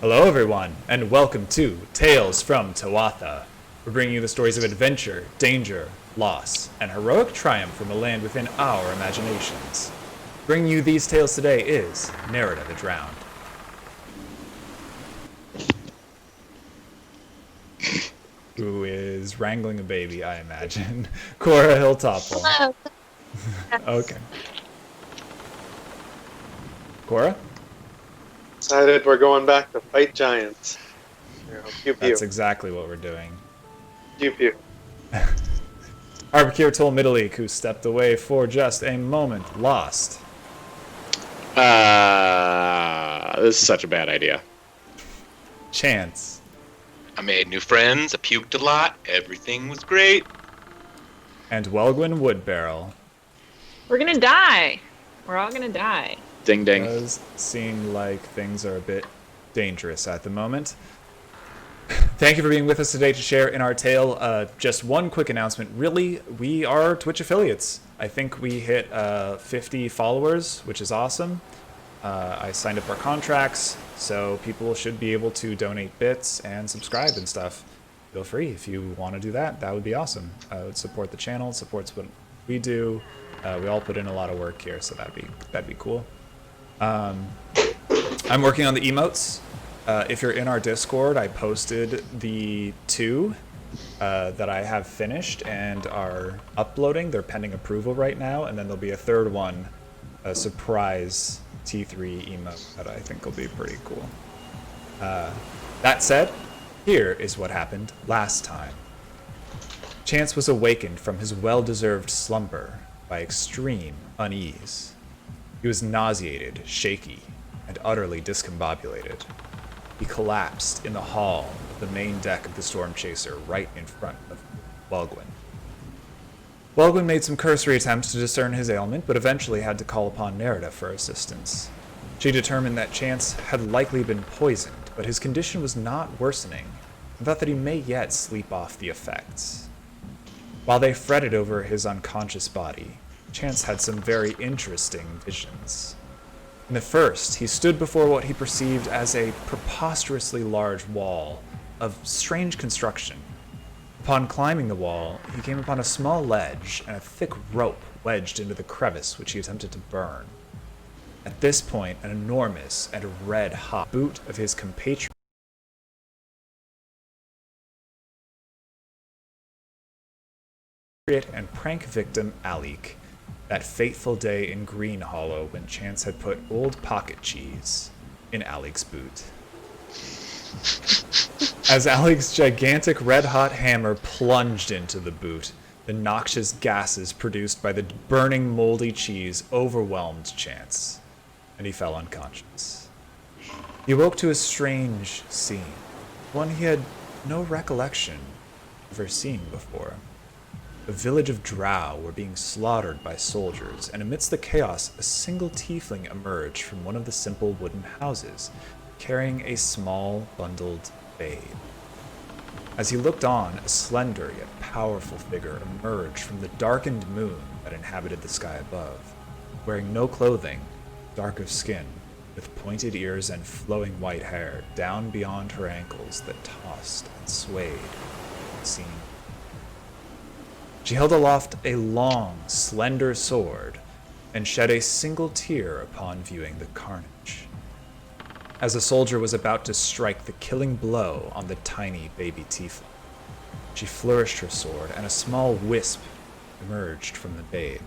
Hello, everyone, and welcome to Tales from Tawatha. We're bringing you the stories of adventure, danger, loss, and heroic triumph from a land within our imaginations. Bringing you these tales today is Nerida the Drowned. Who is wrangling a baby, I imagine. Cora Hilltopple. Hello. Okay. Cora? Decided we're going back to fight giants. Pew pew. That's exactly what we're doing. Pew pew. Arbakir told Middleek, who stepped away for just a moment, lost. This is such a bad idea. Chance. I made new friends, I puked a lot, everything was great. And Welgwyn Woodbarrel. We're gonna die. We're all gonna die. Ding ding. Does seem like things are a bit dangerous at the moment. Thank you for being with us today to share in our tale. Just one quick announcement. Really, we are Twitch affiliates. I think we hit 50 followers, which is awesome. I signed up our contracts, so people should be able to donate bits and subscribe and stuff. Feel free if you want to do that. That would be awesome. It would support the channel, supports what we do. We all put in a lot of work here, so that'd be cool. I'm working on the emotes. If you're in our Discord, I posted the two that I have finished and are uploading. They're pending approval right now, and then there'll be a third one, a surprise T3 emote that I think will be pretty cool. That said, here is what happened last time. Chance was awakened from his well-deserved slumber by extreme unease. He was nauseated, shaky, and utterly discombobulated. He collapsed in the hall of the main deck of the Storm Chaser right in front of Welgwyn. Welgwyn made some cursory attempts to discern his ailment, but eventually had to call upon Nerida for assistance. She determined that Chance had likely been poisoned, but his condition was not worsening, and thought that he may yet sleep off the effects. While they fretted over his unconscious body, Chance had some very interesting visions. In the first, he stood before what he perceived as a preposterously large wall of strange construction. Upon climbing the wall, he came upon a small ledge and a thick rope wedged into the crevice which he attempted to burn. At this point, an enormous and red-hot boot of his compatriot and prank victim Alik, that fateful day in Green Hollow when Chance had put old pocket cheese in Alik's boot. As Alik's gigantic red-hot hammer plunged into the boot, the noxious gases produced by the burning moldy cheese overwhelmed Chance, and he fell unconscious. He woke to a strange scene, one he had no recollection of ever seen before. The village of Drow were being slaughtered by soldiers, and amidst the chaos, a single tiefling emerged from one of the simple wooden houses, carrying a small, bundled babe. As he looked on, a slender yet powerful figure emerged from the darkened moon that inhabited the sky above, wearing no clothing, dark of skin, with pointed ears and flowing white hair down beyond her ankles that tossed and swayed unseen. She held aloft a long, slender sword, and shed a single tear upon viewing the carnage. As the soldier was about to strike the killing blow on the tiny baby tiefling, she flourished her sword, and a small wisp emerged from the babe.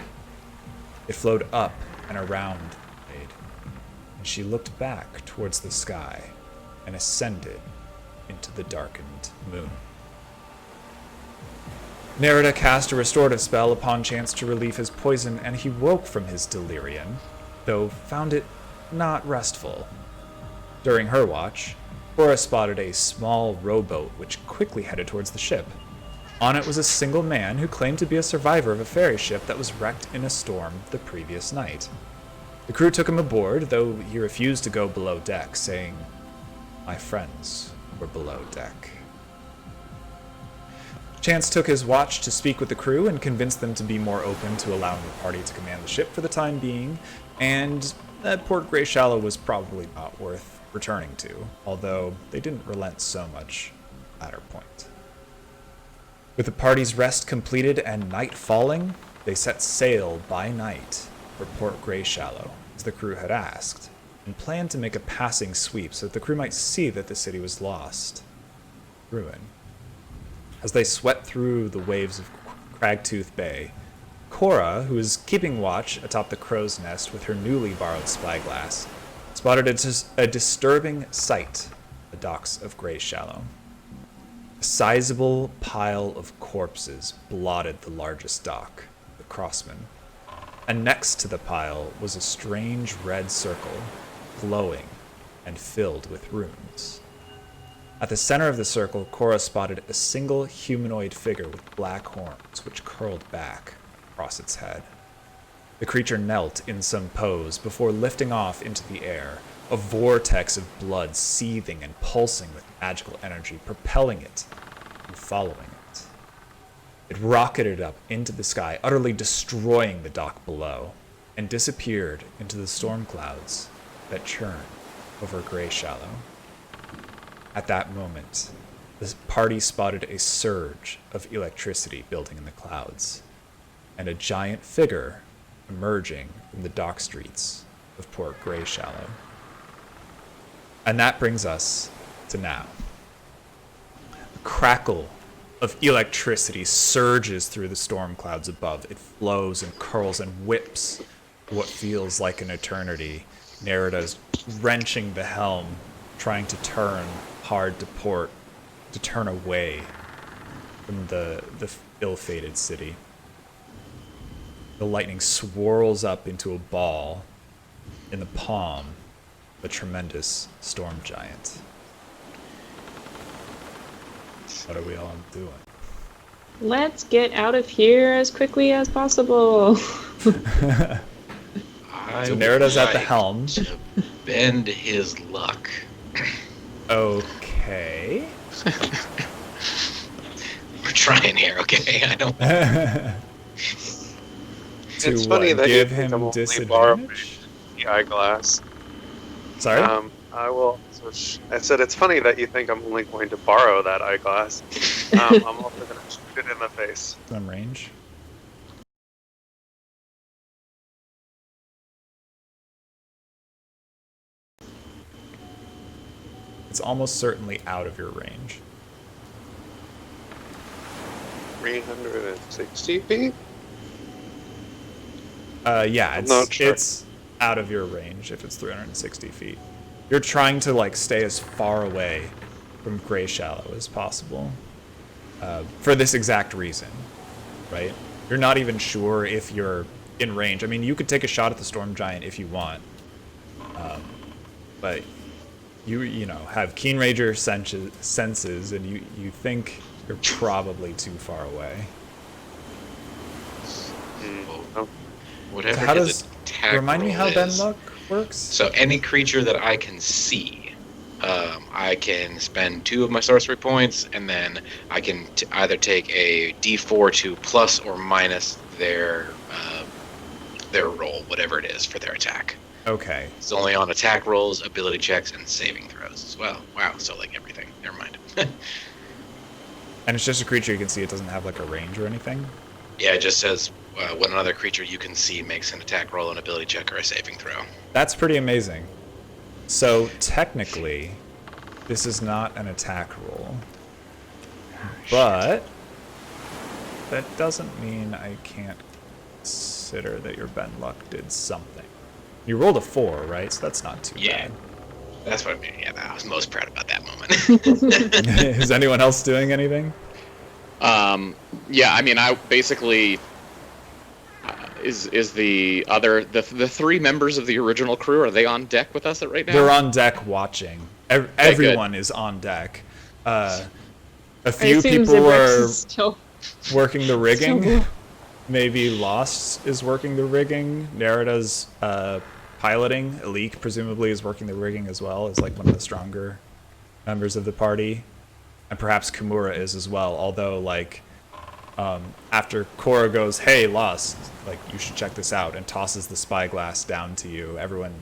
It flowed up and around the babe, and she looked back towards the sky and ascended into the darkened moon. Nerida cast a restorative spell upon Chance to relieve his poison, and he woke from his delirium, though found it not restful. During her watch, Cora spotted a small rowboat which quickly headed towards the ship. On it was a single man who claimed to be a survivor of a ferry ship that was wrecked in a storm the previous night. The crew took him aboard, though he refused to go below deck, saying, "My friends were below deck." Chance took his watch to speak with the crew and convince them to be more open to allowing the party to command the ship for the time being, and that Port Greyshallow was probably not worth returning to, although they didn't relent so much at her point. With the party's rest completed and night falling, they set sail by night for Port Greyshallow, as the crew had asked, and planned to make a passing sweep so that the crew might see that the city was lost. Ruin. As they swept through the waves of Cragtooth Bay, Cora, who was keeping watch atop the crow's nest with her newly borrowed spyglass, spotted a disturbing sight at the docks of Greyshallow. A sizable pile of corpses blotted the largest dock, the Crossman, and next to the pile was a strange red circle, glowing and filled with runes. At the center of the circle, Cora spotted a single humanoid figure with black horns which curled back across its head. The creature knelt in some pose before lifting off into the air, a vortex of blood seething and pulsing with magical energy, propelling it and following it. It rocketed up into the sky, utterly destroying the dock below, and disappeared into the storm clouds that churned over Greyshallow. At that moment, the party spotted a surge of electricity building in the clouds, and a giant figure emerging from the dock streets of Port Greyshallow. And that brings us to now. A crackle of electricity surges through the storm clouds above. It flows and curls and whips for what feels like an eternity. Nerida's wrenching the helm, trying to turn hard to port, to turn away from the ill-fated city. The lightning swirls up into a ball in the palm of a tremendous storm giant. What are we all doing? Let's get out of here as quickly as possible. So Nerida's at the helm. To bend his luck. Okay. We're trying here, okay? I don't. It's funny that you give think him I'm only borrowing disadvantage? the eyeglass. Sorry? I will. I said it's funny that you think I'm only going to borrow that eyeglass. I'm also going to shoot it in the face. Some range. It's almost certainly out of your range. 360 feet? Yeah, I'm not sure. it's out of your range if it's 360 feet. You're trying to like stay as far away from Greyshallow as possible for this exact reason, right? You're not even sure if you're in range. I mean, you could take a shot at the storm giant if you want, but you know have keen ranger senses, and you think you're probably too far away. Oh, Whatever So how his does attack remind me roll how Ben is. Luck works? So any creature that I can see, I can spend 2 of my sorcery points, and then I can either take a D4 to plus or minus their roll, whatever it is for their attack. Okay. It's only on attack rolls, ability checks, and saving throws as well. Wow, so like everything. Never mind. And it's just a creature you can see. It doesn't have like a range or anything. Yeah, it just says when another creature you can see makes an attack roll, an ability check, or a saving throw. That's pretty amazing. So technically, this is not an attack roll, but that doesn't mean I can't consider that your Ben Luck did something. You rolled a 4, right? So that's not too Yeah. bad. That's what I was most proud about that moment. Is anyone else doing anything? Yeah, I mean, I basically is the 3 members of the original crew, are they on deck with us right now? They're on deck watching. Everyone is on deck. A few people are Still working the rigging. Still- Maybe Lost is working the rigging. Nerida's piloting. Alik presumably is working the rigging as well, as like one of the stronger members of the party. And perhaps Kimura is as well, although like after Cora goes, "Hey, Lost, like you should check this out," and tosses the spyglass down to you, everyone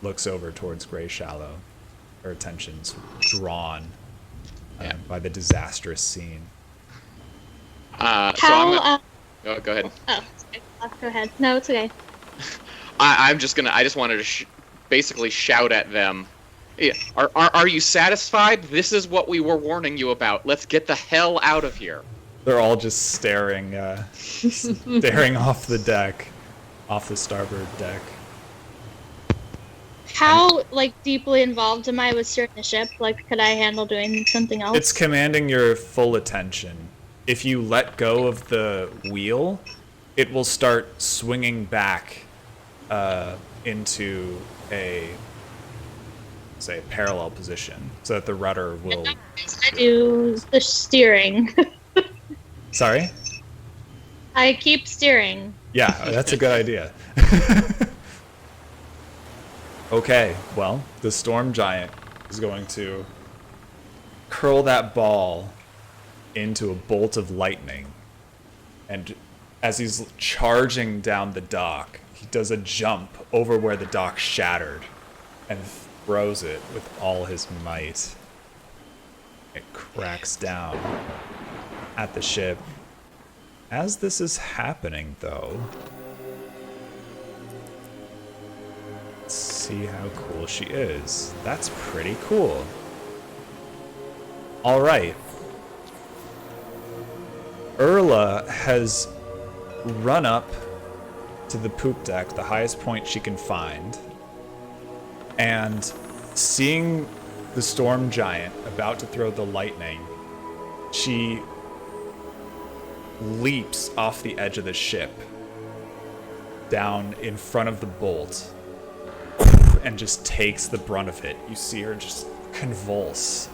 looks over towards Greyshallow. her attention's drawn Yeah. by the disastrous scene. So I'm How? gonna, go ahead. Oh, sorry. Go ahead. No, it's okay. I just wanted to basically shout at them. Yeah, are you satisfied? This is what we were warning you about. Let's get the hell out of here. They're all just staring off the deck, off the starboard deck. How deeply involved am I with steering the ship? Could I handle doing something else? It's commanding your full attention. If you let go of the wheel, it will start swinging back into a, say, parallel position, so that the rudder will... I do the steering. Sorry? I keep steering. Yeah, that's a good idea. Okay, well, the storm giant is going to curl that ball into a bolt of lightning. And as he's charging down the dock, he does a jump over where the dock shattered and throws it with all his might. It cracks down at the ship. As this is happening, though, let's see how cool she is. That's pretty cool. All right. Erla has run up to the poop deck, the highest point she can find, and seeing the storm giant about to throw the lightning, she leaps off the edge of the ship down in front of the bolt and just takes the brunt of it. You see her just convulse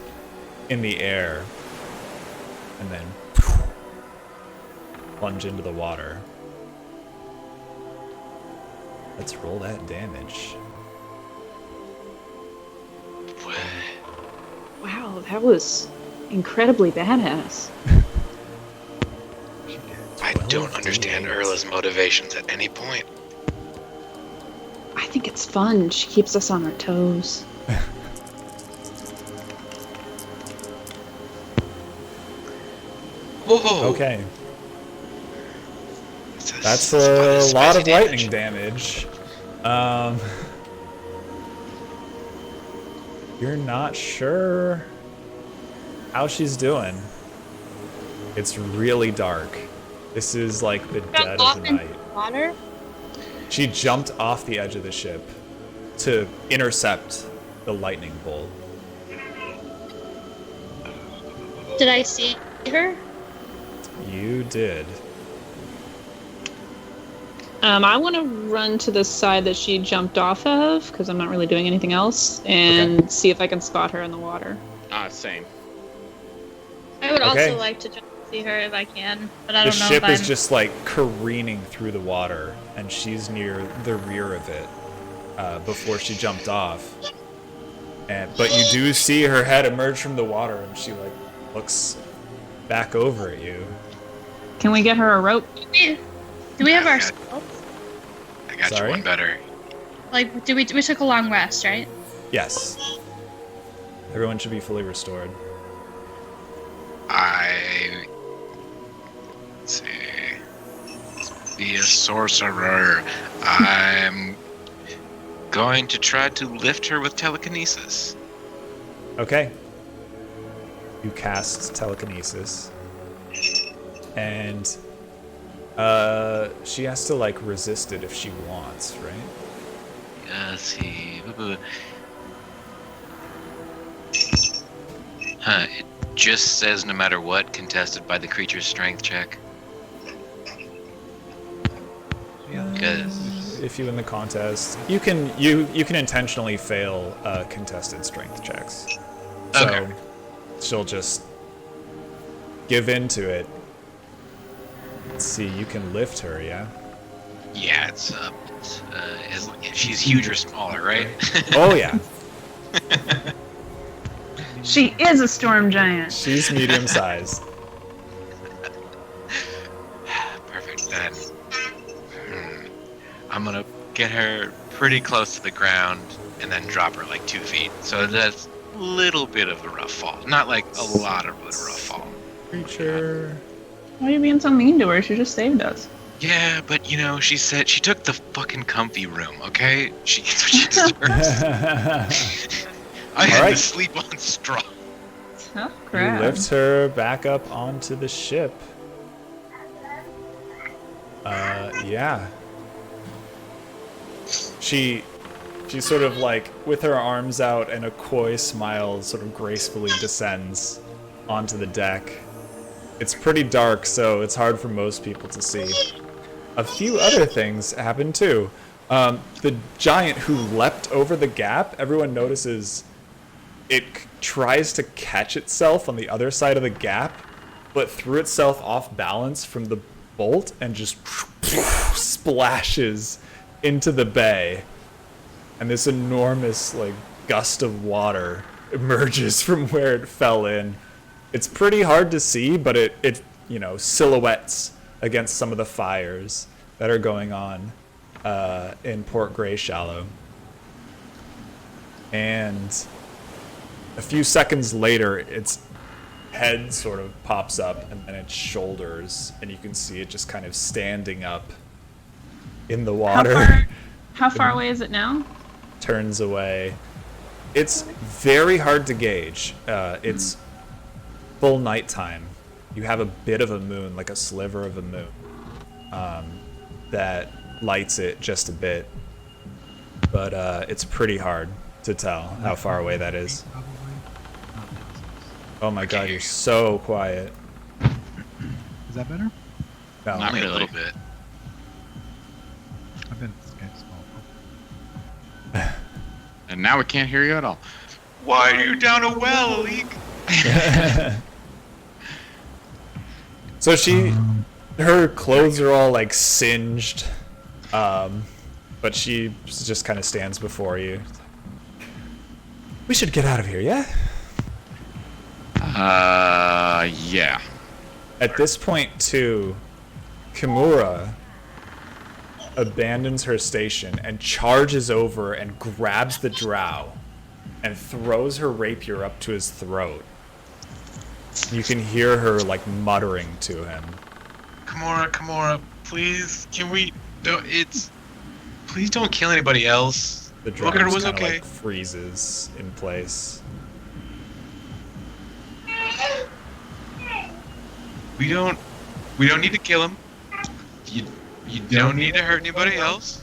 in the air and then plunge into the water. Let's roll that damage. Wow, that was incredibly badass. I don't understand Erla's motivations at any point. I think it's fun. She keeps us on our toes. Whoa! Okay, that's a a lot of spicy lightning damage. You're not sure how she's doing. It's really dark. This is like the dead of the night. Water? She jumped off the edge of the ship to intercept the lightning bolt. Did I see her? You did. I want to run to the side that she jumped off of, because I'm not really doing anything else, and see if I can spot her in the water. Same. I would Okay. also like to jump to see her if I can, but I The don't know ship if is I'm... just like careening through the water, and she's near the rear of it before she jumped off. But you do see her head emerge from the water, and she like looks back over at you. Can we get her a rope? Do we have our... I got Sorry? you one better. we took a long rest, right? Yes. Everyone should be fully restored. Let's see. Be a sorcerer. I'm going to try to lift her with telekinesis. Okay. You cast telekinesis. And she has to like resist it if she wants, right? Let's see. It just says no matter what, contested by the creature's strength check. Because If you win the contest, you can intentionally fail contested strength checks. So Okay. she'll just give in to it. Let's see, you can lift her, yeah? yeah, she's huge or smaller, right? Oh yeah. She is a storm giant. She's medium sized. Perfect. Then I'm gonna get her pretty close to the ground and then drop her like 2 feet. So that's little bit of a rough fall. Not like a lot of a rough fall. Creature. Why are you being so mean to her? She just saved us. Yeah, but you know, she said she took the fucking comfy room, okay? She gets what she deserves. I had Alright. to sleep on straw. Tough You crap. lift her back up onto the ship. Yeah. She sort of like, with her arms out and a coy smile, sort of gracefully descends onto the deck. It's pretty dark, so it's hard for most people to see. A few other things happen too. The giant who leapt over the gap, everyone notices it tries to catch itself on the other side of the gap, but threw itself off balance from the bolt and just splashes into the bay. And this enormous, like, gust of water emerges from where it fell in. It's pretty hard to see, but it you know, silhouettes against some of the fires that are going on in Port Greyshallow. And a few seconds later, its head sort of pops up, and then its shoulders, and you can see it just kind of standing up in the water. How far away is it now? Turns away. It's very hard to gauge. It's full nighttime. You have a bit of a moon, like a sliver of a moon, that lights it just a bit. But it's pretty hard to tell how far away that is. Oh my god, you're so quiet. Is that better? No. Not Only a really. little bit. I've been scared small. And now we can't hear you at all. Why are you down a well, Alik? So her clothes are all like singed, but she just kind of stands before you. We should get out of here, yeah? Yeah. At this point, too, Kimura abandons her station and charges over and grabs the drow and throws her rapier up to his throat. You can hear her, like, muttering to him. Kimura, please, can we... No, it's... Please don't kill anybody else. The Look drow at her, just was kinda, okay. like, freezes in place. We don't need to kill him. You don't need to hurt anybody else.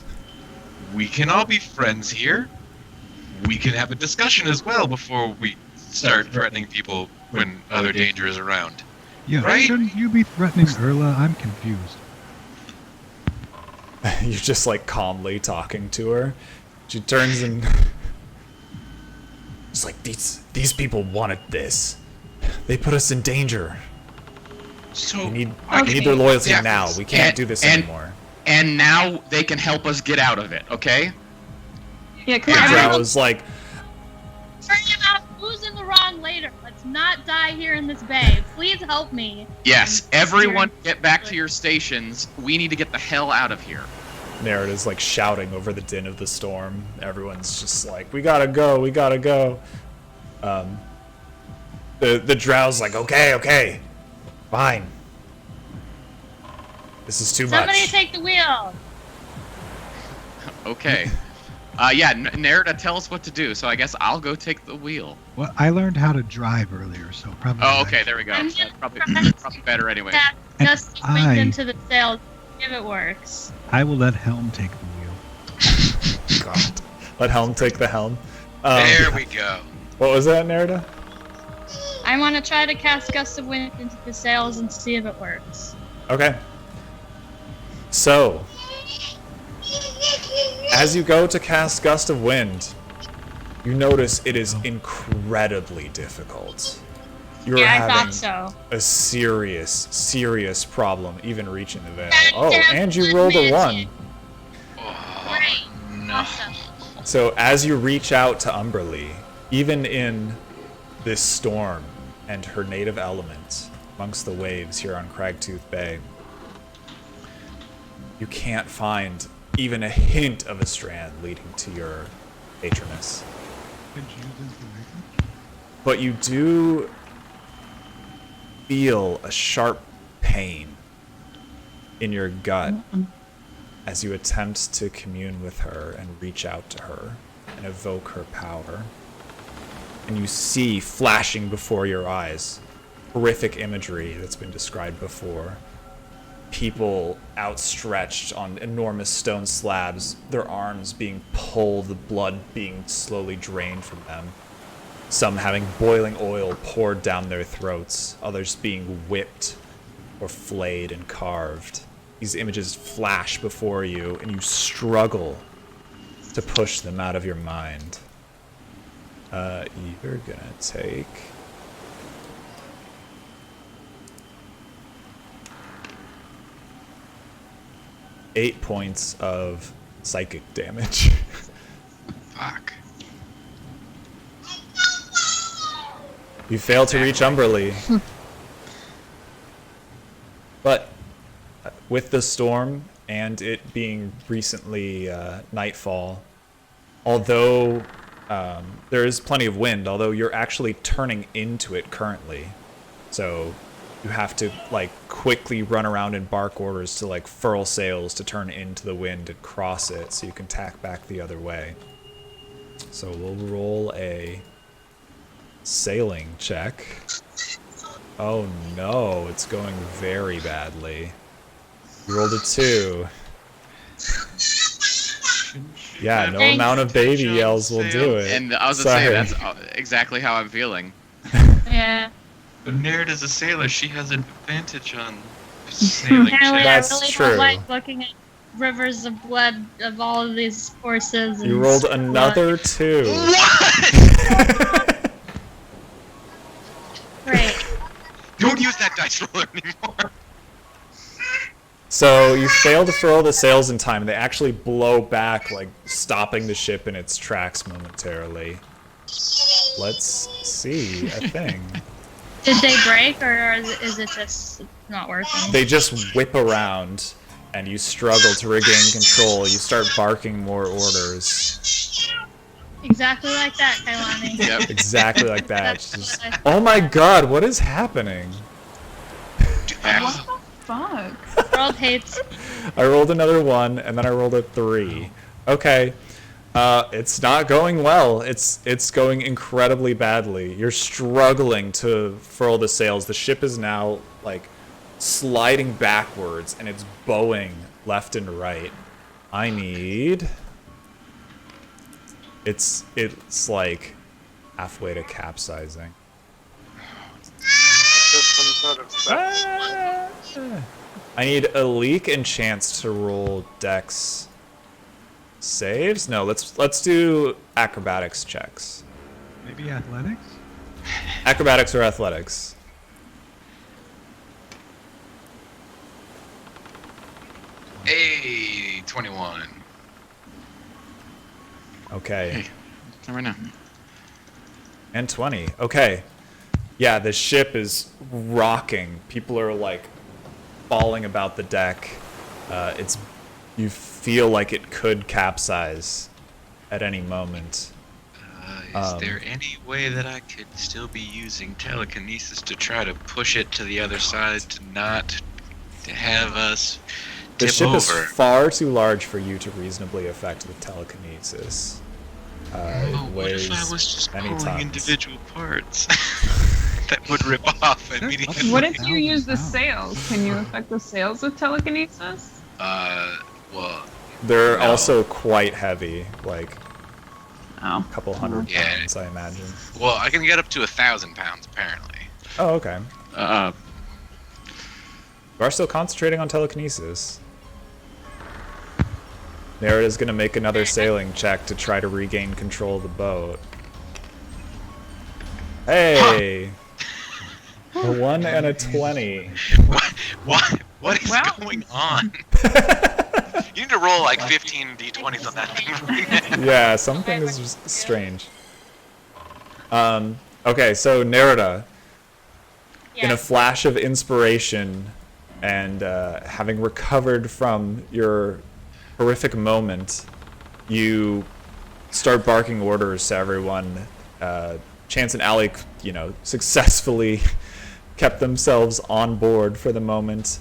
We can all be friends here. We can have a discussion as well before we start threatening people when other danger is around. Yeah, Right? shouldn't you be threatening Urla? I'm confused. You're just, like, calmly talking to her. She turns and... It's like, these people wanted this. They put us in danger. So We need their loyalty Yeah. now. We can't do this And- anymore. And now they can help us get out of it, okay? Yeah, come The on. drow is like, Worry about who's in the wrong later. Let's not die here in this bay. Please help me. Yes, everyone get back to your stations. We need to get the hell out of here. Nerida's like shouting over the din of the storm. Everyone's just like, we gotta go, we gotta go. The drow's like, okay, fine. This is too Somebody much. take the wheel. Okay. Yeah, Nerida, tell us what to do, so I guess I'll go take the wheel. Well, I learned how to drive earlier, so probably. Oh, okay, there we go. I'm That's just probably better anyway. That And just I- wind into the sails if it works. I will let Helm take the wheel. God. Let Helm take the helm. there we go. What was that, Nerida? I want to try to cast Gust of Wind into the sails and see if it works. Okay. So, as you go to cast Gust of Wind, you notice it is incredibly difficult. You're Yeah, I having thought so. a serious problem even reaching the veil. I Oh, have and you good rolled a magic. 1. Great. No. Awesome. So as you reach out to Umberlee, even in this storm and her native element amongst the waves here on Cragtooth Bay, you can't find even a hint of a strand leading to your patroness. Could you use inspiration? but you do feel a sharp pain in your gut as you attempt to commune with her and reach out to her and evoke her power. And you see flashing before your eyes horrific imagery that's been described before. People outstretched on enormous stone slabs, their arms being pulled, the blood being slowly drained from them. Some having boiling oil poured down their throats, others being whipped or flayed and carved. These images flash before you, and you struggle to push them out of your mind. You're gonna take... eight points of psychic damage. Fuck. You fail to reach Umberly. But with the storm and it being recently nightfall, although there is plenty of wind, although you're actually turning into it currently. So you have to like quickly run around and bark orders to like furl sails to turn into the wind and cross it so you can tack back the other way. So we'll roll a sailing check. Oh no, it's going very badly. You rolled a 2. Yeah, no amount of baby yells will do it. And I was gonna say, that's exactly how I'm feeling. Yeah. But Nerida's a sailor. She has an advantage on sailing. Apparently, That's I really true. don't like looking at rivers of blood of all of these horses. And You rolled another 2. What? Great. Don't use that dice roller anymore. So you fail to furl the sails in time. They actually blow back, like stopping the ship in its tracks momentarily. Let's see a thing. Did they break, or is it just not working? They just whip around, and you struggle to regain control. You start barking more orders. Exactly like that, Kailani. Yep. Exactly like that. That's Just, what oh my god, what is happening? What the fuck? World hates. I rolled another 1, and then I rolled a 3. Okay. It's not going well. It's going incredibly badly. You're struggling to furl the sails. The ship is now, like, sliding backwards, and it's bowing left and right. I need... It's like halfway to capsizing. Just some sort of I need a leak and chance to roll dex saves. No, let's do acrobatics checks. Maybe athletics? Acrobatics or athletics. Hey, 21. Okay. Hey, right now. And 20. Okay. Yeah, the ship is rocking. People are like falling about the deck. You feel like it could capsize at any moment. Is there any way that I could still be using telekinesis to try to push it to the other side to have us The tip ship over? is far too large for you to reasonably affect with telekinesis. It What if I weighs was just many pulling tons. individual parts that would rip off immediately? What if you use the sails? Can you affect the sails with telekinesis? Well, They're No. also quite heavy, like Oh. a couple hundred Yeah. pounds, I imagine. well, I can get up to 1,000 pounds apparently. Oh, okay. Uh, You are still concentrating on telekinesis. Nerida's gonna make another sailing check to try to regain control of the boat. Hey! A 1 and a 20. What is Wow. going on? You need to roll like 15 d20s on that thing. Yeah, something is just strange. Okay, so Nerida, in a Yeah. flash of inspiration and having recovered from your horrific moment, you start barking orders to everyone Chance and Alec, successfully kept themselves on board for the moment.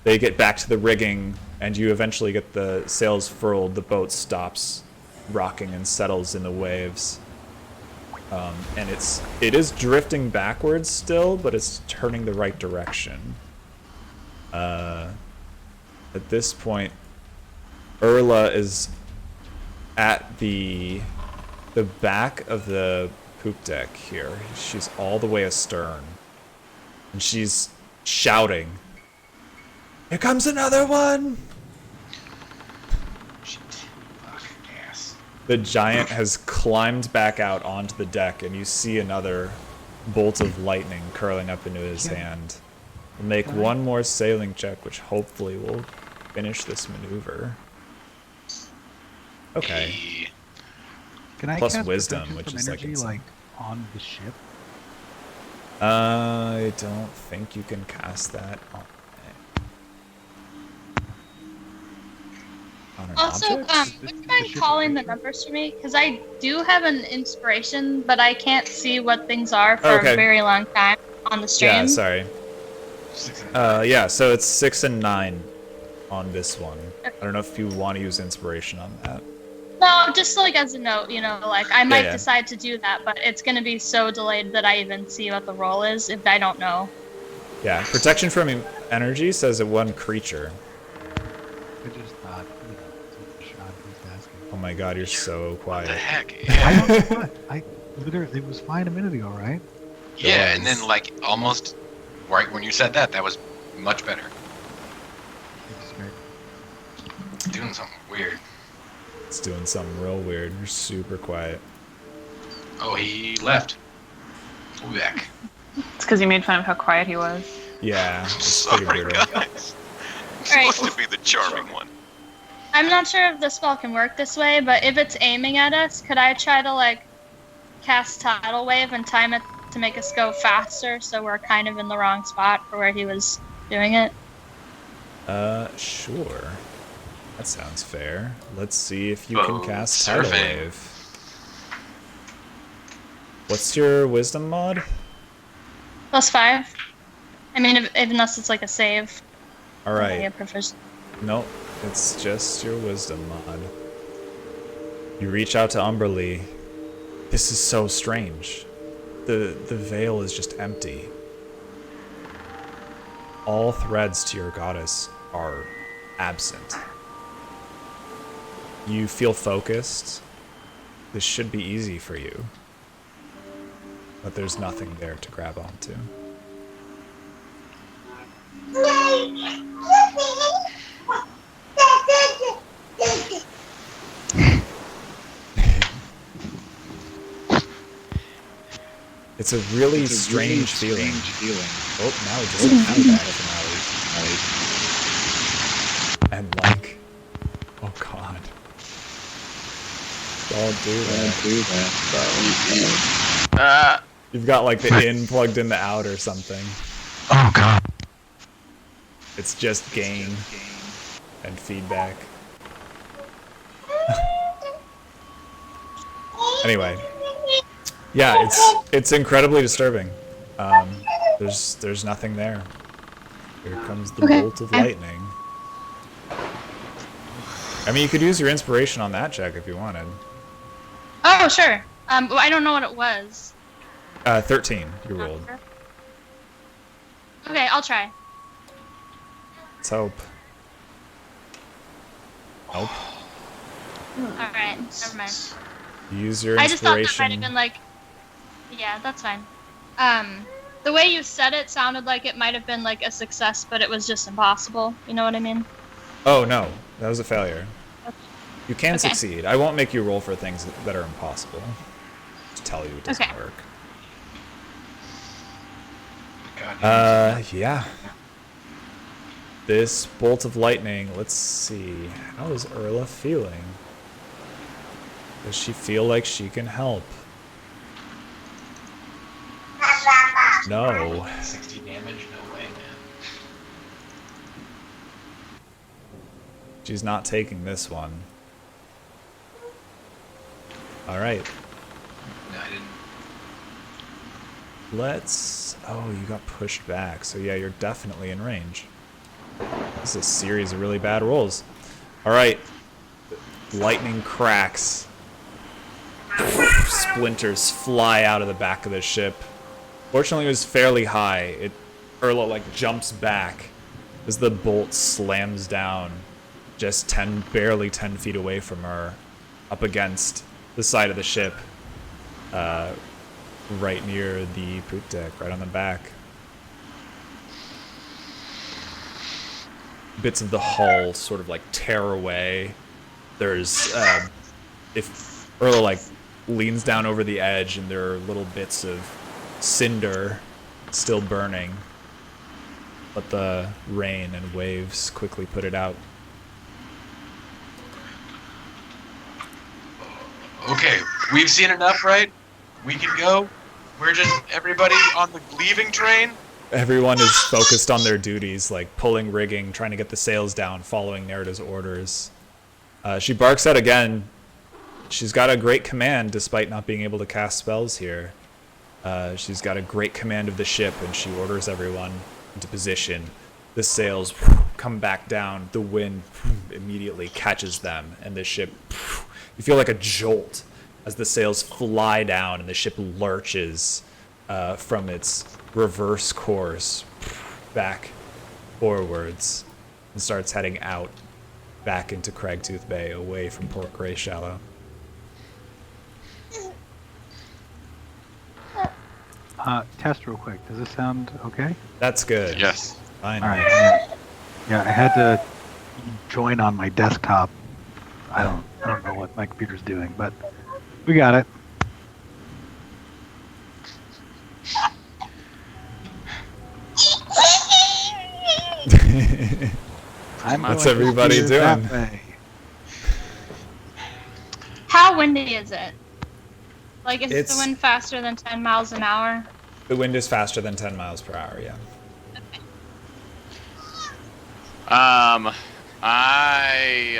They get back to the rigging, and you eventually get the sails furled. The boat stops rocking and settles in the waves. And it is drifting backwards still, but it's turning the right direction. At this point, Urla is at the back of the poop deck here. She's all the way astern. And she's shouting, "Here comes another one!" Shit. Fuck. Yes. The giant has climbed back out onto the deck, and you see another bolt of lightning curling up into his hand. We'll make one more sailing check, which hopefully will finish this maneuver. Okay. Hey. Can I Plus cast wisdom, protection which from is like energy, insane. on the ship? I don't think you can cast that on an Also, object. would you mind calling the numbers for me? Because I do have an inspiration, but I can't see what things are for Okay. a very long time on the stream. Yeah, sorry. Yeah, so it's 6 and 9 on this one. I don't know if you want to use inspiration on that. No, just like as a note, like I might yeah. decide to do that, but it's going to be so delayed that I even see what the roll is if I don't know. Yeah, protection from energy says it one creature. I just thought, it's a shot he's asking. Oh my god, you're so What the quiet. heck? I Yeah. don't know what. I literally, it was fine a minute ago, right? Yeah, and then like almost right when you said that, that was much better. It's great. Doing something weird. It's doing something real weird. You're super quiet. Oh, he left. We'll be back. It's because you made fun of how quiet he was. Yeah, it's pretty Sorry, brutal. guys. I'm Alright. supposed to be the charming one. I'm not sure if the spell can work this way, but if it's aiming at us, could I try to cast Tidal Wave and time it to make us go faster so we're kind of in the wrong spot for where he was doing it? Sure. That sounds fair. Let's see if you can Oh, cast Tidal surfing. Wave. What's your wisdom mod? +5. I mean, unless it's like a save. Alright. Yeah, proficiency. Nope, it's just your wisdom mod. You reach out to Umberlee. This is so strange. The veil is just empty. All threads to your goddess are absent. You feel focused. This should be easy for you. But there's nothing there to grab onto. It's a really strange feeling. Oh, now it just feedback from Ali. And oh god. Don't do that. You've got the in plugged in the out or something. Oh god. It's just gain and feedback. Anyway. Yeah, it's incredibly disturbing. There's nothing there. Here comes the bolt of lightning. I mean, you could use your inspiration on that check if you wanted. Oh, sure. Well, I don't know what it was. 13, you rolled. Okay, I'll try. Let's hope. Nope. Alright, never mind. Use your I just thought inspiration. that might have been yeah, that's fine. The way you said it sounded like it might have been a success, but it was just impossible. You know what I mean? Oh no, that was a failure. You can Okay. succeed. I won't make you roll for things that are impossible. Just tell you it doesn't Okay. work. God, Yeah. This bolt of lightning, let's see. How is Urla feeling? Does she feel like she can help? No. 60 damage? No way, man. She's not taking this one. Alright. No, I didn't. let's... Oh, you got pushed back. So yeah, you're definitely in range. This is a series of really bad rolls. All right. Lightning cracks. Splinters fly out of the back of the ship. Fortunately, it was fairly high. Erla like jumps back as the bolt slams down just barely 10 feet away from her, up against the side of the ship, right near the poop deck, right on the back. Bits of the hull sort of like tear away. There's, if Erla like leans down over the edge and there are little bits of cinder still burning, but the rain and waves quickly put it out. Okay, we've seen enough, right? We can go. We're just everybody on the leaving train. Everyone is focused on their duties, like pulling rigging, trying to get the sails down, following Nerida's orders. She barks out again. She's got a great command despite not being able to cast spells here. She's got a great command of the ship, and she orders everyone into position. The sails come back down. The wind immediately catches them, and the ship... You feel like a jolt as the sails fly down and the ship lurches from its reverse course back forwards and starts heading out back into Cragtooth Bay, away from Port Greyshallow. Test real quick. Does this sound okay? That's good. Yes. Fine. All right. Yeah, I had to join on my desktop. I don't know what my computer's doing, but we got it. What's everybody doing? How windy is it? Like, is It's- the wind faster than 10 miles an hour? The wind is faster than 10 miles per hour, yeah. I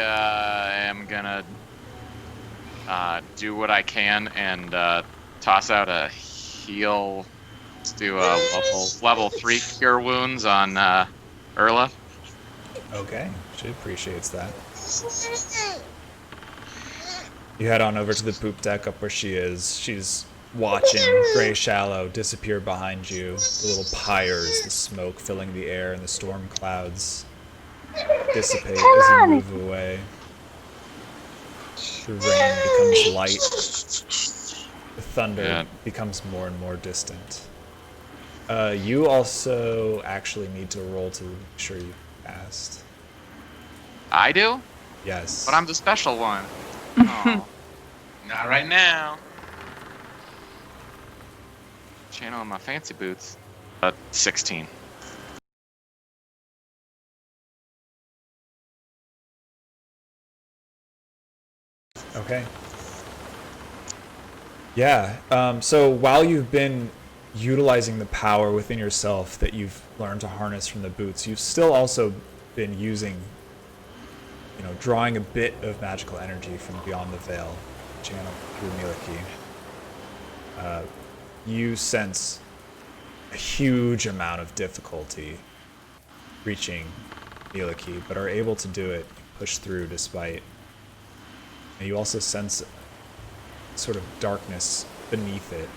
am gonna do what I can and toss out a heal. Let's do a level 3 cure wounds on Erla. Okay, she appreciates that. You head on over to the poop deck up where she is. She's watching Greyshallow disappear behind you. The little pyres, the smoke filling the air, and the storm clouds dissipate as you move away. The rain becomes light. The thunder becomes more and more distant. You also actually need to roll to make sure you passed. I do? Yes. But I'm the special one. Oh. Not right now. Channeling my fancy boots. 16. Okay. Yeah, so while you've been utilizing the power within yourself that you've learned to harness from the boots, you've still also been using, drawing a bit of magical energy from beyond the veil, channeled through Miliki. You sense a huge amount of difficulty reaching Miliki, but are able to do it, push through despite. And you also sense sort of darkness beneath it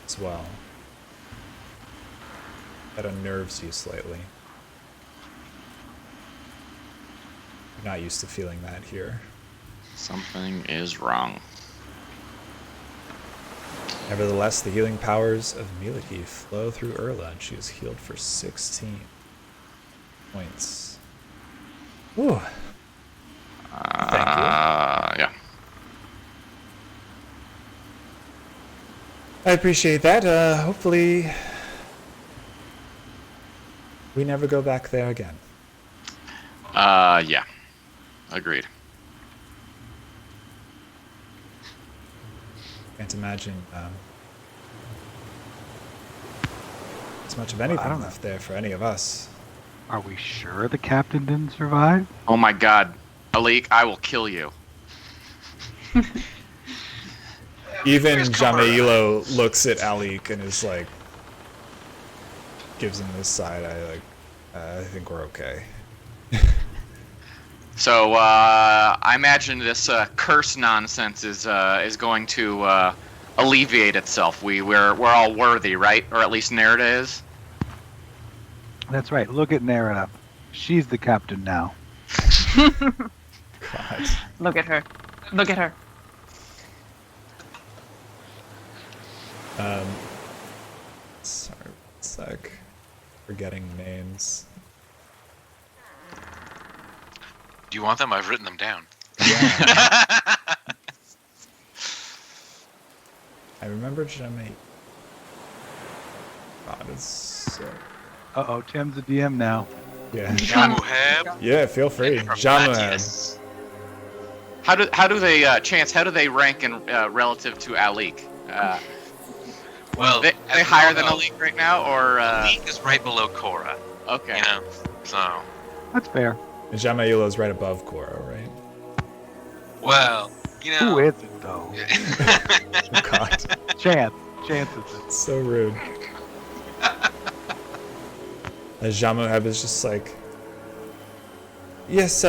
as well. That unnerves you slightly. You're not used to feeling that here. Something is wrong. Nevertheless, the healing powers of Miliki flow through Erla, and she is healed for 16 points. Ooh. Thank you. Yeah. I appreciate that. Hopefully we never go back there again. Yeah. Agreed. Can't imagine as much of anything don't know. left there for any of us. Are we sure the captain didn't survive? Oh my god. Alik, I will kill you. Even Jamailo looks at Alik and is like, gives him this side. I think we're okay. So I imagine this curse nonsense is going to alleviate itself. We're all worthy, right? Or at least Nerida is. That's right. Look at Nerida. She's the captain now. God. Look at her. Look at her. Sorry, one sec. Forgetting names. Do you want them? I've written them down. Yeah. I remember Jemmy. God, it's so... Uh-oh, Tim's the DM now. Yeah. Jamuhab. Yeah, feel free. Jamuhab. Yes. How do they Chance? How do they rank in relative to Alik? Well, Are they higher than Alik right now, or? Alik is right below Korra. Okay. You know, so That's fair. And Jamaila's right above Koro, right? well, you know. Who is it, though? Oh, God. Chance. Chance is it. It's so rude. Jamuhab is just like, yes,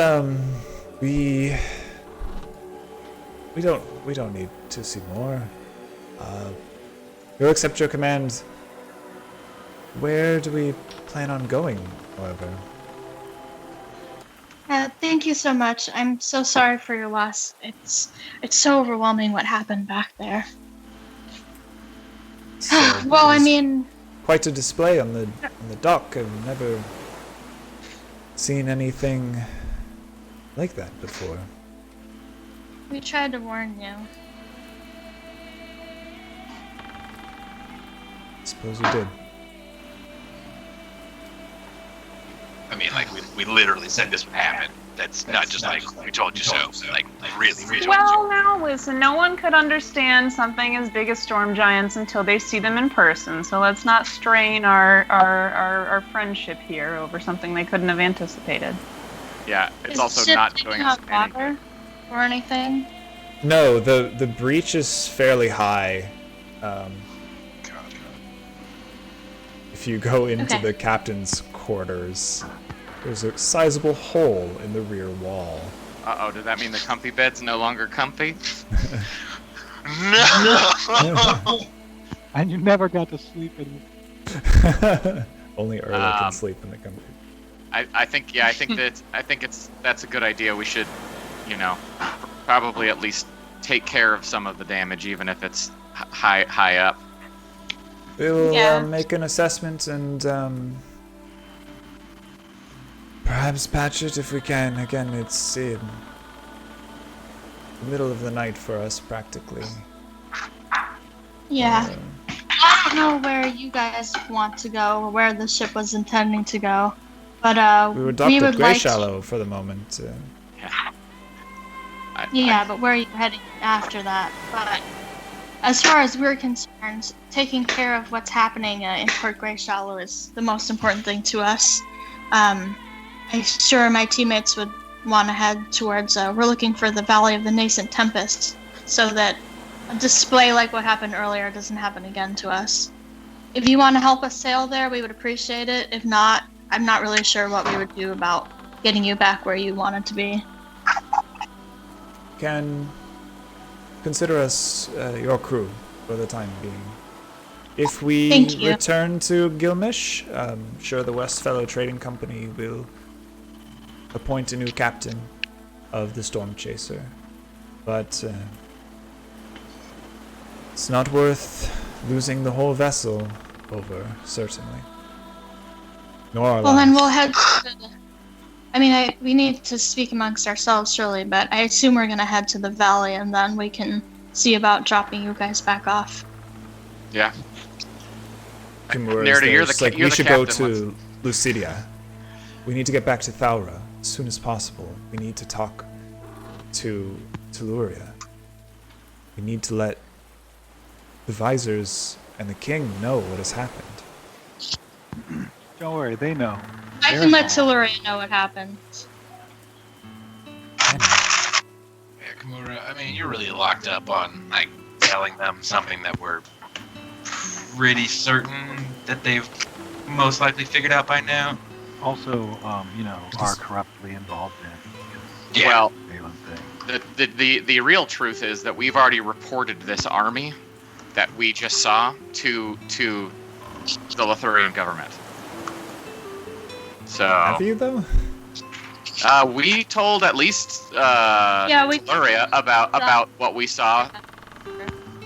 we don't need to see more. We'll accept your command. Where do we plan on going, however? Thank you so much. I'm so sorry for your loss. It's so overwhelming what happened back there. So Well, it I was mean, quite a display on the dock. I've never seen anything like that before. we tried to warn you. Suppose we did. I mean, like we literally said this would happen. That's not just like we told you so. Like really, we told Well, you. now listen, no one could understand something as big as storm giants until they see them in person. So let's not strain our friendship here over something they couldn't have anticipated. Yeah, it's Is also the ship not taking doing out us any water or anything? No, the breach is fairly high. If you go into Okay. the captain's quarters, there's a sizable hole in the rear wall. Uh-oh, does that mean the comfy bed's no longer comfy? No. And you never got to sleep in it. Only Erla can Um, sleep in the company. I think that's a good idea. We should, probably at least take care of some of the damage, even if it's high up. We'll Yeah. make an assessment and perhaps patch it if we can. Again, it's in the middle of the night for us, practically. Yeah. I don't know where you guys want to go or where the ship was intending to go, but We were docked we at would like. Greyshallow for the moment. Yeah, but where are you heading after that? But as far as we're concerned, taking care of what's happening in Port Greyshallow is the most important thing to us. I'm sure my teammates would want to head towards. We're looking for the Valley of the Nascent Tempest, so that a display like what happened earlier doesn't happen again to us. If you want to help us sail there, we would appreciate it. If not, I'm not really sure what we would do about getting you back where you wanted to be. Can consider us your crew for the time being. If we Thank you. return to Gilmish, I'm sure the Westfellow Trading Company will appoint a new captain of the Storm Chaser. But it's not worth losing the whole vessel over, certainly. Nor our Well, then lives. we'll head to the... I mean, we need to speak amongst ourselves, surely, but I assume we're going to head to the valley, and then we can see about dropping you guys back off. Yeah. Kimura is Nerida, there. you're It's the like, you're we the should go captain, to Lucidia. We need to get back to Thaura as soon as possible. We need to talk to Luria. We need to let the Visors and the King know what has happened. Don't worry, they know. I can let Tellurian know what happened. Yeah, Kimura, I mean, you're really locked up on, like, telling them something that we're pretty certain that they've most likely figured out by now. Also, are corruptly involved in Yeah. Well, Valen thing. the real truth is that we've already reported this army that we just saw to the Lithurian government. So Have you though? we told at least Yeah, we- Luria about what we saw.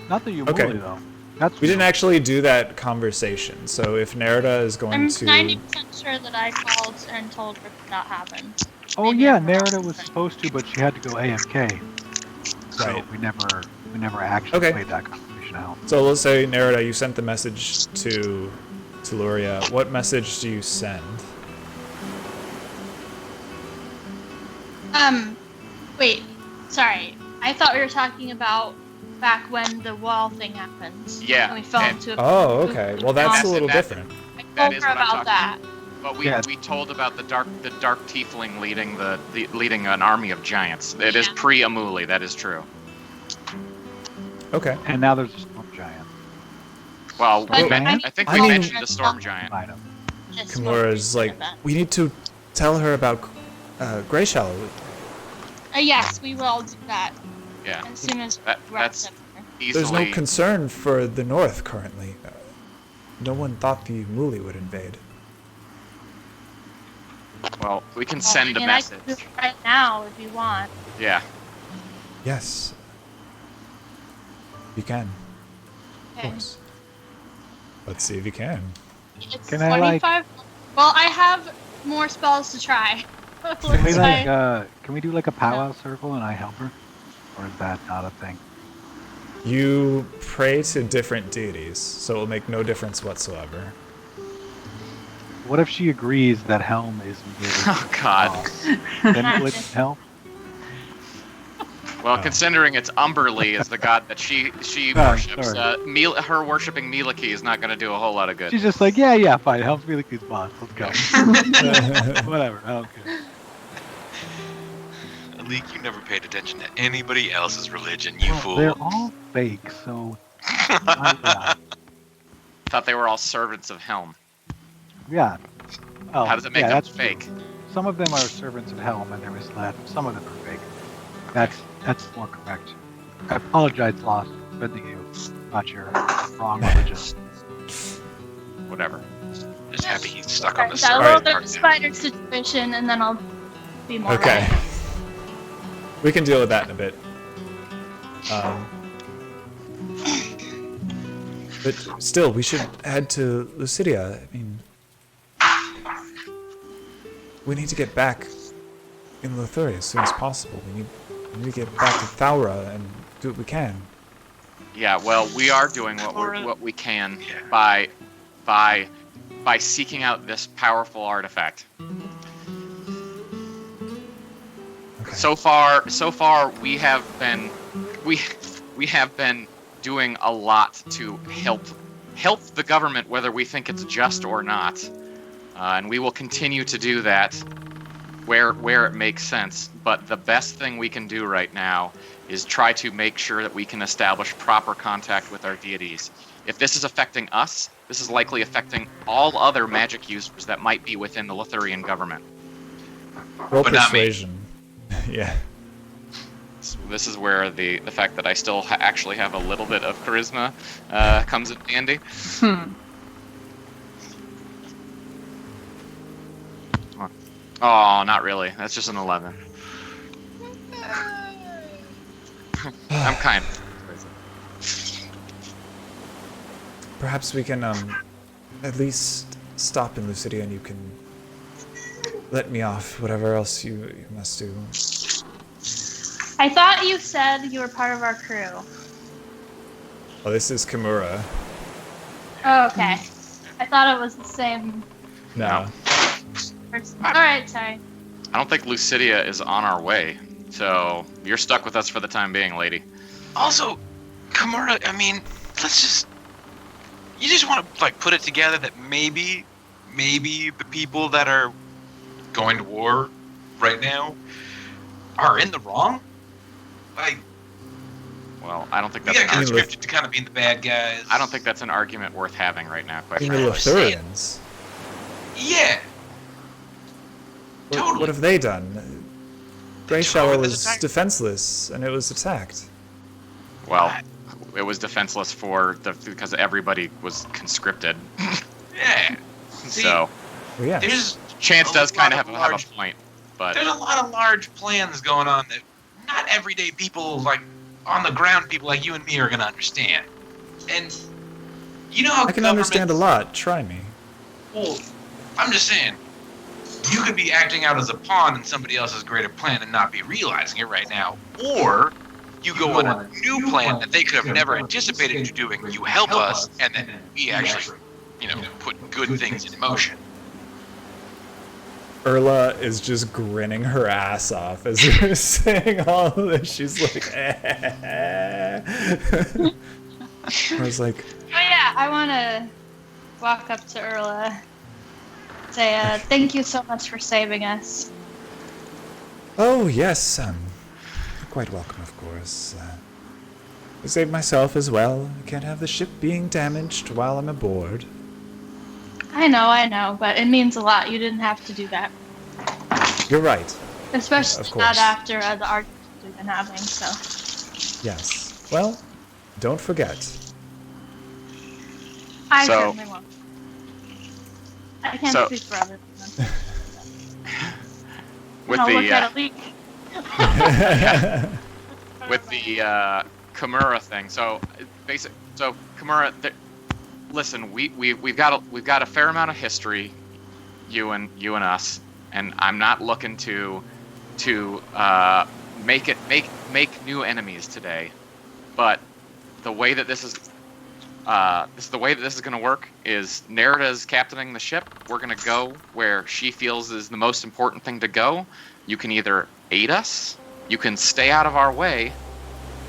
Not the Yumuli, Okay. though. That's We didn't actually do that conversation. So if Nerida is going I'm to 90% sure that I called and told her that happened. Oh Maybe yeah, I'm wrong. Nerida was supposed to, but she had to go AFK. So Right. we never actually Okay. played that conversation out. So let's say Nerida, you sent the message to Luria. What message do you send? Wait, sorry. I thought we were talking about back when the wall thing happened. Yeah, And we fell and- into a. Oh, okay. Well, that's a little that- different. I that told is her what I'm about talking that. But Yeah. we told about the dark tiefling leading an army of giants. It is Yeah. pre-Amuli, that is true. Okay. And now there's a storm giant. Well, But I think I we mean- mentioned the storm giant. Item. This Kimura's will be like, event. we need to tell her about Greyshallow. Yes, we will do that Yeah, as soon as That- we wrap that's- up here. There's no easily. concern for the North currently. No one thought the Muli would invade. Well, we can send a And message. I can do it right now if you want. Yeah. Yes. You can, of Okay. course. Let's see if you can. It's Can I, like- 25. Well, I have more spells to try. Can we Let's try. can we do like a powwow circle and I help her? Or is that not a thing? You pray to different deities, so it will make no difference whatsoever. What if she agrees that Helm is really Oh God. Then would it help? Well, Oh. considering it's Umberly is the god that she Oh, worships, sorry. her worshiping Miliki is not going to do a whole lot of good. She's just like, yeah, fine. Helm's really good boss. Let's go. Whatever. I don't care. Leak, you never paid attention to anybody else's religion, you Well, fool. they're all fake, so Thought they were all servants of Helm. yeah. Oh, How does it make yeah, them that's fake? true. Some of them are servants of Helm, and there is that. Some of them are fake. That's more correct. I apologize, Lost. Good to you. Not your wrong religion. Whatever. Just happy he's stuck on the That little side. bit of spider situation, and then I'll be more. Okay. ready. We can deal with that in a bit. But still, we should head to Lucidia. I mean, we need to get back in Lothuria as soon as possible. We need to get back to Thaura and do what we can. Yeah, well, we are doing what we can by seeking out this powerful artifact. Okay. So far, we have been doing a lot to help the government, whether we think it's just or not, and we will continue to do that where it makes sense. But the best thing we can do right now is try to make sure that we can establish proper contact with our deities. If this is affecting us, this is likely affecting all other magic users that might be within the Lithurian government. Roll But not me. persuasion. Yeah. So this is where the fact that I still actually have a little bit of charisma comes in handy. Oh, not really. That's just an 11. I'm kind of. Perhaps we can at least stop in Lucidia and you can let me off whatever else you must do. I thought you said you were part of our crew. Oh, this is Kimura. Oh, okay. I thought it was the same No. person. All right, sorry. I don't think Lucidia is on our way, so you're stuck with us for the time being, lady. Also, Kimura, I mean, let's just... You just want to, like, put it together that maybe the people that are going to war right now are in the wrong? Like, Well, I don't think we that's got an conscripted to kind of be the bad guys. I don't think that's an argument worth having right now, quite In frankly. the Lothurians. Yeah. Totally. What have they done? They took Greyshallow over this was attack. defenseless, and it was attacked. Well, it was defenseless because everybody was conscripted. Yeah. See, So Well, yeah. there's Chance a does kind of lot have a large- point, but There's a lot of large plans going on that not everyday people, like on the ground people like you and me, are gonna understand. And you know how I can understand a governments- lot. Try me. Well, I'm just saying, you could be acting out as a pawn in somebody else's greater plan and not be realizing it right now. Or you go on a new plan that they could have never anticipated you doing. You help us, and then we actually, put good things in motion. Urla is just grinning her ass off as we're saying all of this. She's like, I was like, Oh yeah, I want to walk up to Urla, say, thank you so much for saving us. oh yes, you're quite welcome, of course. I saved myself as well. I can't have the ship being damaged while I'm aboard. I know, but it means a lot. You didn't have to do that. You're right. Especially Of not course. after the argument we've been having, so. Yes. Well, don't forget. I So- certainly won't. I can't So- speak for everyone. with Look the at a leak. with the Kimura thing. So Kimura, listen, we've got a fair amount of history, you and us, and I'm not looking to make new enemies today, but the way that this is going to work is Nerida's captaining the ship. We're going to go where she feels is the most important thing to go. You can either aid us, you can stay out of our way,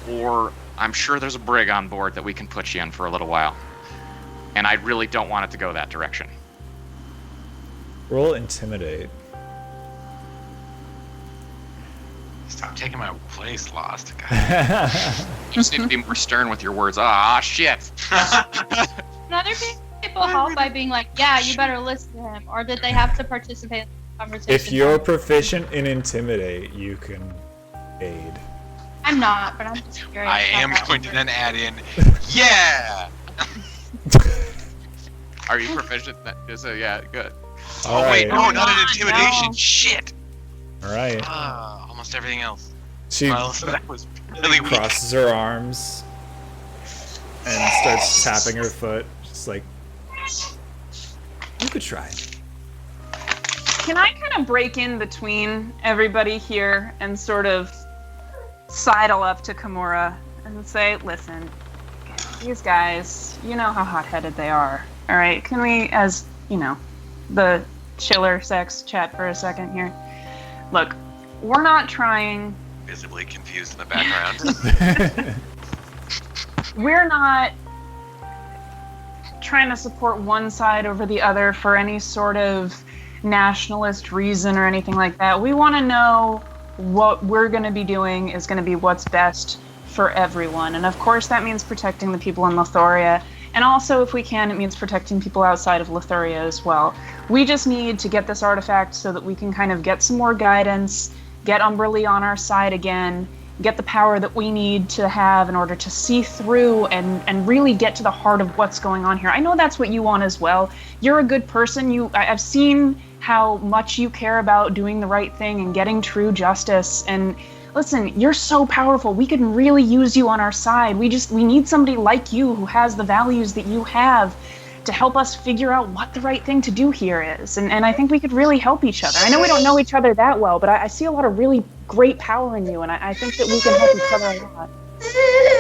or I'm sure there's a brig on board that we can put you in for a little while. And I really don't want it to go that direction. Roll intimidate. Stop taking my place, Lost. God. You just need to be more stern with your words. Ah, shit. Can other people help by being like, yeah, you better listen to him? Or did they have to participate in the conversation? If you're proficient in intimidate, you can aid. I'm not, but I'm just curious. I how am that going to works. then add in, yeah! Are you proficient? Yeah, good. All Oh, wait, right. no, not an No. intimidation. Shit! All right. Almost everything else. She Well, that was really weak. crosses her arms and starts tapping her foot. Just like, you could try. Can I kind of break in between everybody here and sort of sidle up to Kimura and say, listen, these guys, you know how hot-headed they are, all right? Can we, as, the chiller sex chat for a second here? Look, we're not trying, Visibly confused in the background. we're not trying to support one side over the other for any sort of nationalist reason or anything like that. We want to know what we're going to be doing is going to be what's best for everyone. And of course that means protecting the people in Lithoria. And also, if we can, it means protecting people outside of Lithoria as well. We just need to get this artifact so that we can kind of get some more guidance, get Umberly on our side again, get the power that we need to have in order to see through and really get to the heart of what's going on here. I know that's what you want as well. You're a good person. I've seen how much you care about doing the right thing and getting true justice. And listen, you're so powerful. We can really use you on our side. We need somebody like you who has the values that you have to help us figure out what the right thing to do here is. And I think we could really help each other. I know we don't know each other that well, but I see a lot of really great power in you, and I think that we can help each other a lot.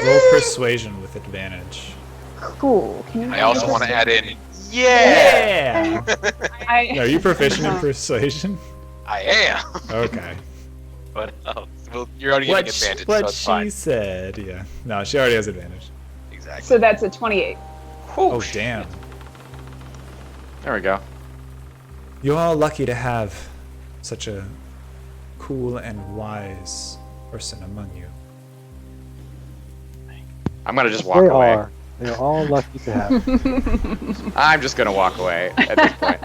Roll persuasion with advantage. Cool. Can you I also want to add in, Yeah! I, Are you proficient in persuasion? I am. Okay. What else? Well, you're already getting advantage, so What it's she fine. said, yeah. No, she already has advantage. Exactly. so that's a 28. Oh, damn. There we go. You're all lucky to have such a cool and wise person among you. I'm gonna just walk They away. are. They're all lucky to have. I'm just gonna walk away at this point.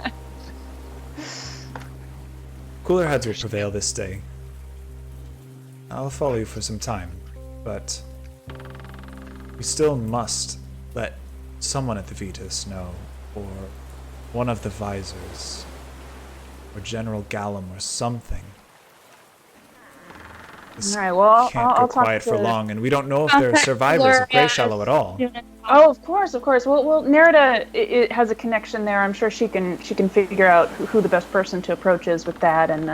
Cooler heads will prevail this day. I'll follow you for some time, but we still must let someone at the Vetus know, or one of the visors, or General Gallum, or something. This All right, well, can't I'll go talk quiet for to- long, and we don't know if there are survivors of Greyshallow at all. Oh, of course. Well, Nerida it has a connection there. I'm sure she can figure out who the best person to approach is with that, and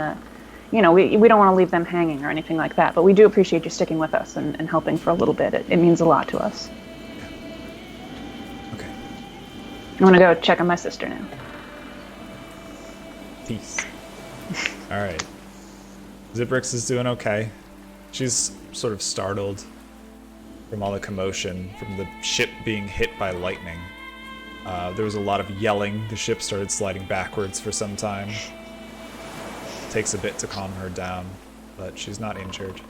we don't want to leave them hanging or anything like that. But we do appreciate you sticking with us and helping for a little bit. It means a lot to us. Okay. I'm gonna go check on my sister now. Peace. All right. Zibrix is doing okay. She's sort of startled from all the commotion, from the ship being hit by lightning. There was a lot of yelling. The ship started sliding backwards for some time. Takes a bit to calm her down, but she's not injured.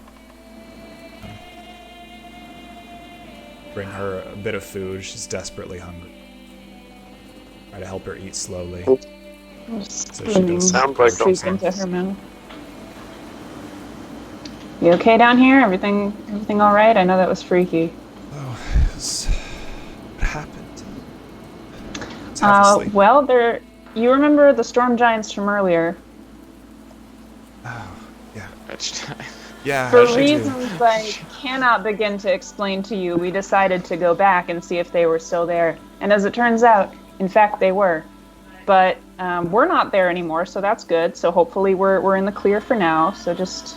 Bring her a bit of food. She's desperately hungry. Try to help her eat slowly. So she does Sounds like Sleep into her mouth. You okay down here? Everything all right? I know that was freaky. Oh, what happened? It's half asleep. Well, you remember the storm giants from earlier. Oh, yeah. That's Yeah, For how'd she do? reasons I cannot begin to explain to you, we decided to go back and see if they were still there. And as it turns out, in fact, they were. But we're not there anymore, so that's good. So hopefully we're in the clear for now. So just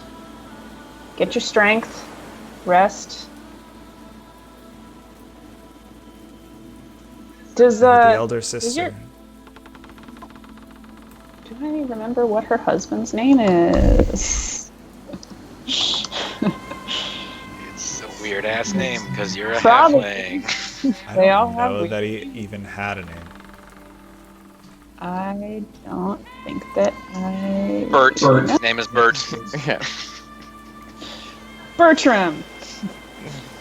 get your strength, rest. Does The elder sister. Do I remember what her husband's name is? It's a weird ass name because you're a Probably. halfling. I They all don't have know weird- that he even had a name. I don't think that I. Bert. His name is Bert. yeah. Bertram.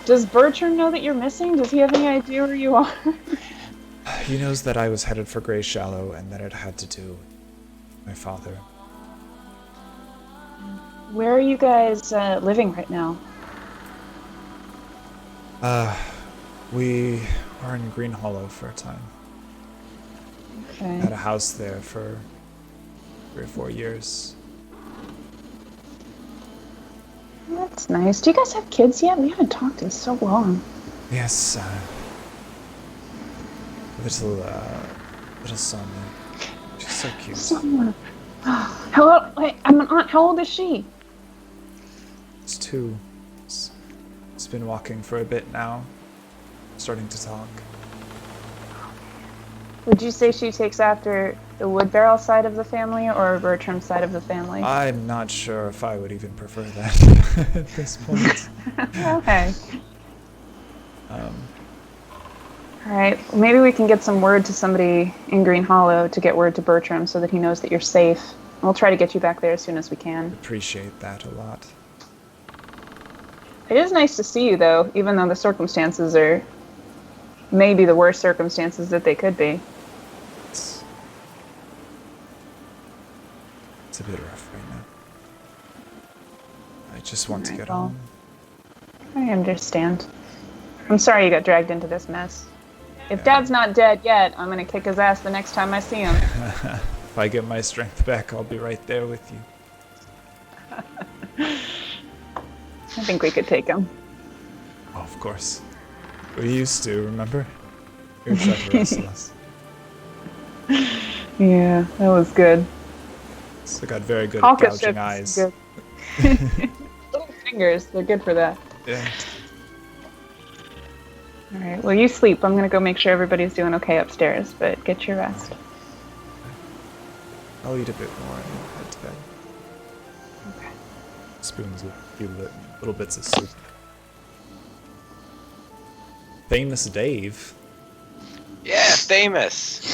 Does Bertram know that you're missing? Does he have any idea where you are? He knows that I was headed for Greyshallow and that it had to do with my father. Where are you guys living right now? We were in Green Hollow for a time. Okay. Had a house there for 3 or 4 years. That's nice. Do you guys have kids yet? We haven't talked in so long. Yes, little son. She's so cute. Someone. Hello. Wait, I'm an aunt. How old is she? It's 2. It's been walking for a bit now. Starting to talk. Would you say she takes after the Woodbarrel side of the family or Bertram's side of the family? I'm not sure if I would even prefer that at this point. Okay. All right. Well, maybe we can get some word to somebody in Green Hollow to get word to Bertram so that he knows that you're safe. We'll try to get you back there as soon as we can. Appreciate that a lot. It is nice to see you, though, even though the circumstances are maybe the worst circumstances that they could be. It's a bit rough right now. I just want to Alright, get well. home. I understand. I'm sorry you got dragged into this mess. If Dad's not dead yet, I'm gonna kick his ass the next time I see him. If I get my strength back, I'll be right there with you. I think we could take him. Oh, of course. We used to, remember? You were trying to wrestle us. Yeah, that was good. So I got very good at Hawkish gouging is eyes. good. Little fingers, they're good for that. Yeah. All right, well, you sleep. I'm gonna go make sure everybody's doing okay upstairs, but get your rest. I'll eat a bit more and then head to bed. Okay. Spoons of a few little bits of soup. Famous Dave. Yeah, famous.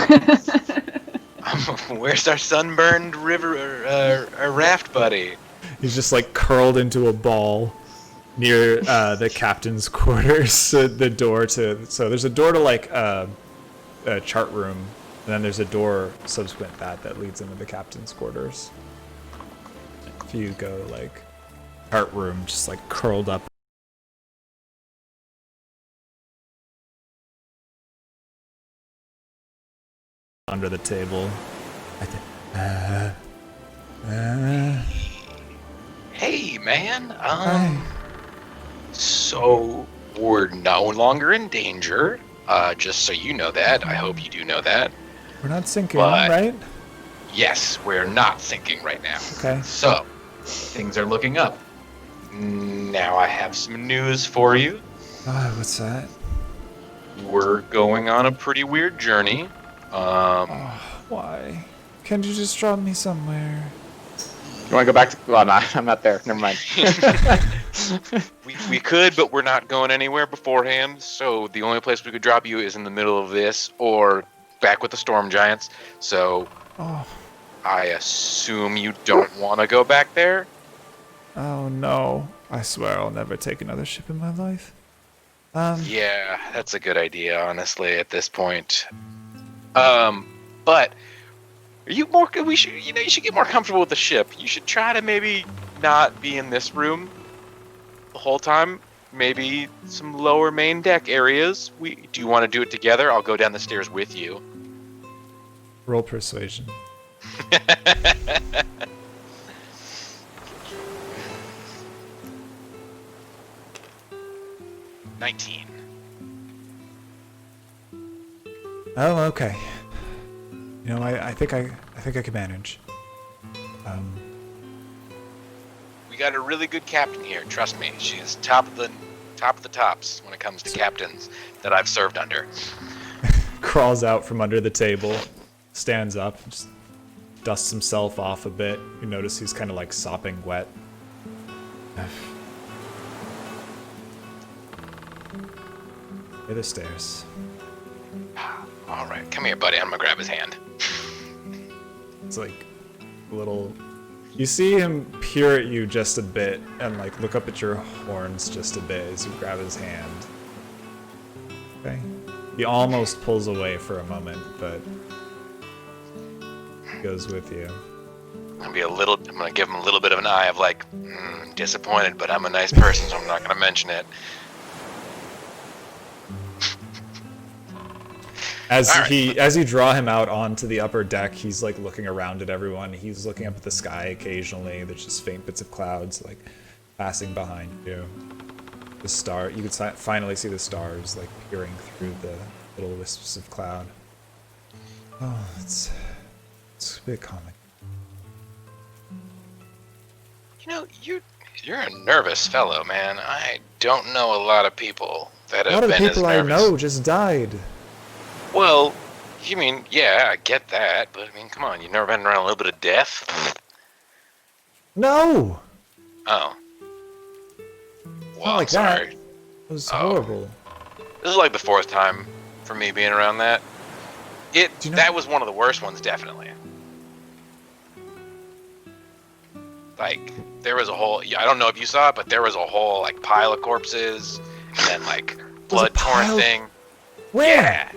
Where's our sunburned river, our raft buddy? He's just like curled into a ball near the captain's quarters. The door to there's a door to like a chart room, and then there's a door subsequent that leads into the captain's quarters. off you go, like, heart room, just like curled up. Under the table. Hey, man. Hi. So we're no longer in danger. Just so you know that. I hope you do know that. We're not sinking, But- right? Yes, we're not sinking right now. Okay. So, things are looking up. Now I have some news for you. What's that? We're going on a pretty weird journey. Why? Can't you just drop me somewhere? You want to go back to? Well, no, I'm not there. Never mind. We could, but we're not going anywhere beforehand. So the only place we could drop you is in the middle of this, or back with the storm giants. So Oh. I assume you don't want to go back there. Oh no. I swear I'll never take another ship in my life. Yeah, that's a good idea, honestly, at this point. But are you more? You should get more comfortable with the ship. You should try to maybe not be in this room the whole time. Maybe some lower main deck areas. Do you want to do it together? I'll go down the stairs with you. Roll persuasion. 19. Oh, okay. You know, I think I can manage. We got a really good captain here. Trust me, she's top of the tops when it comes to captains that I've served under. Crawls out from under the table, stands up, just dusts himself off a bit. You notice he's kind of like sopping wet. Here the stairs. All right, come here, buddy. I'm gonna grab his hand. It's like a little. You see him peer at you just a bit and like look up at your horns just a bit as you grab his hand. Okay. He almost pulls away for a moment, but goes with you. I'm gonna give him a little bit of an eye of like, disappointed, but I'm a nice person, so I'm not gonna mention it. As you draw him out onto the upper deck, he's like looking around at everyone. He's looking up at the sky occasionally. There's just faint bits of clouds like passing behind you. The star, you could finally see the stars like peering through the little wisps of cloud. Oh, it's a bit comic. You know, you're a nervous fellow, man. I don't know a lot of people that A have lot of been as people I nervous. know just died. Well, you mean, yeah, I get that, but I mean, come on, you've never been around a little bit of death? No, Oh. Well, not like sorry. that. It was Oh. horrible. This is like the fourth time for me being around that. Do you know- That was one of the worst ones, definitely. Like, there was a whole, I don't know if you saw it, but there was a whole, like, pile of corpses, and then, like, blood-torn pile? thing. Where?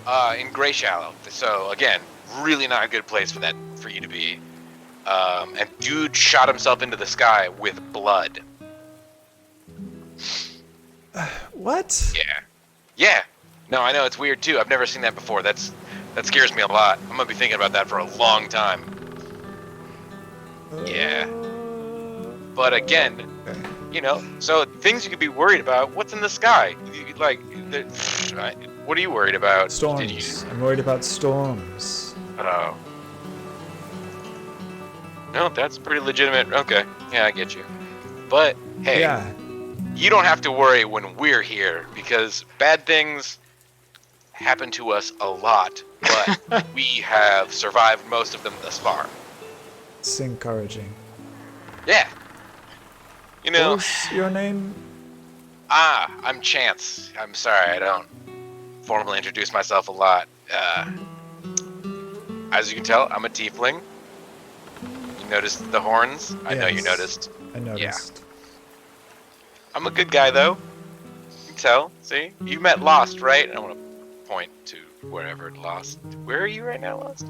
Yeah. In Greyshallow. So, again, really not a good place for you to be. And dude shot himself into the sky with blood. What? Yeah. Yeah. No, I know, it's weird, too. I've never seen that before. That scares me a lot. I'm gonna be thinking about that for a long time. Yeah. But again, Okay. you know, so things you could be worried about. What's in the sky? Like, what are you worried about? Storms. I'm worried about storms. Oh. No, that's pretty legitimate. Okay. Yeah, I get you. But, hey, Yeah. you don't have to worry when we're here, because bad things happen to us a lot, but we have survived most of them thus far. It's encouraging. Yeah. You know, What's your name? I'm Chance. I'm sorry, I don't formally introduce myself a lot. As you can tell, I'm a tiefling. You noticed the horns? I know you Yes. noticed. I noticed. I'm a good guy, though. You can tell. See? You met Lost, right? I want to point to wherever Lost. Where are you right now, Lost?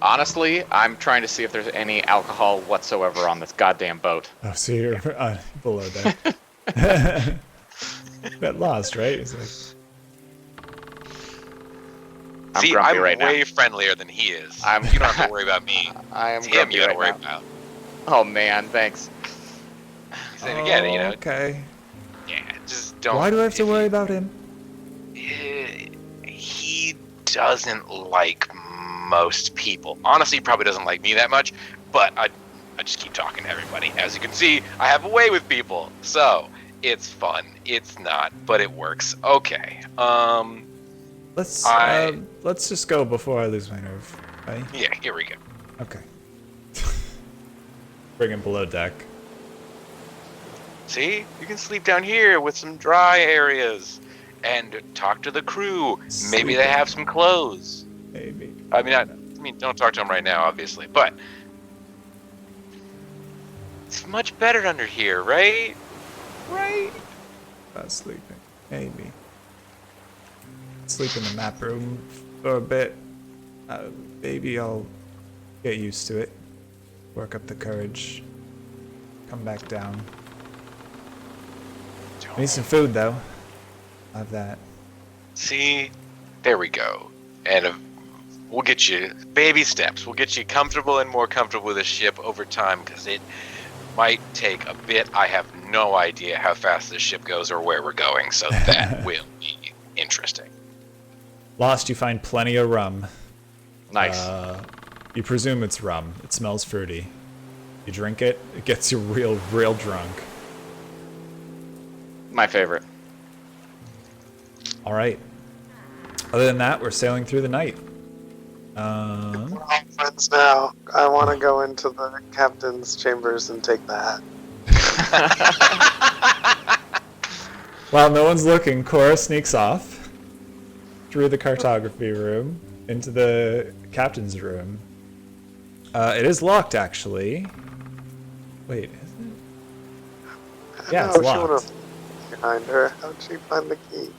Honestly, I'm trying to see if there's any alcohol whatsoever on this goddamn boat. Oh, so you're below deck. Got lost, right? He's like, I'm See, grumpy I'm right way now. friendlier than he is. I'm- You don't have to worry about me. I am It's him grumpy you gotta right worry now. about. Oh man, thanks. And again, you know, okay. yeah, just don't. Why do I have to if worry you- about him? He doesn't like most people. Honestly, he probably doesn't like me that much, but I just keep talking to everybody. As you can see, I have a way with people. So, it's fun. It's not, but it works. Okay. Let's I- let's just go before I lose my nerve. Right? Yeah, here we go. Okay. Bring him below deck. See? You can sleep down here with some dry areas and talk to the crew. Maybe they Sleeping. have some clothes. Maybe. I mean, don't talk to them right now, obviously, but it's much better under here, right? Right? About sleeping. Maybe. Sleep in the map room for a bit. Maybe I'll get used to it. Work up the courage. Come back down. I need some food though. Have that. See? There we go. And we'll get you baby steps. We'll get you comfortable and more comfortable with the ship over time, because it might take a bit. I have no idea how fast this ship goes or where we're going, so that will be interesting. Lost, you find plenty of rum. Nice. You presume it's rum. It smells fruity. You drink it, it gets you real drunk. My favorite. All right. Other than that, we're sailing through the night. We're all friends now. I want to go into the captain's chambers and take the hat. While no one's looking, Cora sneaks off through the cartography room into the captain's room. It is locked, actually. Wait, is it? Yeah, it's She locked. would've behind her. How'd she find the key?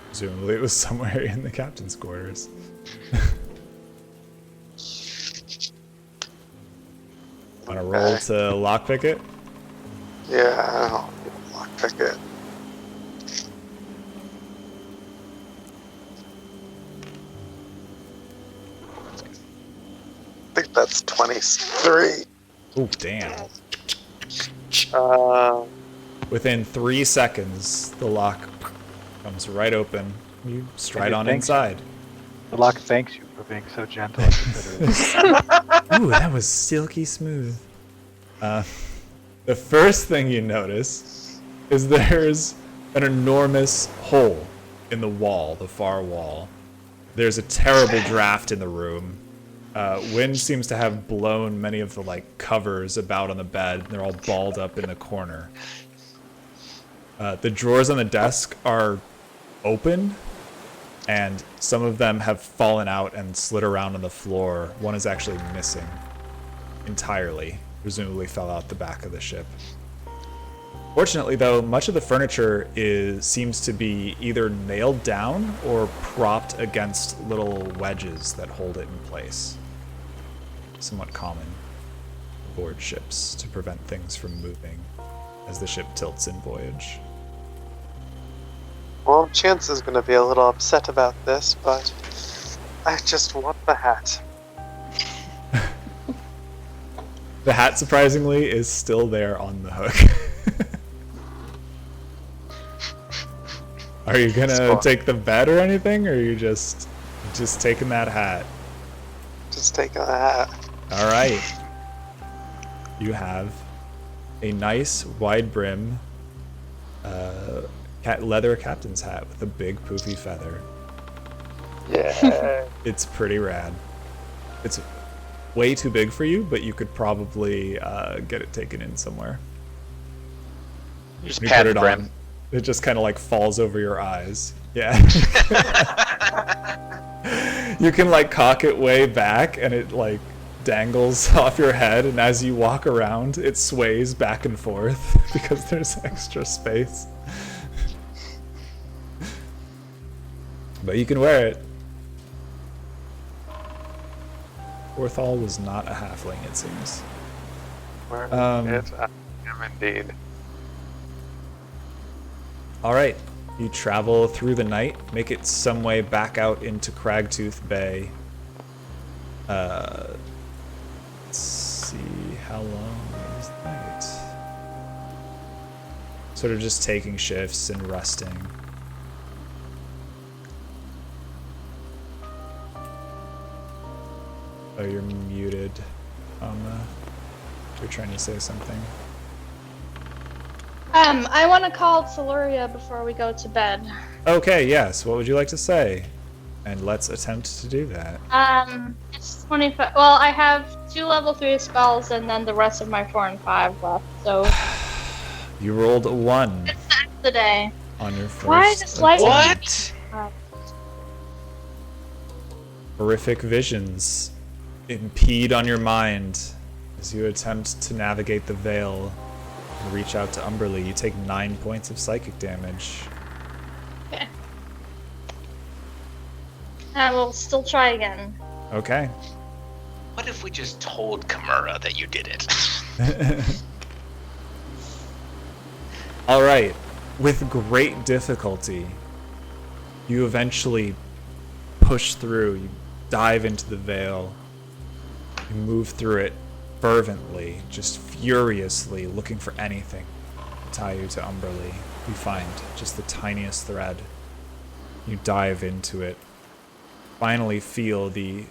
Presumably it was somewhere in the captain's quarters. Want to roll to lockpick it? Yeah, I'll lockpick it. I think that's 23. Oh, damn. Within 3 seconds, the lock comes right open. You stride on thanks. inside. The lock thanks you for being so gentle and considerate. Ooh, that was silky smooth. The first thing you notice is there's an enormous hole in the wall, the far wall. There's a terrible draft in the room. Wind seems to have blown many of the covers about on the bed. They're all balled up in the corner. The drawers on the desk are open, and some of them have fallen out and slid around on the floor. One is actually missing entirely. Presumably fell out the back of the ship. Fortunately, though, much of the furniture seems to be either nailed down or propped against little wedges that hold it in place. Somewhat common aboard ships to prevent things from moving as the ship tilts in voyage. Well, Chance is going to be a little upset about this, but I just want the hat. The hat, surprisingly, is still there on the hook. Are you gonna take the bet or anything, or are you just taking that hat? Just taking the hat. All right. You have a nice wide brim leather captain's hat with a big poofy feather. Yeah. It's pretty rad. It's way too big for you, but you could probably get it taken in somewhere. Just You pat put the it brim. on, it just kind of falls over your eyes. Yeah. You can cock it way back, and it dangles off your head, and as you walk around, it sways back and forth because there's extra space. But you can wear it. Orthal was not a halfling, it seems. Where Um, I am indeed. All right, you travel through the night, make it some way back out into Cragtooth Bay. Let's see, how long is the night? Sort of just taking shifts and resting. Oh, you're muted. You're trying to say something. I want to call Siluria before we go to bed. Okay, yes. What would you like to say? And let's attempt to do that. It's 25. Well, I have 2 level 3 spells and then the rest of my 4 and 5 left. So You rolled a 1 it's the end of the day. on your first. Why is this light? attempt. What? Horrific visions impede on your mind as you attempt to navigate the veil and reach out to Umberly. You take 9 points of psychic damage. Okay. I will still try again. Okay. What if we just told Kimura that you did it? All right. With great difficulty, you eventually push through. You dive into the veil. You move through it fervently, just furiously looking for anything to tie you to Umberly. You find just the tiniest thread. You dive into it. Finally feel the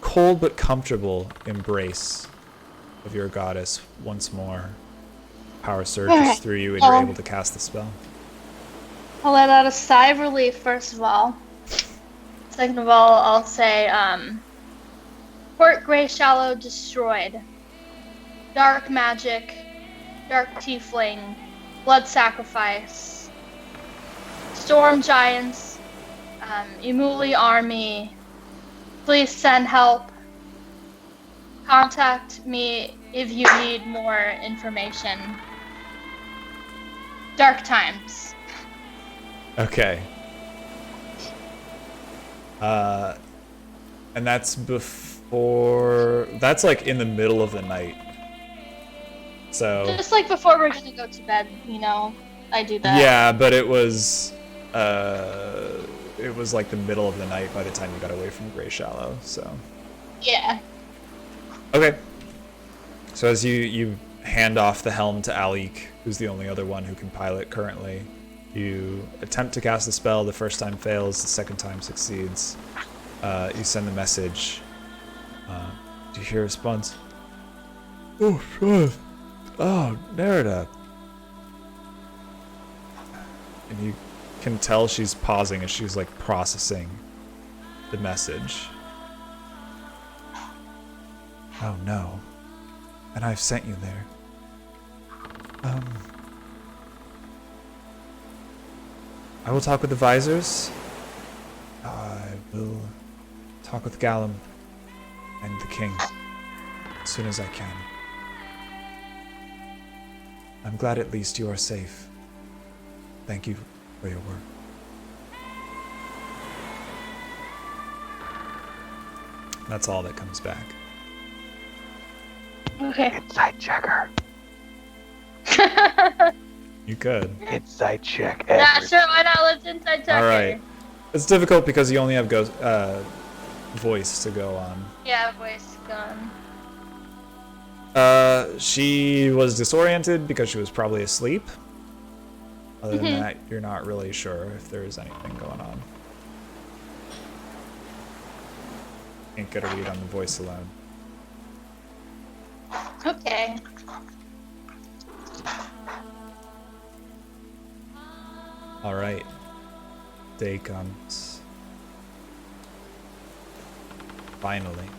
cold but comfortable embrace of your goddess once more. Power surges Alright. through you and you're able to cast the spell. I'll let out a sigh of relief, first of all. Second of all, I'll say, Port Greyshallow destroyed. Dark magic, dark tiefling, blood sacrifice, storm giants, Imuli army. Please send help. Contact me if you need more information. Dark times. Okay. And that's before... That's like in the middle of the night. So... Just like before we're gonna go to bed, you know, I do that. Yeah, but it was like the middle of the night by the time you got away from Greyshallow, so... Yeah. Okay. So as you hand off the helm to Alik, who's the only other one who can pilot currently, you attempt to cast the spell. The first time fails, the second time succeeds. You send the message. Do you hear a response? Oh, sure. Oh, Nerida. And you can tell she's pausing as she's like processing the message. Oh no. And I've sent you there. I will talk with the visors. I will talk with Gallum and the king as soon as I can. I'm glad at least you are safe. Thank you for your work. That's all that comes back. Okay. Insight checker. You could. Insight check. Yeah, sure, why not? Let's inside check. Alright. It's difficult because you only have voice to go on. Yeah, voice gone. She was disoriented because she was probably asleep. Other than that, you're not really sure if there is anything going on. Can't get a read on the voice alone. Okay. Alright. Day comes. Finally.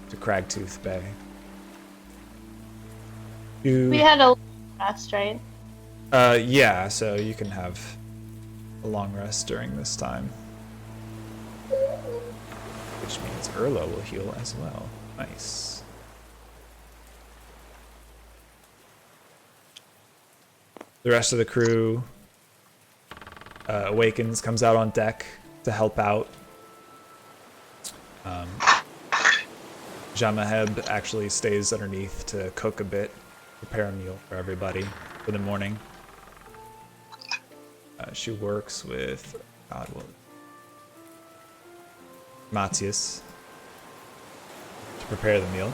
To Cragtooth Bay. We had a rest, right? Yeah, so you can have a long rest during this time. Which means Erlo will heal as well. Nice. The rest of the crew awakens, comes out on deck to help out. Jamaheb actually stays underneath to cook a bit, prepare a meal for everybody for the morning. She works with Matthias to prepare the meal.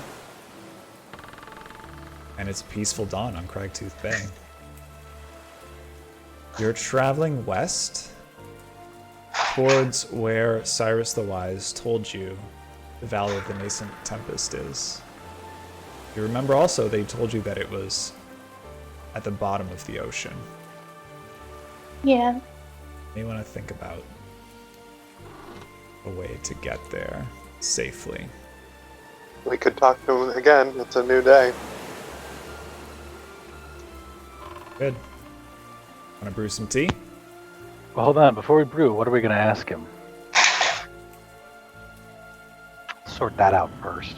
And it's a peaceful dawn on Cragtooth Bay. You're traveling west towards where Cyrus the Wise told you the Valley of the Nascent Tempest is. You remember also they told you that it was at the bottom of the ocean. Yeah. You want to think about a way to get there safely. We could talk to him again. It's a new day. Good. Want to brew some tea? Well, hold on. Before we brew, what are we going to ask him? Sort that out first.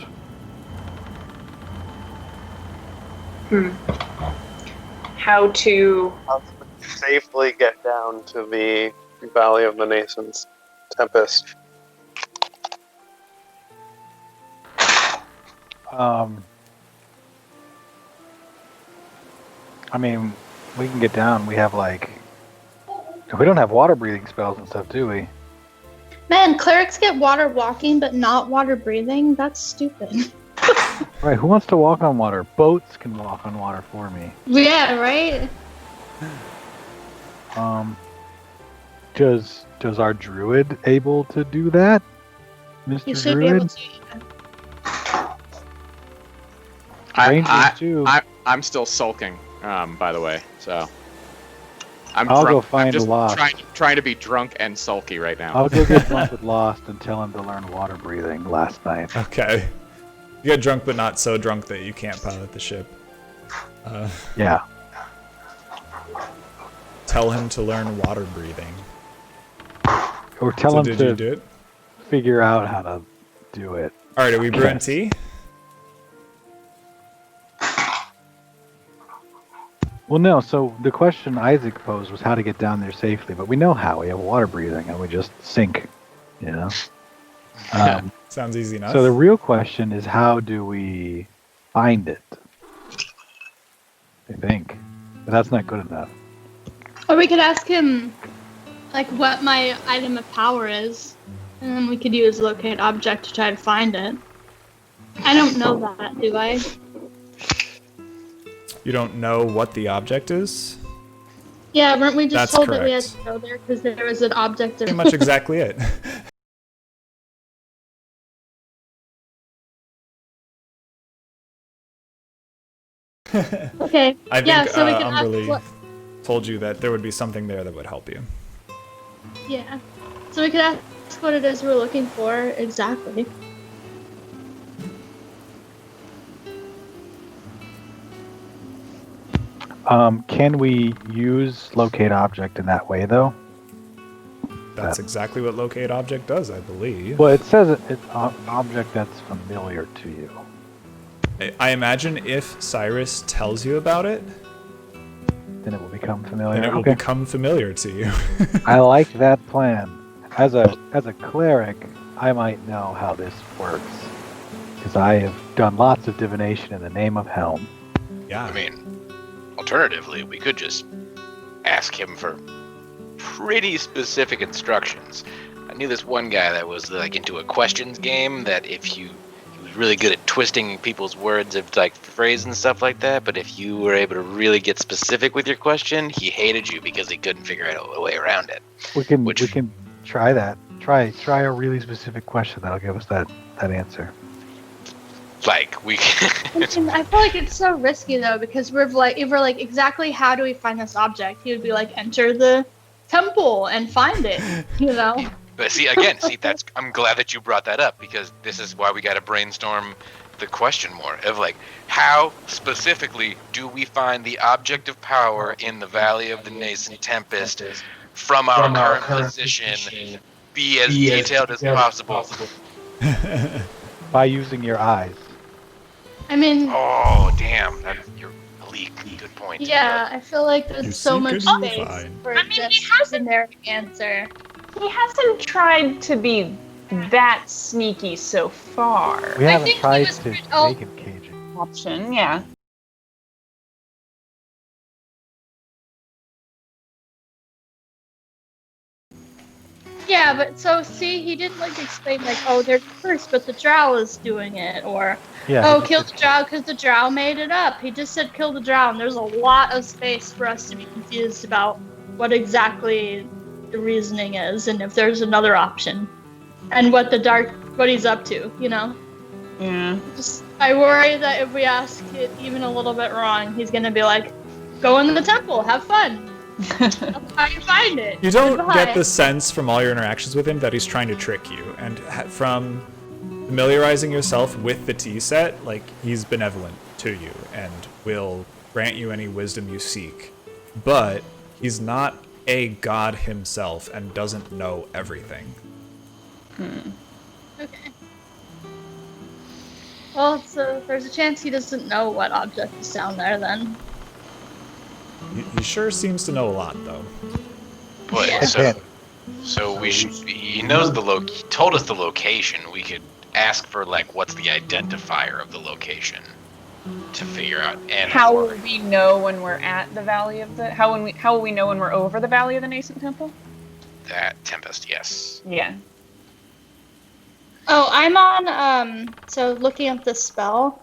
How to... How to safely get down to the Valley of the Nascent Tempest. I mean, we can get down. We have like... We don't have water breathing spells and stuff, do we? Man, clerics get water walking, but not water breathing? That's stupid. Right, who wants to walk on water? Boats can walk on water for me. Yeah, right? Does our druid able to do that? Mr. You should Druid? be able to. Rangers too. I'm still sulking, by the way, so. I'm I'll drunk. go find I'm just Lost. trying to be drunk and sulky right now. I'll go get drunk with Lost and tell him to learn water breathing last night. Okay. You get drunk, but not so drunk that you can't pilot the ship. Yeah. Tell him to learn water breathing. Or tell So him did you to do it? figure out how to do it. All right, are we brewing tea? Well, no, so the question Isaac posed was how to get down there safely, but we know how. We have water breathing and we just sink, you know? Sounds easy enough. So the real question is how do we find it? I think. But that's not good enough. Or we could ask him, like, what my item of power is, and then we could use locate object to try to find it. I don't know that, do I? You don't know what the object is? Yeah, weren't we just That's told that we had correct. to go there because there was an object Pretty of... much exactly it. Okay, I think yeah, so we can Umberly ask what... told you that there would be something there that would help you. Yeah, so we could ask what it is we're looking for exactly. Can we use locate object in that way, though? That's exactly what locate object does, I believe. Well, it says it's an object that's familiar to you. I imagine if Cyrus tells you about it, Then it will become familiar. then it will Okay. become familiar to you. I like that plan. As a cleric, I might know how this works. Because I have done lots of divination in the name of Helm. Yeah. I mean, alternatively, we could just ask him for pretty specific instructions. I knew this one guy that was like into a questions game that he was really good at twisting people's words of like phrase and stuff like that, but if you were able to really get specific with your question, he hated you because he couldn't figure out a way around it. We can try that. Try a really specific question that'll give us that answer. Like we I feel like it's so risky though, because if we're like exactly how do we find this object, he would be like enter the temple and find it, you know. But that's I'm glad that you brought that up, because this is why we got to brainstorm the question more of like, how specifically do we find the object of power in the Valley of the Nascent Tempest from our current position, be as detailed as possible. By using your eyes. I mean, Oh, damn. You're a leak. Good point. yeah, I feel like You there's so seek much and you space find. for I mean, he just hasn't- generic answer. He hasn't tried to be that sneaky so far. We haven't think he tried was to pretty- oh. make him Cajun. Option, yeah. Yeah, but so see, he didn't like explain like, oh, there's a curse, but the drow is doing it, or Yeah. oh, he just kill the said- drow because the drow made it up. He just said kill the drow, and there's a lot of space for us to be confused about what exactly the reasoning is, and if there's another option, and what he's up to, you know. Yeah. I worry that if we ask it even a little bit wrong, he's gonna be like, go in the temple, have fun. That's how you find it. You don't Goodbye. get the sense from all your interactions with him that he's trying to trick you, and from familiarizing yourself with the tea set, like, he's benevolent to you and will grant you any wisdom you seek. But he's not a god himself and doesn't know everything. Okay. Well, so there's a chance he doesn't know what object is down there then. He sure seems to know a lot, though. But Yeah. so we should. He knows the he told us the location. We could ask for like what's the identifier of the location to figure out. And How will we know when we're at the Valley of the... How will we know when we're over the Valley of the Nascent Temple? that Tempest, yes. Yeah. Oh, I'm on, so looking up the spell,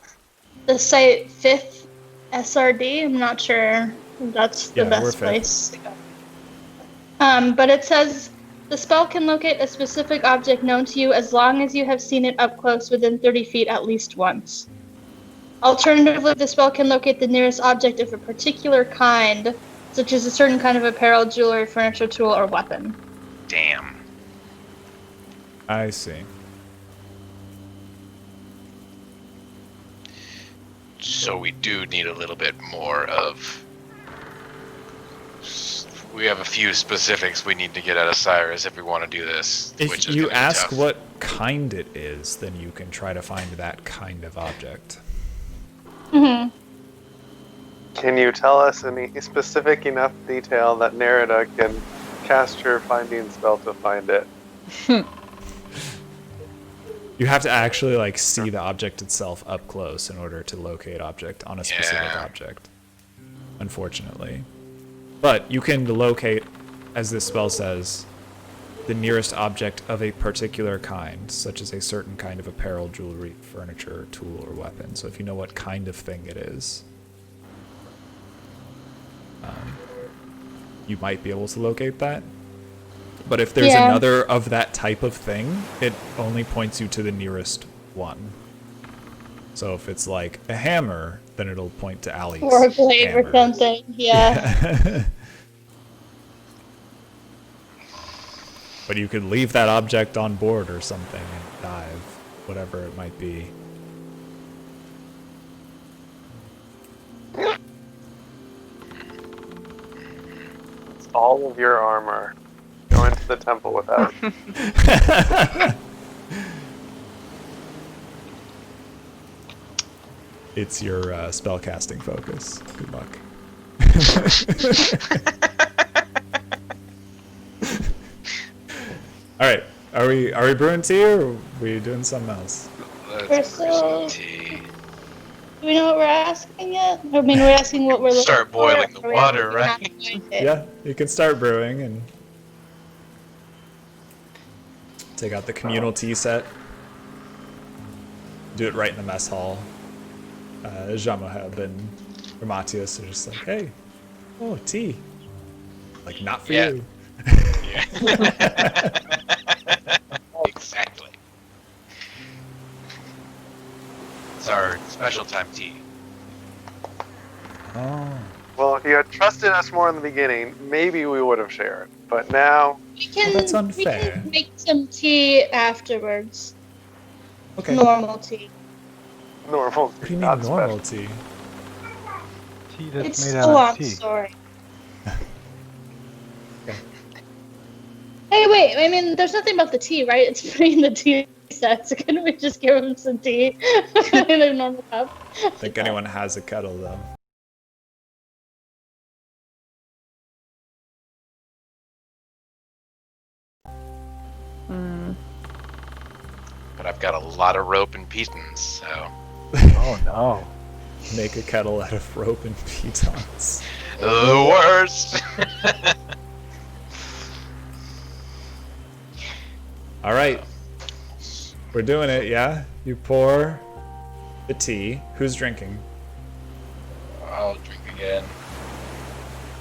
the site 5th SRD, I'm not sure if that's the Yeah, we're best fifth. place to go. But it says, the spell can locate a specific object known to you as long as you have seen it up close within 30 feet at least once. Alternatively, the spell can locate the nearest object of a particular kind, such as a certain kind of apparel, jewelry, furniture, tool, or weapon. Damn. I see. So we do need a little bit more of. We have a few specifics we need to get out of Cyrus if we want to do this. which If is you gonna be ask tough. what kind it is, then you can try to find that kind of object. Mm-hmm. Can you tell us any specific enough detail that Nerida can cast her finding spell to find it? You have to actually like see the object itself up close in order to locate object on a specific Yeah. object. Unfortunately. But you can locate, as this spell says, the nearest object of a particular kind, such as a certain kind of apparel, jewelry, furniture, tool, or weapon. So if you know what kind of thing it is, you might be able to locate that. But if there's Yeah. another of that type of thing, it only points you to the nearest one. So if it's like a hammer, then it'll point to Ali's Or a blade hammer. or something, yeah. But you could leave that object on board or something and dive, whatever it might be. It's all of your armor. Go into the temple without. It's your spellcasting focus. Good luck. All right, are we brewing tea or are we doing something else? We're Let's brew still- some tea. Do we know what we're asking yet? I mean, we're asking what we're looking Start for, boiling the or we water, actually have right? to find it? Yeah, you can start brewing and take out the communal tea set. Do it right in the mess hall. Jamaheb and Ramatius are just like, hey, oh, tea. Like, not for Yeah. you. Yeah. Exactly. It's our special time tea. Oh. Well, if you had trusted us more in the beginning, maybe we would have shared. But now, We can, Well, that's we unfair. can make some tea afterwards. Okay. Normal tea. normal. What do you mean not normal special. tea? Tea that's It's made still out on of tea. story. Okay. Hey, wait. I mean, there's nothing about the tea, right? It's putting the tea set. So couldn't we just give him some tea in a normal cup? I think anyone has a kettle, though. but I've got a lot of rope and pitons, so. Oh no. Make a kettle out of rope and pitons. The worst! All right. We're doing it, yeah? You pour the tea. Who's drinking? I'll drink again.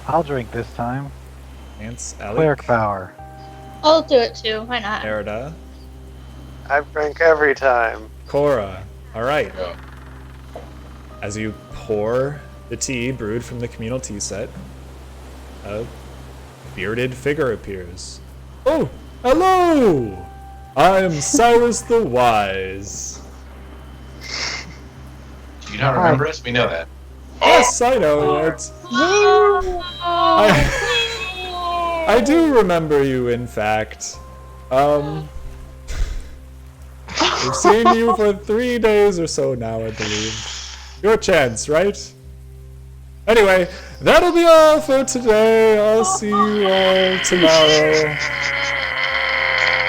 I'll drink this time. Lance, Alec, Cleric power. I'll do it too. Why not? Nerida, I drink every time. Cora. All right. Go. As you pour the tea brewed from the communal tea set, a bearded figure appears. Oh, hello! I am Cyrus the Wise. Do you not remember us? We know that. Yes, I know it. I do remember you, in fact. We've seen you for 3 days or so now, I believe. Your chance, right? Anyway, that'll be all for today. I'll see you all tomorrow.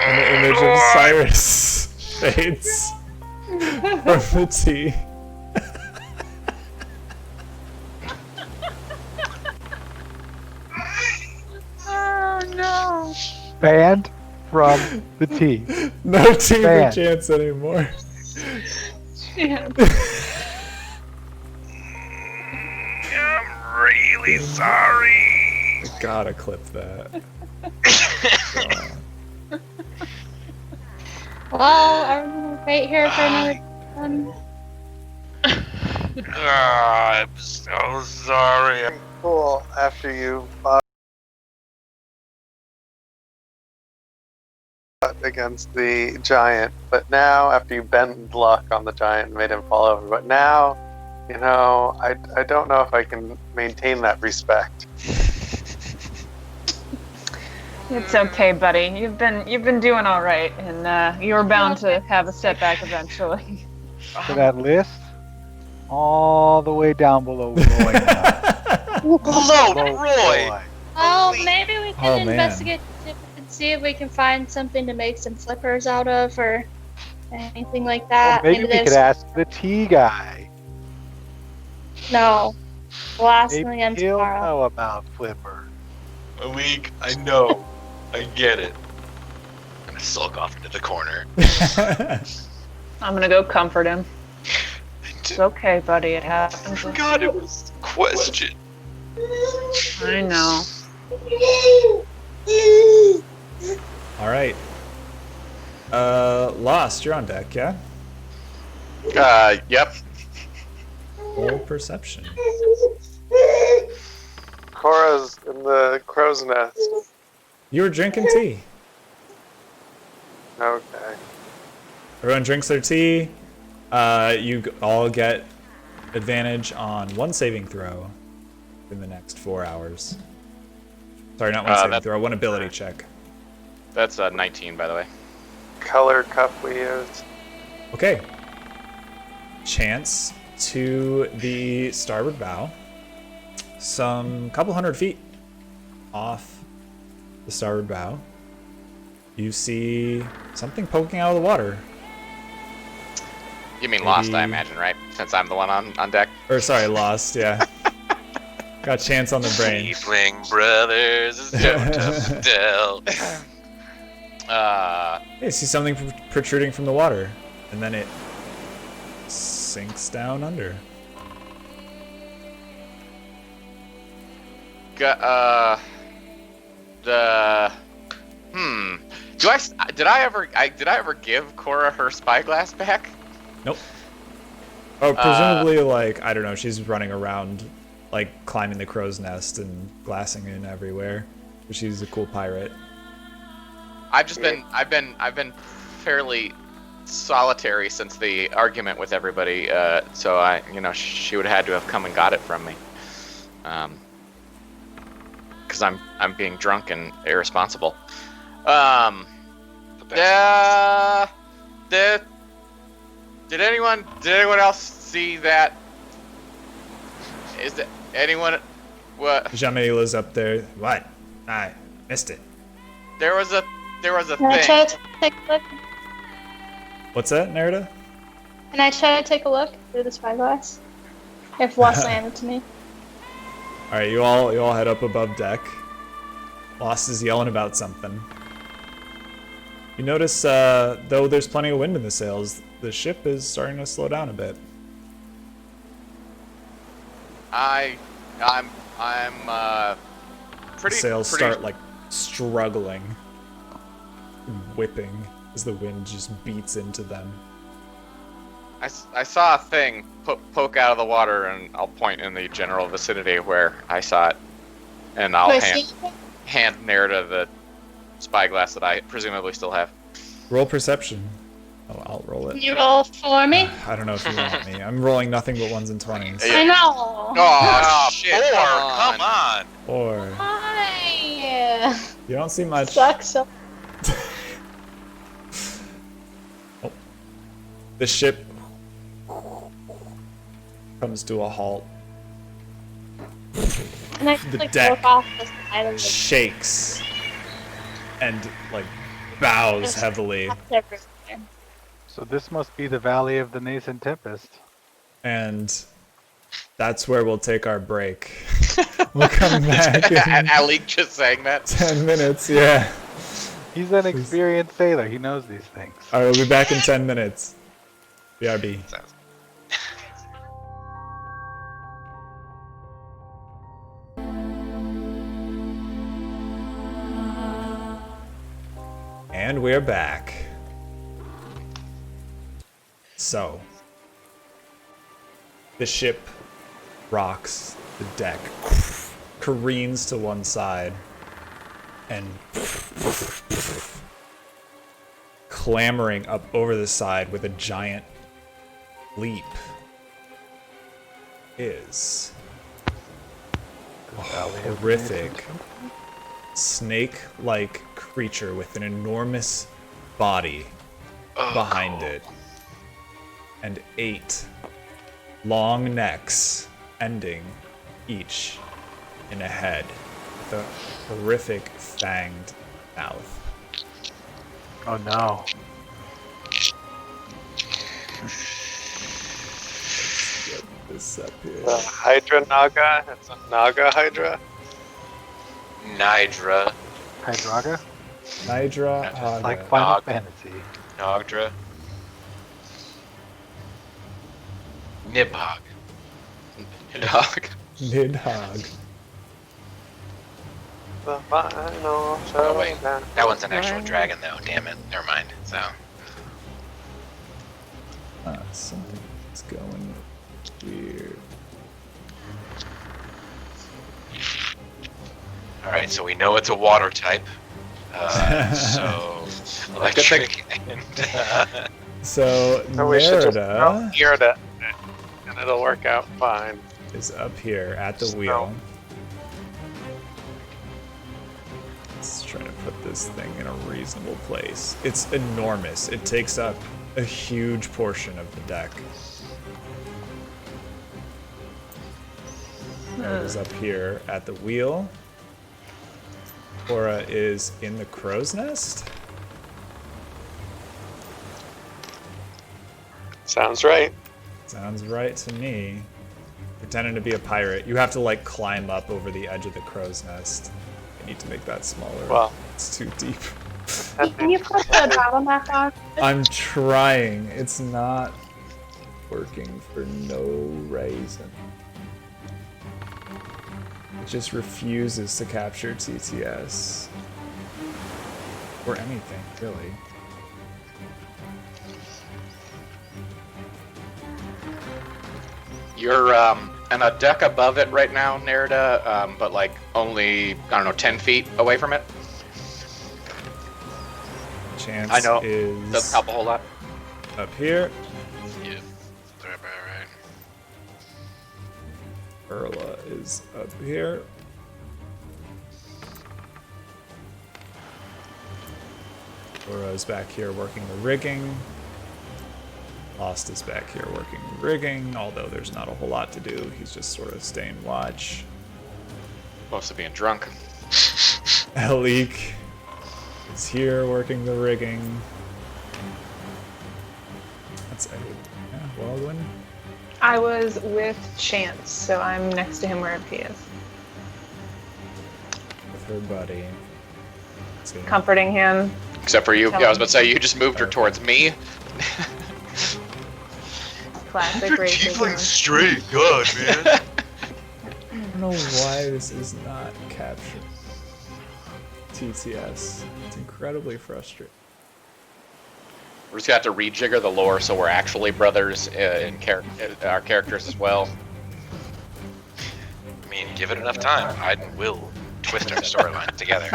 And the image of Cyrus fades from the tea. Oh no. Banned from the tea. No tea for Banned. chance anymore. Yeah. I'm really sorry. I gotta clip that. Well, I'm gonna wait here for another one. I'm so sorry. Cool. After you fought against the giant, but now after you bent luck on the giant and made him fall over, but now, you know, I don't know if I can maintain that respect. It's okay, buddy. You've been doing all right, and you're bound to have a setback eventually. For that list, all the way down below Roy now. Hello, Below Roy. Well, maybe we Oh, can man. investigate and see if we can find something to make some flippers out of, or anything like Well, that. maybe we could ask the tea guy. No, we'll ask him Maybe again he'll tomorrow. know about Flipper. A week. I know. I get it. I'm gonna sulk off into the corner. I'm gonna go comfort him. It's okay, buddy. It happens. I forgot it was a question. I know. All right. Lost, you're on deck, yeah? Yep. Roll perception. Cora's in the crow's nest. You were drinking tea. Okay. Everyone drinks their tea. You all get advantage on one saving throw in the next 4 hours. Sorry, not one saving throw, one ability check. That's 19, by the way. Color cup we use. Okay. Chance to the starboard bow. Some couple hundred feet off the starboard bow, you see something poking out of the water. You mean Lost, I Maybe- imagine, right? Since I'm the one on deck. Or sorry, lost, yeah. Got Chance on the brain. Tiefling brothers is so tough to tell. You see something protruding from the water, and then it sinks down under. Did I ever give Cora her spyglass back? Nope. Oh, presumably, like, I don't know, she's running around, like, climbing the crow's nest and glassing in everywhere. But she's a cool pirate. I've been fairly solitary since the argument with everybody, so she would have had to have come and got it from me. Because I'm being drunk and irresponsible. Did anyone else see that? Is there anyone? What? Jamaila's up there. What? I missed it. There was a Can I thing. try to take a look? What's that, Nerida? Can I try to take a look through the spyglass? If Lost landed to me. All right, you all head up above deck. Lost is yelling about something. You notice, though there's plenty of wind in the sails, the ship is starting to slow down a bit. I'm pretty. The sails pretty, start like struggling, whipping as the wind just beats into them. I saw a thing poke out of the water, and I'll point in the general vicinity where I saw it, and I'll Do I see hand Nerida the spyglass that I presumably still have. Roll perception. Oh, I'll roll it. You roll for me? I don't know if you want me. I'm rolling nothing but 1s and 20s. Yeah. I know. Oh, shit! Come on. Or Hi. you don't see much. Sucks. The ship comes to a halt. And I The like deck look off the side of the Shakes and like bows heavily. everywhere. So this must be the Valley of the Nascent Tempest. And that's where we'll take our break. We'll come back in Alec just saying that. 10 minutes, yeah. He's an experienced sailor. He knows these things. Alright, we'll be back in 10 minutes. BRB. And we're back. So, the ship rocks, the deck careens to one side, and clambering up over the side with a giant leap is a horrific snake-like creature with an enormous body behind it, and 8 long necks ending each in a head with a horrific fanged mouth. Oh no. Get this up here. The Hydra Naga. It's a Naga Hydra. Nidra. Hydraga? Nidra Haga. Like Final Nog. Fantasy. Nogdra. Nibhogg. Dog. Nidhogg. The final Oh wait, showdown. that one's an actual dragon though. Damn it. Never mind. So Something's going weird. all right. So we know it's a water type. So electric and So So we should just Nerida throw Nerida in it, and it'll work out fine. is up here at the Snow. wheel. Let's try to put this thing in a reasonable place. It's enormous. It takes up a huge portion of the deck. Nerida's up here at the wheel. Cora is in the crow's nest. Sounds right. Sounds right to me. Pretending to be a pirate. You have to like climb up over the edge of the crow's nest. I need to make that smaller. Well. It's too deep. Can you put the bottleneck on? I'm trying. It's not working for no reason. It just refuses to capture TTS. Or anything, really. You're on a deck above it right now, Nerida, but like only, I don't know, 10 feet away from it. Chance I know. is Doesn't help a whole lot. up here. yeah, right, right. Erla is up here. Laura's back here working the rigging. Lost is back here working the rigging, although there's not a whole lot to do. He's just sort of staying watch. Close to being drunk. Alec is here working the rigging. That's a whirlwind. I was with Chance, so I'm next to him wherever he is. With her buddy. Let's see. Comforting him. Except for you. Tell Yeah, I was him. about to say you just moved her towards me. Classic Tiefling racism. straight, God, man. I don't know why this is not captured. TTS. It's incredibly frustrating. We're just gonna have to rejigger the lore so we're actually brothers in our characters as well. I mean, give it enough time. I will twist our storyline together.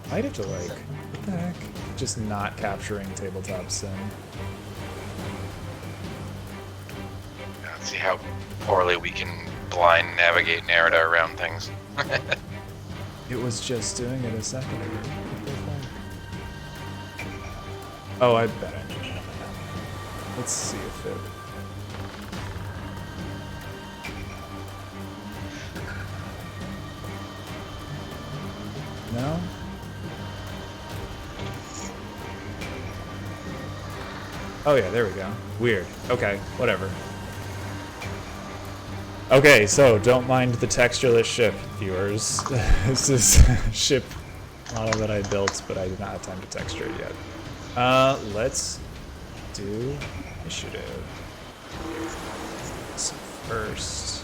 Might have to like, what the heck? Just not capturing tabletop sim. Let's see how poorly we can blind navigate Nerida around things. It was just doing it a second ago. What the fuck? Oh, I bet I know. Let's see if it. No? Oh yeah, there we go. Weird. Okay, whatever. Okay, so don't mind the textureless ship, viewers. This is a ship model that I built, but I did not have time to texture it yet. Let's do initiative. So first.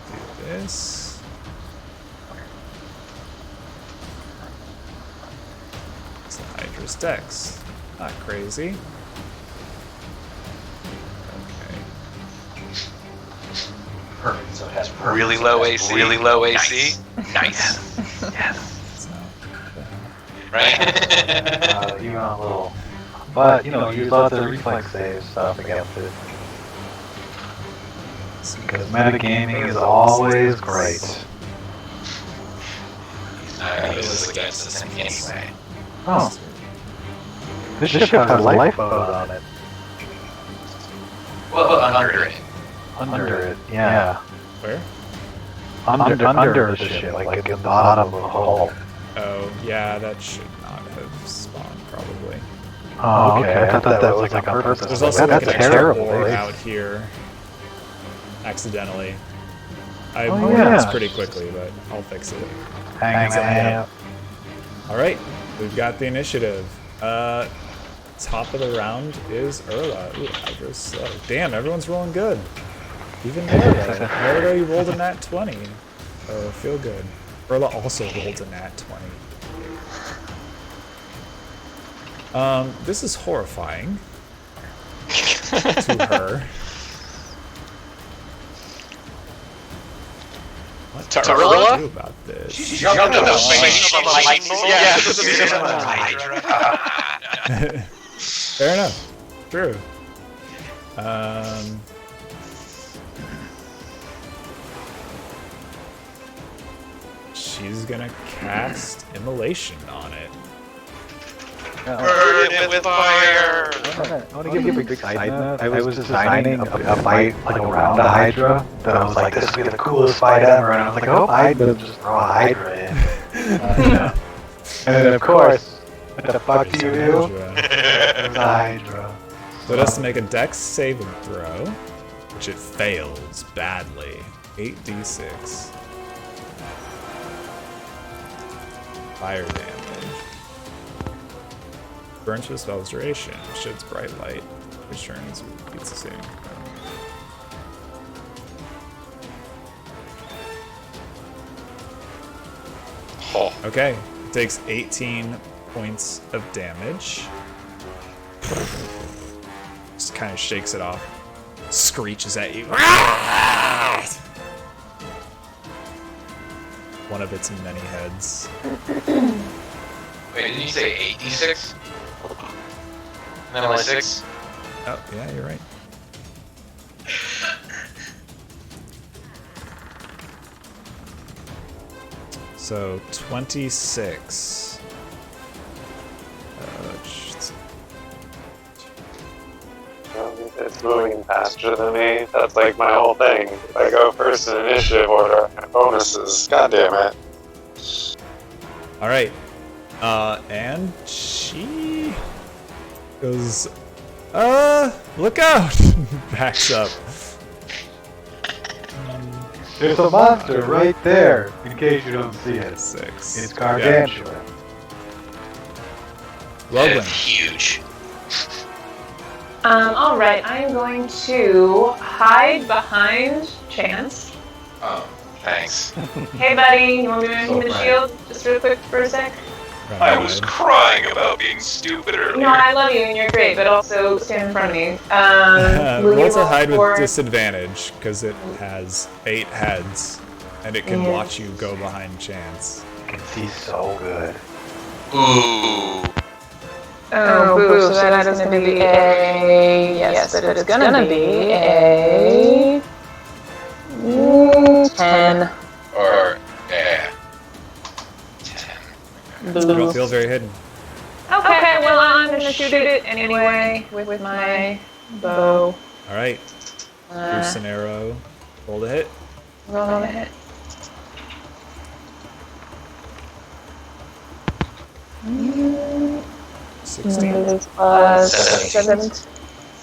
Do this. It's the Hydra's Dex. Not crazy. Perfect. So it has perfect. Really low AC. Really low AC. Nice. Yes. So, Right? Even on a little. But, you know, use lots of reflex saves stuff against it. Because metagaming is always great. This is against us anyway. Oh. This ship has a lifeboat on it. Well, under it. Under it, yeah. where? Under the ship, like at the bottom of the hull. Oh, yeah, that should not have spawned, probably. Oh, okay. I thought that was like on purpose. There's also That's like a terrible. ore Right? out here. Accidentally. I Oh, boarded yeah. this pretty quickly, but I'll fix it. Hang on. Alright, we've got the initiative. Top of the round is Erla. Ooh, Hydra's slow. Damn, everyone's rolling good. Even Nerida. Nerida, you rolled a nat 20. Oh, feel good. Erla also rolled a nat 20. This is horrifying to her. What To do I Erla? do about this? Jumped in the face of a lightning bolt. Yeah. Fair enough. True. She's gonna cast Immolation on it. Burn it with fire. I want to give you a big side note. I was designing a fight like around a Hydra that I was like, this would be the coolest fight ever. And I was like, I hope Hydra just throw a Hydra in. And then, of course, what the fuck do you do? It was a Hydra. So it has to make a dex saving throw, which it fails badly. 8d6. Fire damage. Burns for the spell's duration. Sheds bright light. Which turns repeats the same. Okay. It takes 18 points of damage. Just kind of shakes it off. Screeches at you. One of its many heads. Wait, didn't you say 8d6? And then only 6? Oh, yeah, you're right. So, 26. It's moving faster than me. That's like my whole thing. If I go first in initiative order, I have bonuses. God damn it. All right. And she goes, look out! Backs up. There's a monster right there, in case you don't see it. 6. It's gargantuan. That is Loveland. huge. All right, I'm going to hide behind Chance. Oh, thanks. Hey, buddy, you want me to give me the shield just real quick for a sec? I was crying about being stupid earlier. No, I love you and you're great, but also stand in front of me. Will Roll you to roll hide with for- disadvantage, because it has 8 heads, and it can Yeah. watch you go behind Chance. You can see so good. Ooh. Oh, boo, so that is going to be a... Yes, but it's going to be a... 10. Or, yeah. 10. You don't feel very hidden. Okay, well, I'm going to shoot it anyway with my bow. All right. Boost an arrow. Roll to hit. Roll a hit. Mm. 16. Plus 17. 7.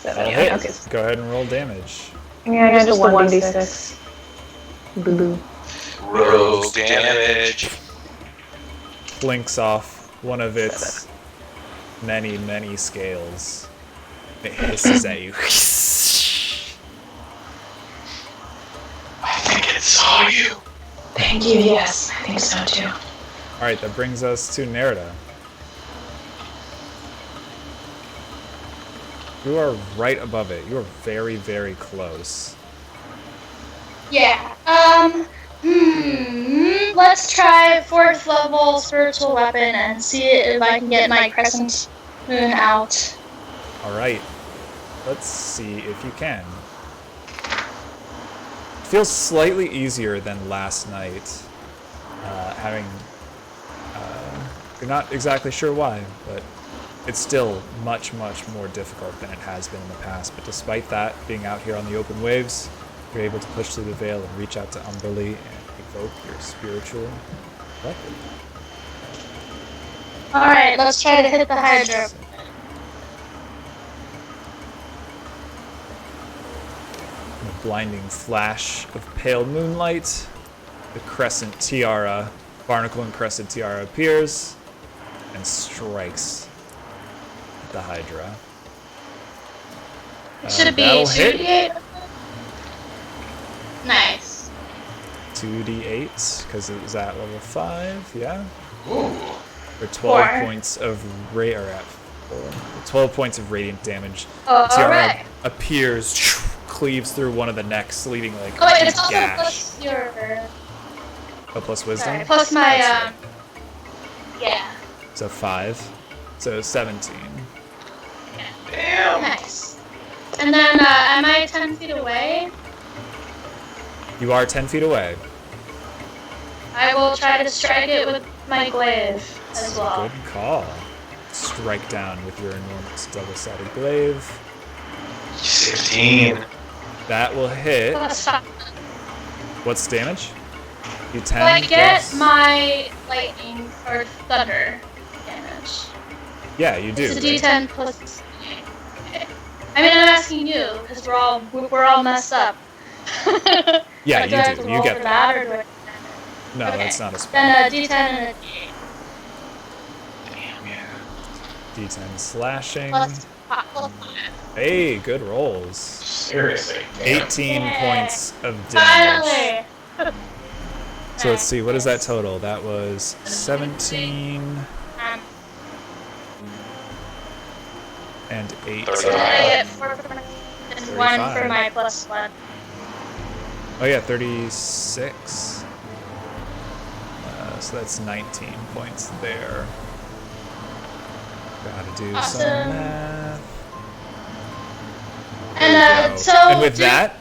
That'll Yeah, hit. okay. Go ahead and roll damage. Yeah, just a 1d6. Boo. Roll damage. Blinks off one of its many, many scales. It hisses at you. I think it saw you. Thank you, yes. I think so too. All right, that brings us to Nerida. You are right above it. You are very, very close. Yeah. Let's try 4th level spiritual weapon and see if I can get my crescent moon out. All right. Let's see if you can. Feels slightly easier than last night. You're not exactly sure why, but it's still much, much more difficult than it has been in the past. But despite that, being out here on the open waves, you're able to push through the veil and reach out to Umberly and evoke your spiritual weapon. Alright, let's try to hit the Hydra. A blinding flash of pale moonlight, the crescent tiara, barnacle and crescent tiara appears and strikes the Hydra. Should it be That'll hit. 2d8? Nice. 2d8, because it was at level 5, yeah? Ooh. For 12 Four. points of 12 points of radiant damage. Oh, The tiara alright. appears, cleaves through one of the necks, leaving like Oh wait, a it's also gash. plus your... Oh, plus wisdom? Sorry, plus my, That's right. Yeah. So 5. So 17. Damn. Nice. And then, am I 10 feet away? You are 10 feet away. I will try to strike it with my glaive as well. Good call. Strike down with your enormous double-sided glaive. 16. That will hit. Plus five. What's the damage? D10 So I get plus- my lightning or thunder damage. Yeah, you do. It's a right? D10 plus. Okay. I mean, I'm asking you because we're all messed up. Yeah, Do I have you to do. roll You get for that. that, or do I? No, Okay. that's not a spell. Then a D10 and a D8 Damn, yeah. D10 slashing. plus 5. Hey, good rolls. Seriously. Damn. 18 Yay. points of damage. Finally. So let's see, what is that total? That was 17 and 8. So then I get 4 for my and 1 for 35. my plus 1. Oh yeah, 36. So that's 19 points there. Gotta do some Awesome. math. And so And with do- that,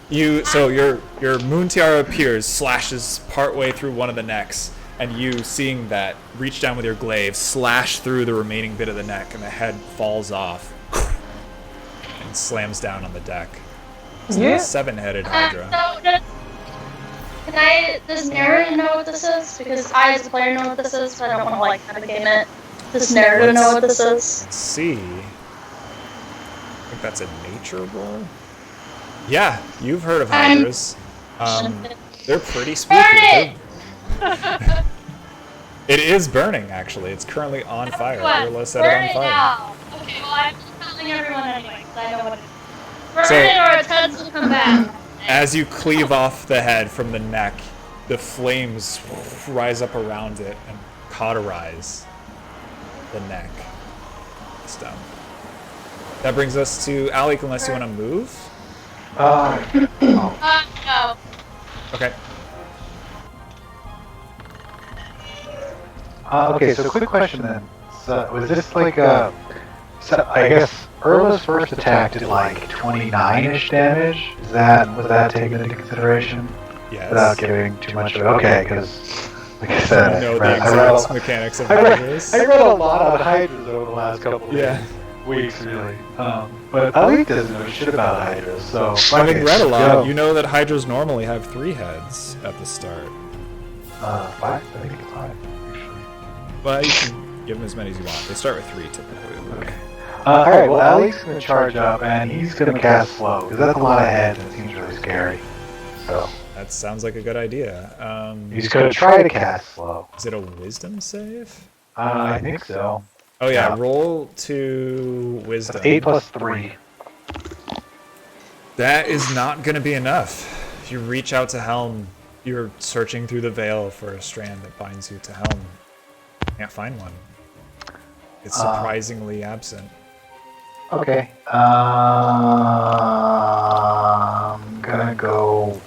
your moon tiara appears, slashes partway through one of the necks, and you, seeing that, reach down with your glaive, slash through the remaining bit of the neck, and the head falls off and slams down on the deck. It's Yeah. a 7-headed Hydra. So Does Nerida know what this is? Because I, as a player, know what this is, but I don't want to, like, metagame it. Does Nerida know what this is? Let's see. I think that's a nature roll. Yeah, you've heard of hydras. They're pretty spooky. Burn it! It is burning, actually. It's currently on fire. Urla set Burn it it on fire. now! Okay, well, I'm just telling everyone anyway, because I know what it is. Burn So- it or its heads will come back. As you cleave off the head from the neck, the flames rise up around it and cauterize the neck. Stem. That brings us to Alec, unless you want to move. No. Okay. Okay, so quick question then. So, was this like a... So I guess Urla's first attack did like 29-ish damage. Was that taken into consideration? Yes. Without giving too much of it? Okay, because like I said, You know the I exact read, mechanics of I read, hydras. I read a lot on hydras over the last couple of weeks, really. But Alec doesn't know shit about hydras, so... Having okay, read a lot, go. you know that hydras normally have 3 heads at the start. 5? I think it's 5, actually. Well, you can give them as many as you want. They start with 3 typically. Okay. Alright, well, Alec's going to charge up, and he's going to cast slow, because that's a lot of heads, and it seems really scary. So... That sounds like a good idea. He's going to try to cast slow. Is it a wisdom save? I think so. Oh yeah, Yeah. roll to wisdom. 8 plus 3. That is not going to be enough. You reach out to Helm. You're searching through the veil for a strand that binds you to Helm. Can't find one. It's surprisingly absent. Okay. I'm gonna go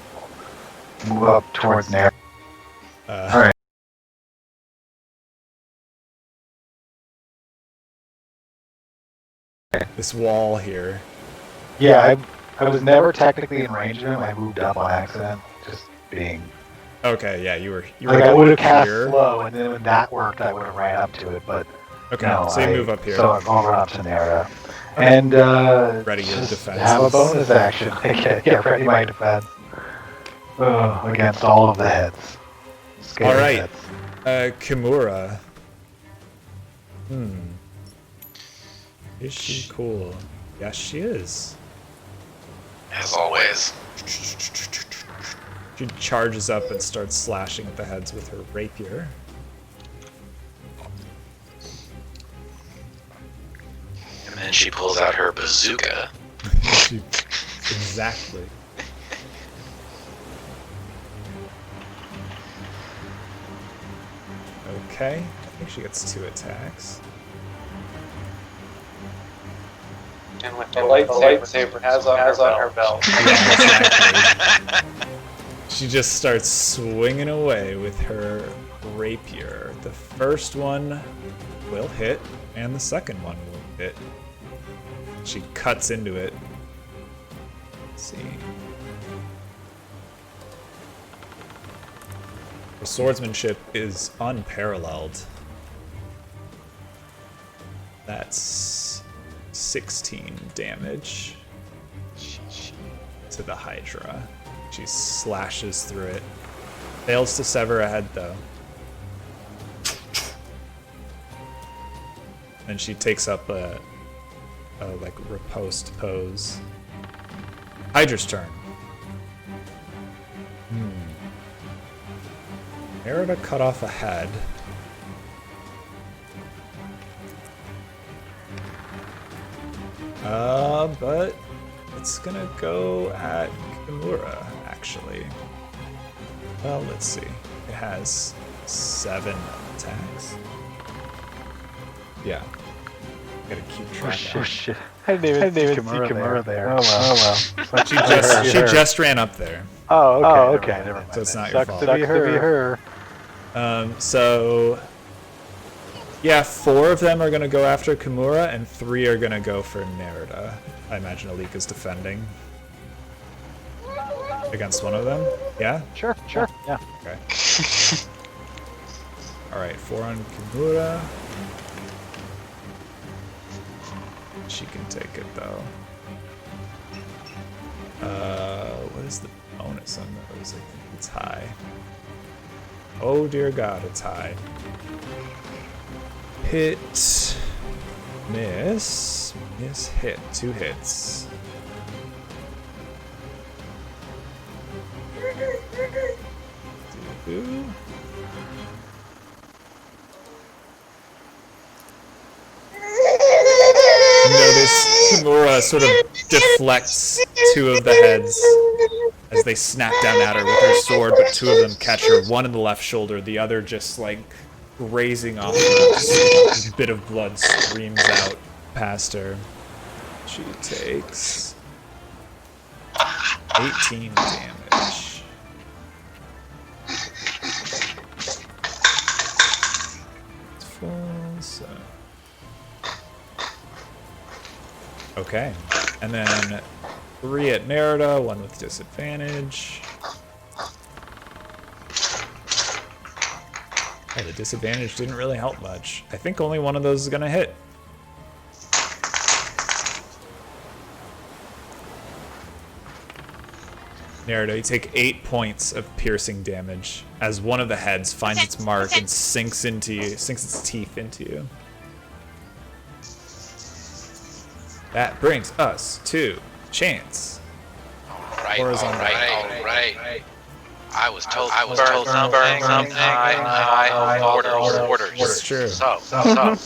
move up towards there. Alright. This wall here. Yeah, I was never technically in range of him. I moved up on accident. Just being... Okay, yeah, you were Like, I would have cast here. slow, and then when that worked, I would have ran up to it, but... Okay, no, so you move up here. So I'll run up to Nerida. And, Ready your just defenses. have a bonus action. Yeah, ready my defense. Against all of the heads. Scary All right. heads. Kimura. Is she cool? Yes, she is. As always. She charges up and starts slashing at the heads with her rapier. And then she pulls out her bazooka. Exactly. Okay, I think she gets 2 attacks. And with the lightsaber has on her belt. She just starts swinging away with her rapier. The first one will hit, and the second one will hit. She cuts into it. Let's see. The swordsmanship is unparalleled. That's 16 damage to the Hydra. She slashes through it. Fails to sever a head though. And she takes up a like riposte pose. Hydra's turn. Nerida cut off a head. But it's gonna go at Kimura, actually. Well, let's see. It has 7 attacks. Yeah. Gotta keep track. Oh shit. I didn't even see Kimura there. Oh well. She just ran up there. Oh, okay. Never mind. So it's not your Sucks fault. to be her. So yeah, 4 of them are gonna go after Kimura, and 3 are gonna go for Nerida. I imagine Alik is defending against one of them. Yeah. Sure. Yeah. Okay. All right, 4 on Kimura. She can take it though. What is the bonus on those? I think It's high. Oh dear God, it's high. Hit. Miss. Miss, hit. 2 hits. Doo-doo. Notice Kimura sort of deflects 2 of the heads as they snap down at her with her sword, but 2 of them catch her, one in the left shoulder, the other just like grazing off her. Just a bit of blood streams out past her. She takes 18 damage. It's full, so... Okay, and then 3 at Nerida, 1 with disadvantage. Oh, the disadvantage didn't really help much. I think only one of those is gonna hit. Nerida, you take 8 points of piercing damage as one of the heads finds its mark and sinks its teeth into you. That brings us to Chance. All right. Horizontal. All right. I was told something. I orders. It's true. So. Let's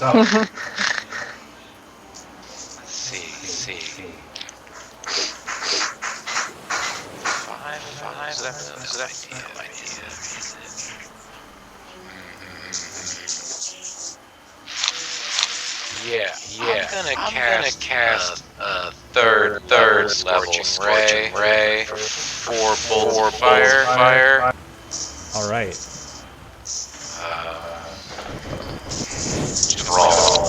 see. 5. Is that idea? Yeah. I'm gonna cast a third level scorching ray for bolts of fire. All right. Just roll.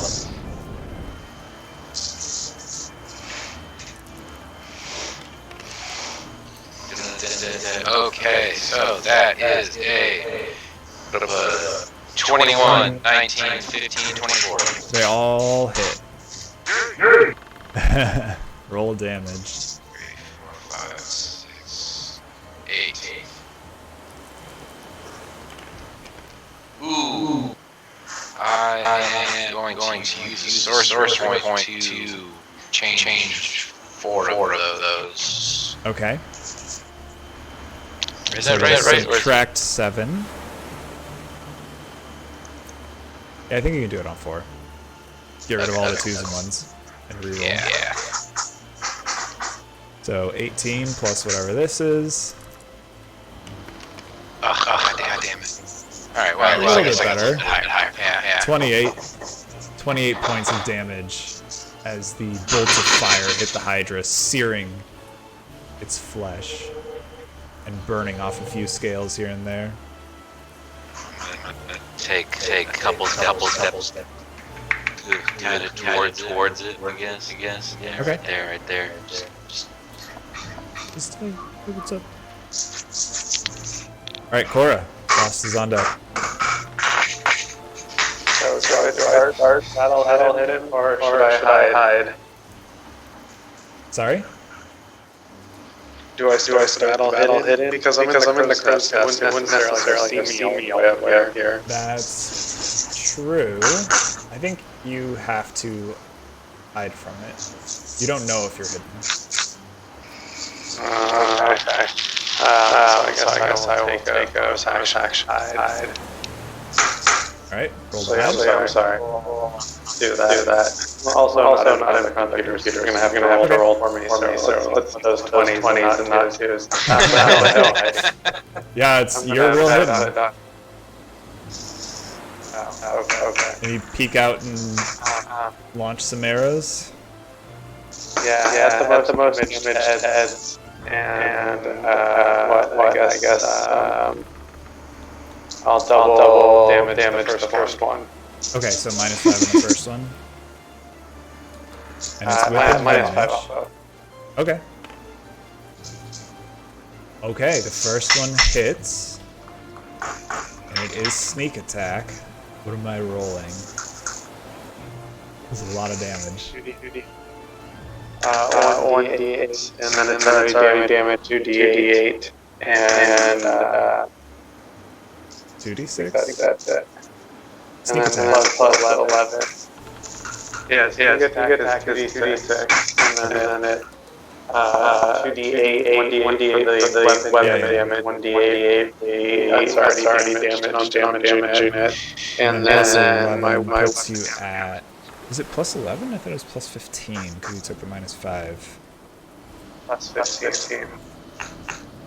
Okay, so that is a 21, 19, 15, 24. They all hit. Roll damage. 3, 4, 5, 6, 8. Ooh. I am going to use a sorcery point to change 4 of those. Okay. Is So that right? subtract 7. Yeah, I think you can do it on 4. Get rid of all the 2s and 1s and reroll. Yeah. So 18 plus whatever this is. Oh, damn it. Alright, well, A little bit I better. Higher. Yeah. 28 points of damage as the bolts of fire hit the Hydra, searing its flesh and burning off a few scales here and there. I'm gonna take a couple steps kind of towards it, I guess. Yeah, Okay. Right there. Just hey, what's up? Alright, Cora. Frost is on deck. So do I start battle hit him, or should I hide? Sorry? Do I start battle hit him? Because I'm in the crow's nest, it wouldn't necessarily see me all the way up here. That's true. I think you have to hide from it. You don't know if you're hidden. Okay. So I guess I will take a action hide. Alright, roll So damage. I'm sorry. Do that. We're also not in the computer. You're gonna have to roll for me. So let's put those 20s and not 2s. Yeah, you're real hidden. Okay. And you peek out and launch some arrows. Yeah, at the most damaged heads. And I guess I'll double damage the first one. Okay, so -5 on the first one. And it's with minus advantage. 5 also. Okay. Okay, the first one hits. And it is sneak attack. What am I rolling? This is a lot of damage. 1d8, and then it's already damage 2d8. and 2d6. I think that's it. Sneak And then attack. plus 11. Yes, you get attack is 2d6, and then it 2d8, 1d8 for the weapon damage, 1d8 that's already damaging it, and plus then 11 my puts you at. Is it plus 11? I thought it was plus 15 because you took the -5. plus 15.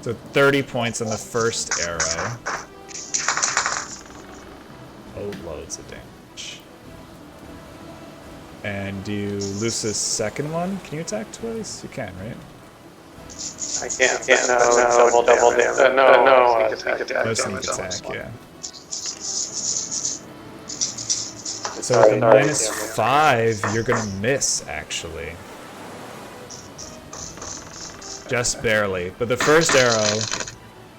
So 30 points on the first arrow. Oh, loads of damage. And you lose the second one. Can you attack twice? You can, right? I can't. No, double damage. No, sneak attack. No sneak attack, yeah. So with the -5, you're gonna miss, actually. Just barely. But the first arrow,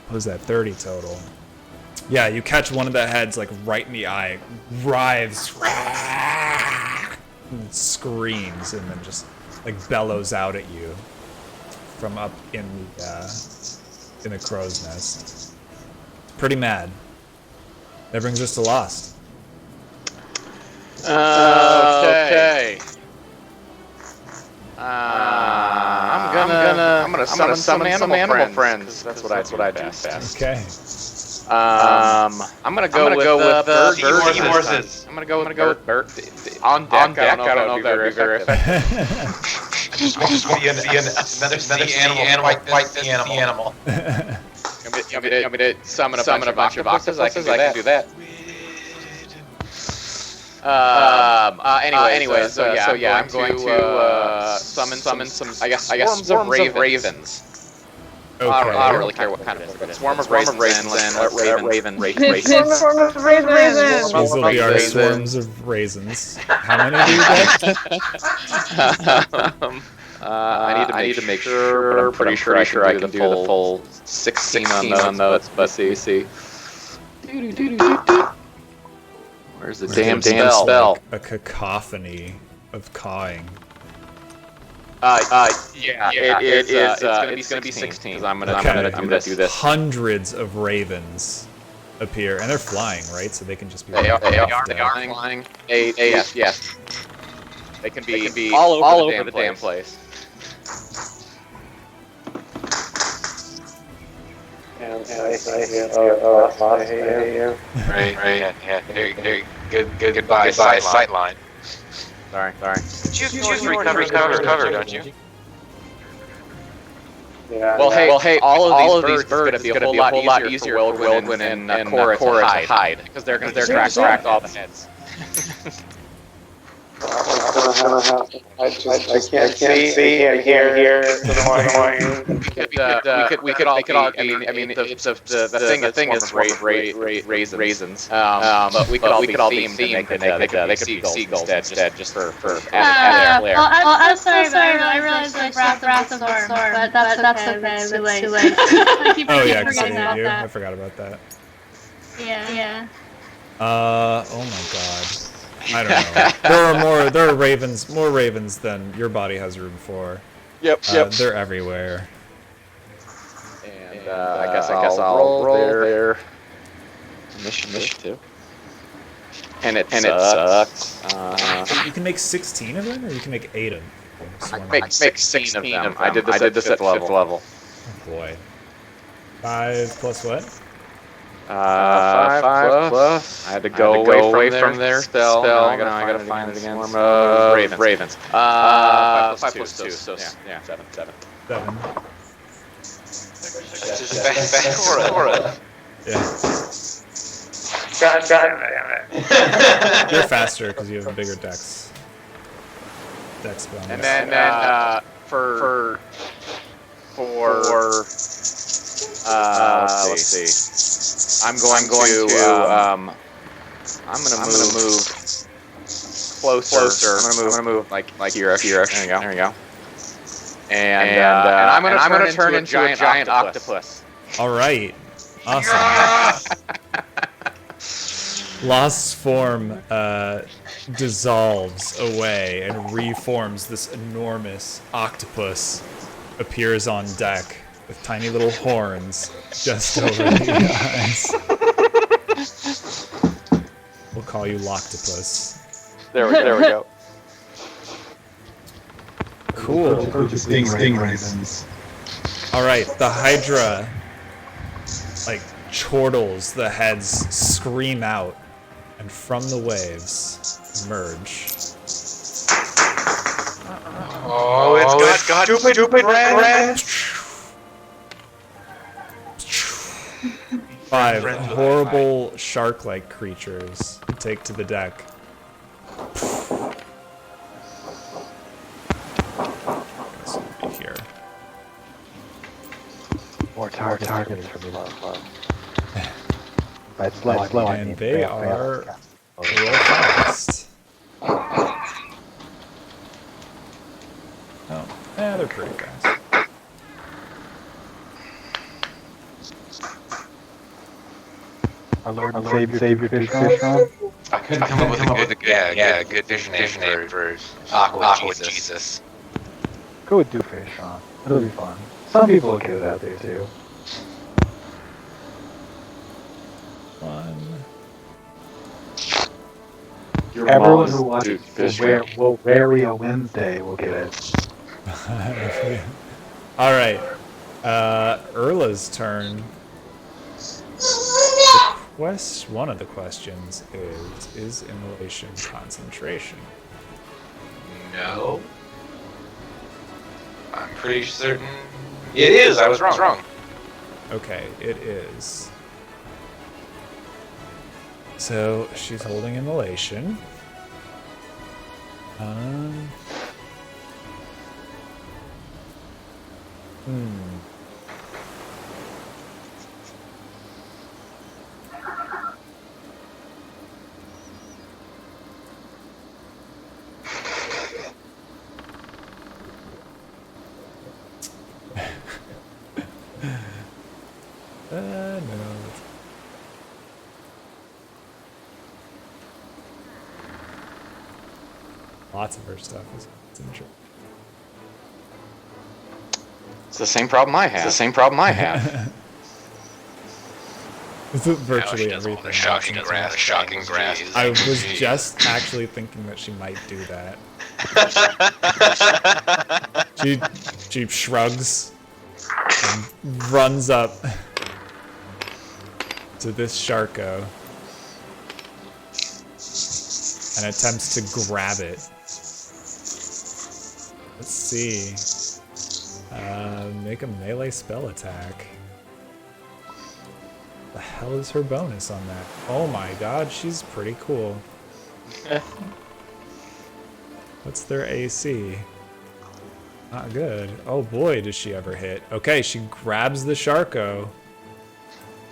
what was that, 30 total? Yeah, you catch one of the heads, like, right in the eye, writhes, and screams, and then just, like, bellows out at you from up in the crow's nest. Pretty mad. That brings us to Lost. Okay. I'm gonna summon some animal friends. That's what I do best. Okay. I'm gonna go with Bert. I'm gonna go with Bert. On deck, I don't know if that would be very effective. Just want another animal fight the animal. You want me to summon a bunch of octopuses? I can do that. Anyways, so yeah, I'm going to summon some, I guess swarms of ravens. Okay. I don't really care what kind of it is. Swarm of ravens and raven. Swarm of raisins. These will be our swarms of raisins. How many do you get? I need to make sure, but I'm pretty sure I can do the full 16 on those, but see. Where's the damn spell? Like a cacophony of cawing. Yeah, it's gonna be 16. I'm gonna do this. Hundreds of ravens appear, and they're flying, right? So they can just be. They are flying. Yes. They can be all over the damn place. And I hate you. Right. Yeah. Goodbye, sightline. Sorry. Choose recover, don't you? Yeah. Well, hey, all of these birds is gonna be a whole lot easier for Wildwin and Cora to hide because they're gonna distract all the heads. I can't see. I hear. We could all be. I mean, the thing is raisins. But we could all be themed. They could be seagulls instead, just for added flair. Well, I'm sorry, but I realized I Wrath of the Storm, but that's okay. It's too late. I keep Oh yeah, because forgetting about you. that. I forgot about that. Yeah. Oh my god. I don't know. There are more ravens than your body has room for. Yep. They're everywhere. And I guess I'll roll their initiative. And it sucks. You can make 16 of them, or you can make 8 of them. Make 16 of them. I did this at 5th level. Oh boy. 5 plus what? 5 plus. I had to go away from their spell. Now I gotta find it again. Swarm of ravens. 5 plus 2. So yeah, 7. 7. Yeah. God damn it. You're faster because you have a bigger dex. Dex bonus. And then for let's see. I'm going to move closer. I'm gonna move like here. There you go. And I'm gonna turn into a giant octopus. All right. Awesome. Lost form dissolves away and reforms. This enormous octopus appears on deck. with tiny little horns just over the eyes. We'll call you Loctopus. There we go. Cool. Stingrays. All right, the Hydra like chortles, the heads scream out, and from the waves emerge. Oh, it's got stupid red. 5 horrible shark-like creatures take to the deck. This will be here. More targets for me, love. By slow, I mean And they are real fast. Oh, yeah, they're pretty fast. Our Lord and Savior fish on. I couldn't come up with a good fish name for Aqua Jesus. Go with Doofish on. It'll be fun. Some people will get it out there too. One. Everyone who watches will Wary a Wednesday will get it. All right. Erla's turn. One of the questions is immolation concentration? No. I'm pretty certain it is. I was wrong. Okay, it is. So she's holding immolation. No. Lots of her stuff is interesting. It's the same problem I have. It's virtually everything. Shocking grass. I was just actually thinking that she might do that. She shrugs and runs up to this Sharko and attempts to grab it. Let's see. Make a melee spell attack. The hell is her bonus on that? Oh my god, she's pretty cool. What's their AC? Not good. Oh boy, does she ever hit. Okay, she grabs the Sharko,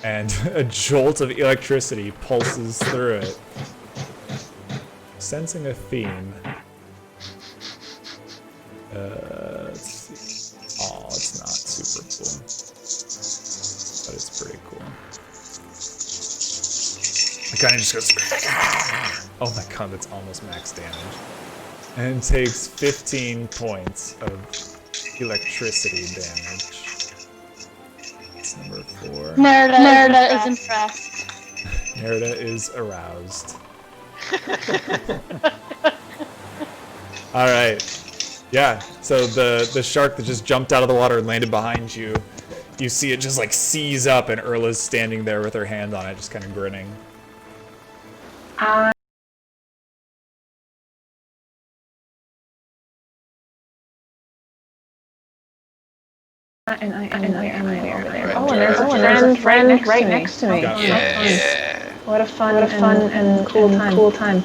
and a jolt of electricity pulses through it. Sensing a theme. Let's see. Oh, it's not super cool. But it's pretty cool. It kind of just goes... Oh my god, that's almost max damage. And takes 15 points of electricity damage. That's number 4. Nerida is impressed. Nerida is aroused. Alright. Yeah, so the shark that just jumped out of the water and landed behind you, you see it just like seize up and Erla's standing there with her hand on it, just kind of grinning. And I am over there. Oh, and there's a friend right next to me. Yeah. What a fun and cool time.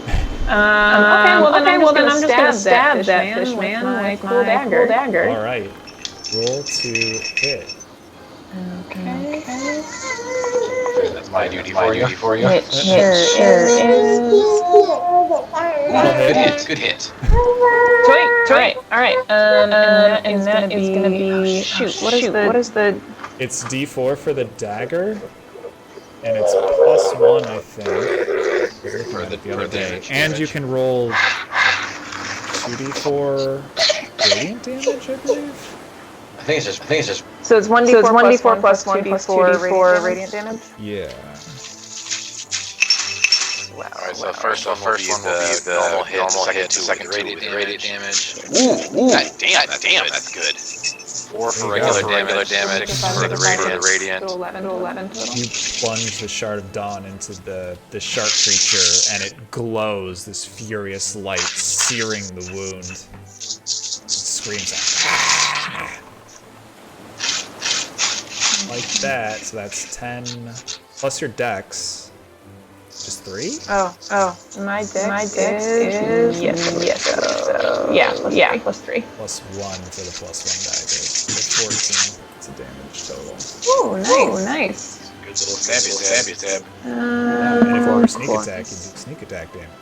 Okay, well then I'm just gonna stab that fish man with my cool dagger. All right, roll to hit. Okay. That's my duty for you. It sure is. Good hit. Sweet. All right. And that is gonna be shoot. What is the? It's D4 for the dagger, and it's +1, I think. For the other day. And you can roll 2d4 radiant damage, I believe. think it's just. So it's 1d4 plus 2d4 radiant damage? Yeah. All right, so the first one will be the normal hit, the second two with radiant damage. Ooh, damn, that's good. 4 for regular damage, for the radiant. So 11 total. You plunge the Shard of Dawn into the shark creature, and it glows, this furious light searing the wound. It screams out. Like that, so that's 10 plus your dex. Just 3? Oh, my dex is yes. So yeah, plus 3. Plus 1 for the plus 1 dagger. So 14. It's a damage total. Oh, nice. Good little stabby. And if it were sneak attack, you'd do sneak attack damage.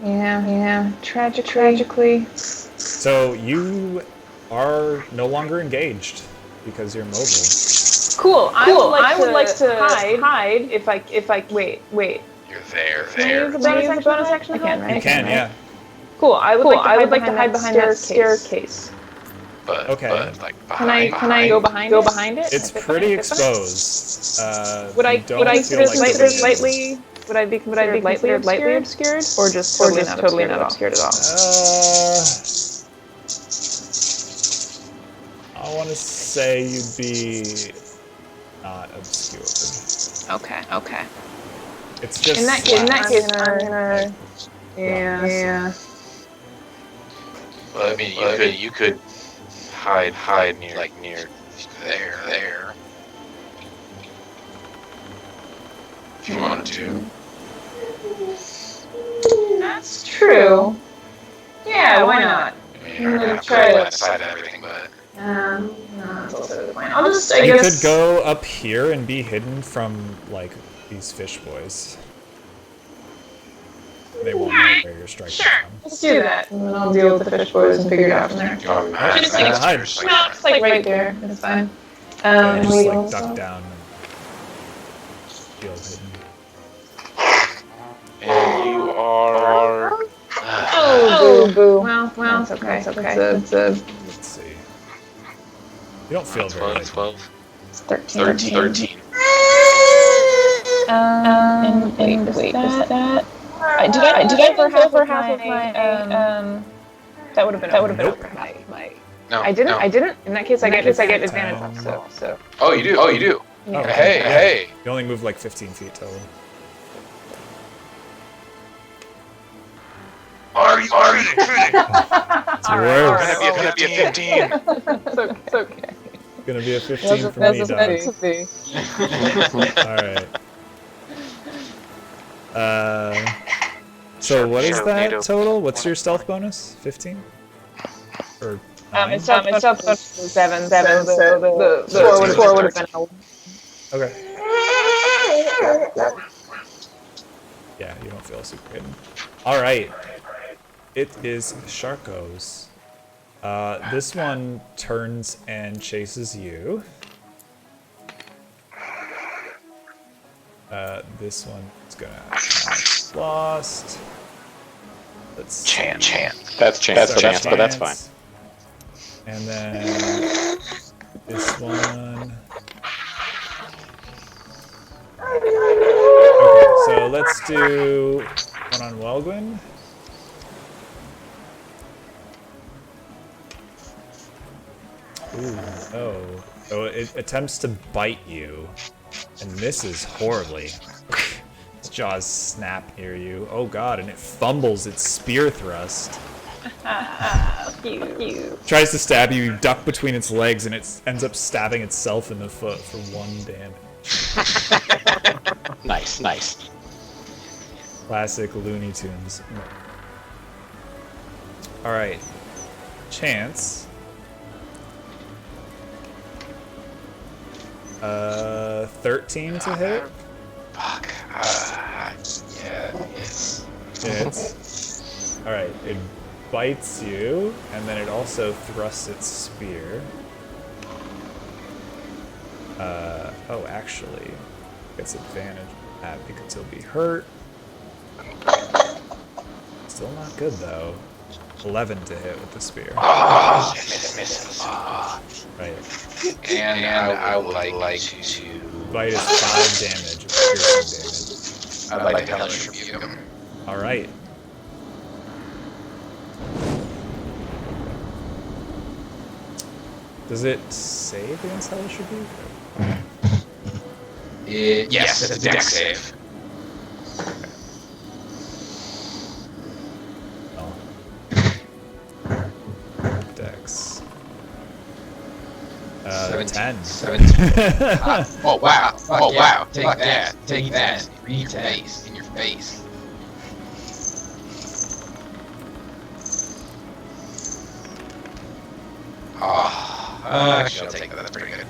Yeah. Tragically. So you are no longer engaged because you're mobile. Cool. I would like to hide if I wait. You're there. Can I use a bonus action? I can, right? You can, yeah. Cool. I would like to hide behind that staircase. But like Can I go behind it? It's pretty exposed. Would I consider slightly lightly obscured, or just totally not obscured at all? I want to say you'd be not obscured. Okay. It's just In that case, I'm gonna. Yeah. Well, I mean, you could hide near there. If you wanted to. That's true. Yeah, why not? I mean, you're not gonna try to decide everything, but. No, that's also the point. I'll just, You could go up here and be hidden from, like, these fish boys. They won't know where you're striking from. Let's do that, and then I'll deal with the fish boys and figure it out from there. It's like right there. It's fine. Yeah, just like duck down and feel hidden. And you are. Oh, boo. Well, it's okay. It's a. Let's see. You don't feel very hidden. 12. It's 13. And wait, was that? Did I ever half of my that would have been over my. No, I didn't. no. I didn't. In that case, I get advantage off. So. Oh, you do. Yeah. Hey. You only move like 15 feet total. Are you kidding? It's worse. It's gonna be a 15. It's okay. It's gonna be a 15 for me, dog. Alright. So what is that total? What's your stealth bonus? 15? Or 9? It's stealth bonus 7, so the 4 would have been. Okay. Yeah, you don't feel super hidden. Alright. It is Sharko's. This one turns and chases you. This one is gonna lost. Let's Chance. That's chance, but that's fine. And then this one. Okay, so let's do one on Welgwyn. Ooh, no. So it attempts to bite you and misses horribly. Its jaws snap near you. Oh god, and it fumbles its spear thrust. Cute. Tries to stab you, you duck between its legs, and it ends up stabbing itself in the foot for 1 damage. Nice. Classic Looney Tunes. Alright. Chance. 13 to hit. Fuck. Yeah, yes. It's alright. It bites you, and then it also thrusts its spear. Oh, actually, gets advantage of that because he'll be hurt. Still not good though. 11 to hit with the spear. Oh, misses. Right. And I would like to. Bite is 5 damage of piercing damage. I'd like to hellish rebuke him. All right. Does it save against hellish rebuke? Yes, it's a dex save. Oh. Dex. 10. 17. Oh wow! Oh wow! Take that! Take that! In your face! In your face! Oh, actually, I'll take that. That's pretty good.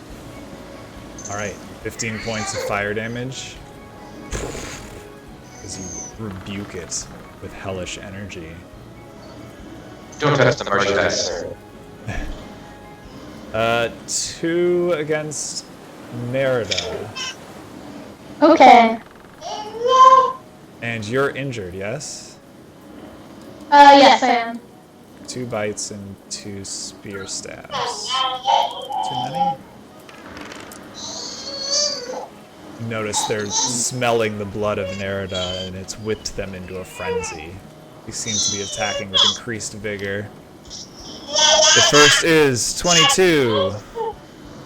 All right. 15 points of fire damage. As you rebuke it with hellish energy. Don't test the mercy dice. 2 against Nerida. Okay. And you're injured, yes? Yes, I am. 2 bites and 2 spear stabs. Too many? You notice they're smelling the blood of Nerida, and it's whipped them into a frenzy. They seem to be attacking with increased vigor. The first is 22.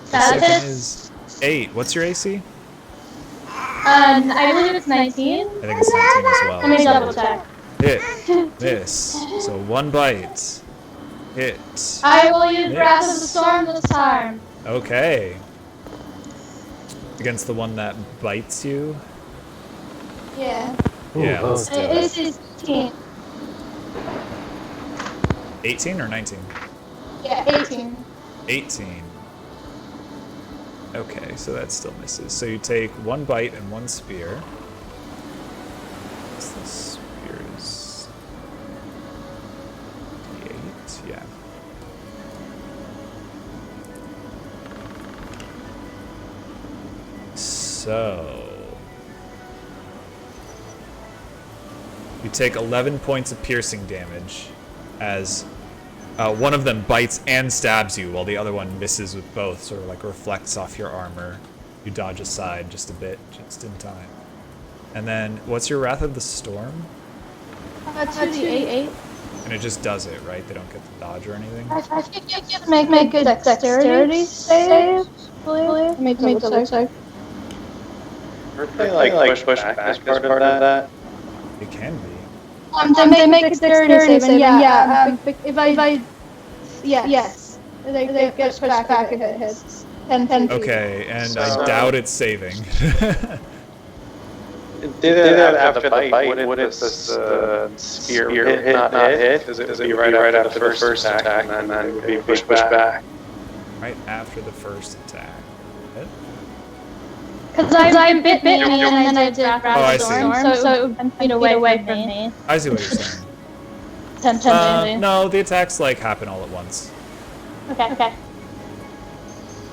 The second is 8. What's your AC? I believe it's 19. I think it's 19 as well. Let me double check. Hit. Miss. So 1 bite. Hit. I will use Miss. Wrath of the Storm this time. Okay. Against the one that bites you? Yeah. Yeah, let's do it. This is 18. 18 or 19? Yeah, 18. 18. Okay, so that still misses. So you take 1 bite and 1 spear. What's the spears? D8? Yeah. So you take 11 points of piercing damage as one of them bites and stabs you while the other one misses with both, sort of like reflects off your armor. You dodge aside just a bit, just in time. And then, what's your Wrath of the Storm? 2d8. And it just does it, right? They don't get to dodge or anything? I think you can make a dexterity save, I believe. Make double check. Aren't they like push back as part of that? It can be. They make a dexterity save, and yes. They get pushed back if it hits. 10 feet. Okay, and I doubt it's saving. Did it after the bite? Would it the spear hit, not hit? Because it would be right after the first attack, and then it would be pushed back. Right after the first attack. Hit? Because I bit me and then I did Wrath Oh, I of the see. Storm, so it would 10 feet away from me. I see what you're saying. 10 No, the attacks like happen all at once. Okay.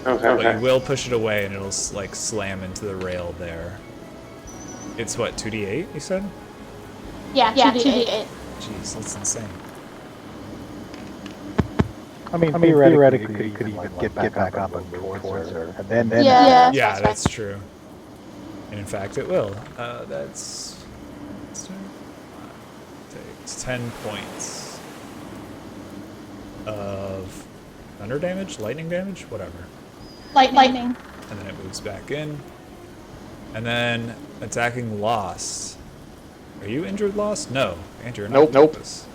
But you will push it away and it'll like slam into the rail there. It's what, 2d8 you said? Yeah, 2d8. Jeez, that's insane. I mean, theoretically, you could even get back up and move towards her. And then Yeah, that's true. And in fact, it will. That's 10 points of thunder damage, lightning damage, whatever. Lightning. And then it moves back in. And then attacking Lost. Are you injured, Lost? No, Andrew, you're not. Nope. Octopus.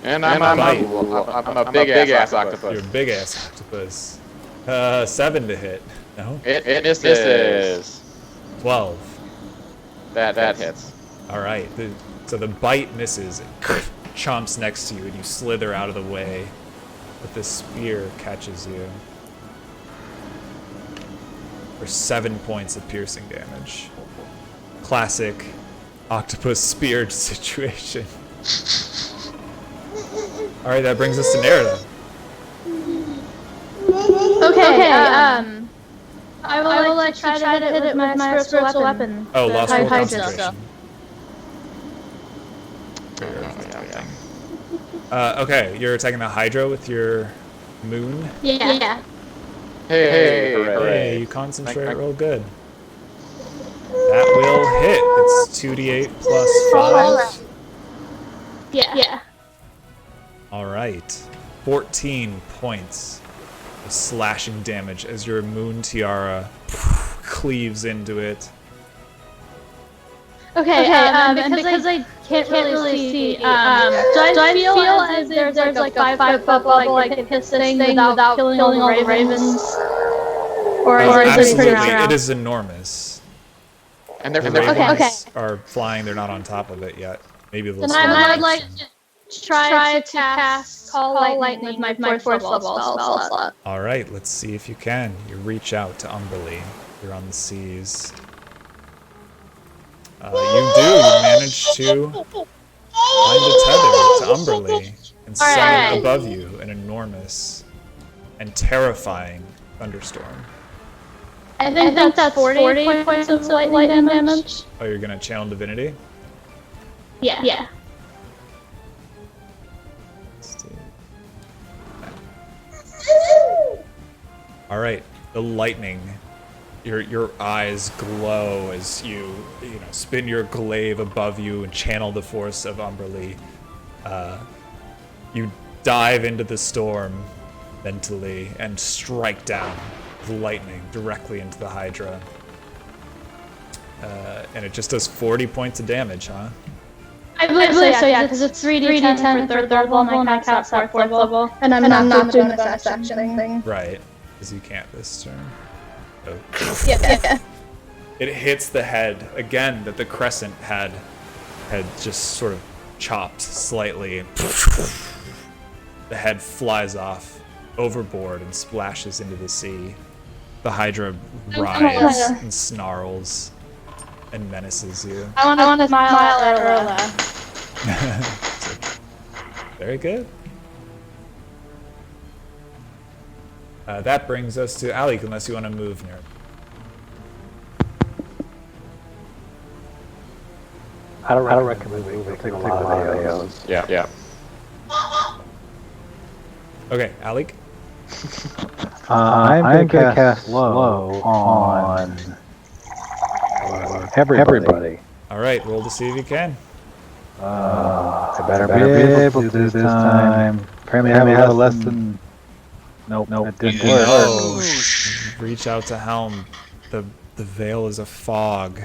And I'm a big ass octopus. You're a big ass octopus. 7 to hit. No. It misses. 12. That hits. All right. So the bite misses. It chomps next to you, and you slither out of the way. But the spear catches you for 7 points of piercing damage. Classic octopus speared situation. All right, that brings us to Nerida. Okay, I will like try to hit it with my spiritual weapon. Oh, lost roll Hydra concentration. stuff. Okay, you're attacking the Hydra with your moon. Yeah. Hey, you concentrate real good. That will hit. It's 2d8 plus 5. Yeah. All right. 14 points of slashing damage as your moon tiara cleaves into it. Okay, and because I can't really see, do I feel as if there's like a 5-foot bubble I can hit this thing without killing all the ravens? Or is it pretty Absolutely, around? it is enormous. And they're The from ravens are flying. They're not on top of it yet. Maybe they'll. Then I would like to try to cast Call Lightning with my fourth level spell slot. All right, let's see if you can. You reach out to Umberlee. You're on the seas. You do. You manage to find a tether to Umberlee and summon above you an enormous and terrifying thunderstorm. I think that's 40 points of lightning damage. Oh, you're gonna channel divinity? Yeah. Let's see. All right, the lightning. Your eyes glow as you spin your glaive above you and channel the force of Umberlee. You dive into the storm mentally and strike down with lightning directly into the Hydra. And it just does 40 points of damage, huh? I believe so, yeah, because it's 3d10 for third level, and I cast that fourth level. And I'm not doing the bonus action thing. Right, because you can't this turn. Oh. Yeah. It hits the head again that the crescent had just sort of chopped slightly. The head flies off overboard and splashes into the sea. The Hydra writhes and snarls and menaces you. I want to smile at Erla. Very good. That brings us to Alec, unless you want to move near. I don't recommend moving. Take a lot of AOs. Yeah. Okay, Alec. I'm gonna cast slow on everybody. All right, roll to see if you can. I better be able to this time. Apparently I have a less than... Nope, it didn't work. Oh, reach out to Helm. The veil is a fog.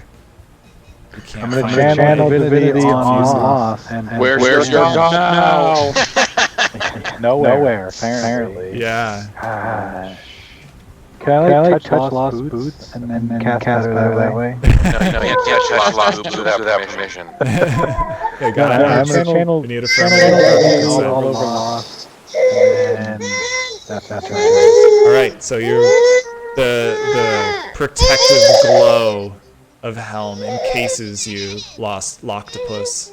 You can't I'm gonna find channel it. divinity It's on confusing. off. And Where's your dog now? Nowhere, apparently. Yeah. Gosh. Can I like touch lost boots and then cast that way? No, you can't touch lost boots without permission. Okay, got it. I'm gonna channel. We need a friendly All over lost. And that's right. All right, so you're the protective glow of Helm encases you, lost Loctopus,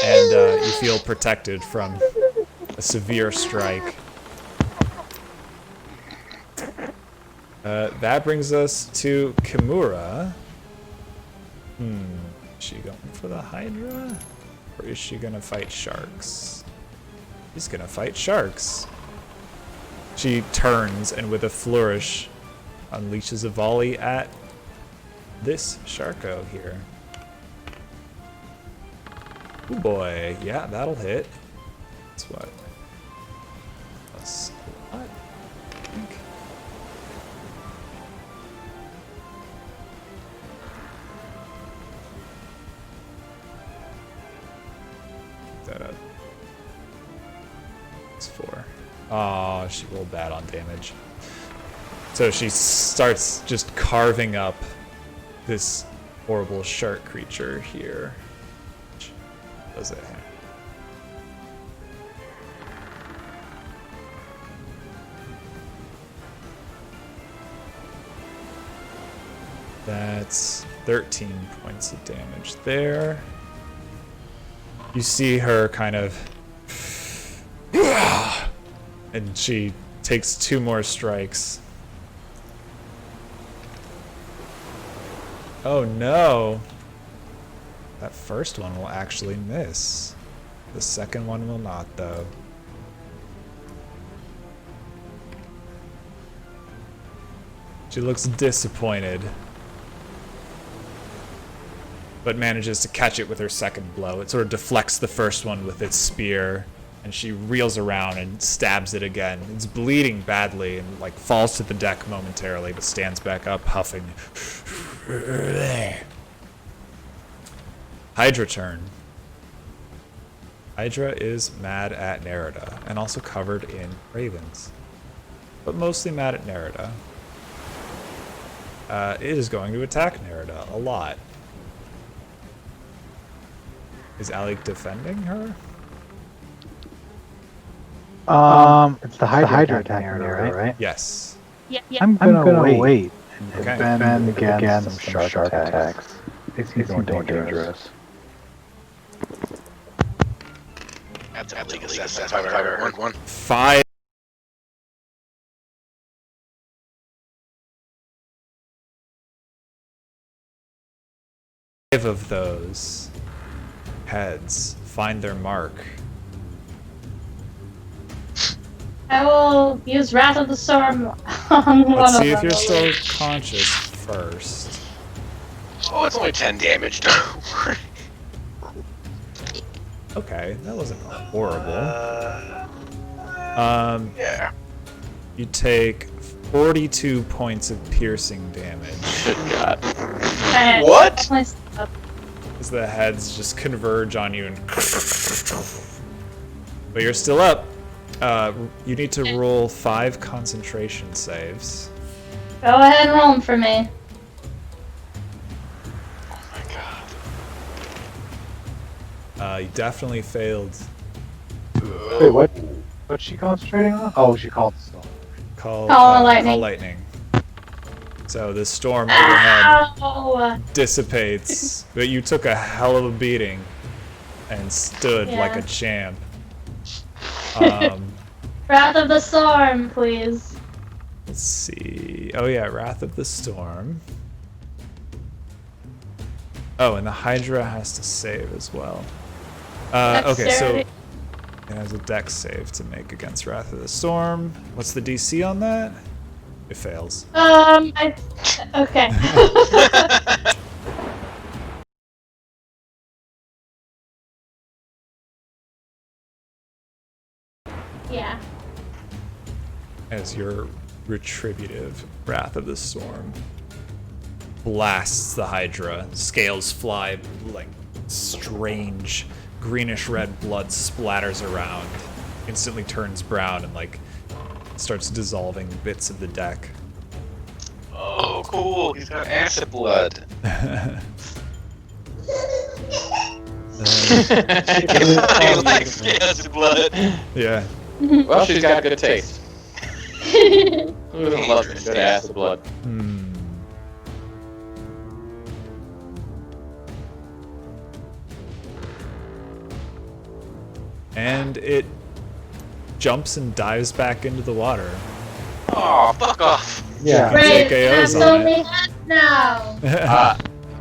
and you feel protected from a severe strike. That brings us to Kimura. Is she going for the Hydra? Or is she gonna fight sharks? She's gonna fight sharks. She turns and with a flourish unleashes a volley at this Sharko here. Oh boy, yeah, that'll hit. That's what? Plus what? I think. That up. It's 4. Oh, she rolled bad on damage. So she starts just carving up this horrible shark creature here. Which does it? That's 13 points of damage there. You see her kind of... and she takes 2 more strikes. Oh no! That first one will actually miss. The second one will not, though. She looks disappointed, but manages to catch it with her second blow. It sort of deflects the first one with its spear, and she reels around and stabs it again. It's bleeding badly and like falls to the deck momentarily, but stands back up, huffing. Hydra turn. Hydra is mad at Nerida, and also covered in ravens, but mostly mad at Nerida. It is going to attack Nerida a lot. Is Alec defending her? It's the Hydra attacking Nerida, right? Yes. Yeah. I'm gonna wait and Okay. defend against some shark attacks. It seems more dangerous. That's a league assessment if I've ever heard one. 5 of those heads find their mark. I will use Wrath of the Storm on one Let's of see if them. you're still conscious first. Oh, it's only 10 damage. Don't worry. Okay, that wasn't horrible. Yeah. You take 42 points of piercing damage Good God. Okay. What? as the heads just converge on you and but you're still up. You need to roll 5 concentration saves. Go ahead and roll them for me. Oh my god. You definitely failed. Wait, what? What's she concentrating on? Oh, she called the storm. Call lightning. lightning. So the storm overhead Ow! dissipates, but you took a hell of a beating and stood Yeah. like a champ. Wrath of the Storm, please. Let's see. Oh yeah, Wrath of the Storm. Oh, and the Hydra has to save as well. Okay, so it has a dex save to make against Wrath of the Storm. What's the DC on that? It fails. Okay. Yeah. As your retributive Wrath of the Storm blasts the Hydra. Scales fly, like strange greenish red blood splatters around, instantly turns brown and like starts dissolving bits of the deck. Oh, cool. He's got acid blood. He likes acid blood. Yeah. Well, she's got good taste. Who doesn't love good acid blood? And it jumps and dives back into the water. Oh, fuck off. Yeah. Take Great, AOs that's on only it. head now.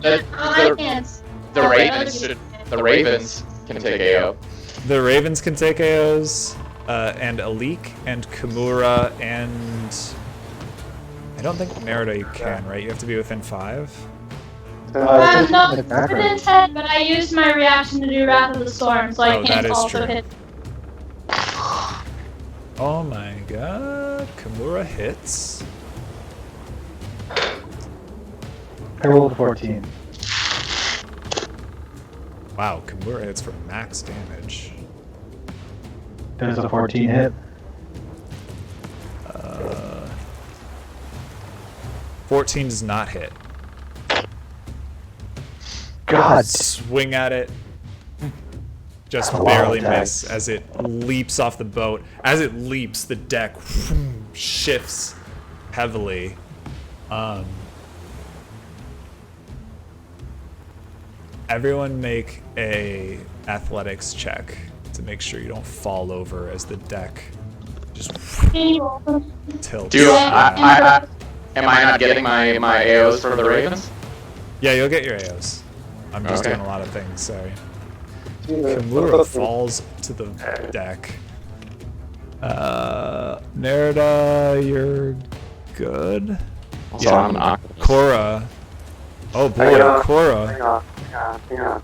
The, I can't. the Ravens should. The Ravens can take AO. The Ravens can take AOs, and Alik and Kimura and I don't think Nerida you can, right? You have to be within 5. No, within 10, but I used my reaction to do Wrath of the Storm, so I Oh, that can't is also true. hit. Oh my god, Kimura hits. I rolled a 14. Wow, Kimura hits for max damage. Does a 14 hit? 14 does not hit. God. Swing at it. Just That's a lot barely of miss dice. as it leaps off the boat. As it leaps, the deck shifts heavily. Everyone make a athletics check to make sure you don't fall over as the deck just tilts. Do around. am I not getting my AOs for the Ravens? Yeah, you'll get your AOs. I'm just Okay. doing a lot of things, sorry. Kimura falls to the deck. Nerida, you're good. So I'm not. Cora. Oh boy, Cora. Hang on.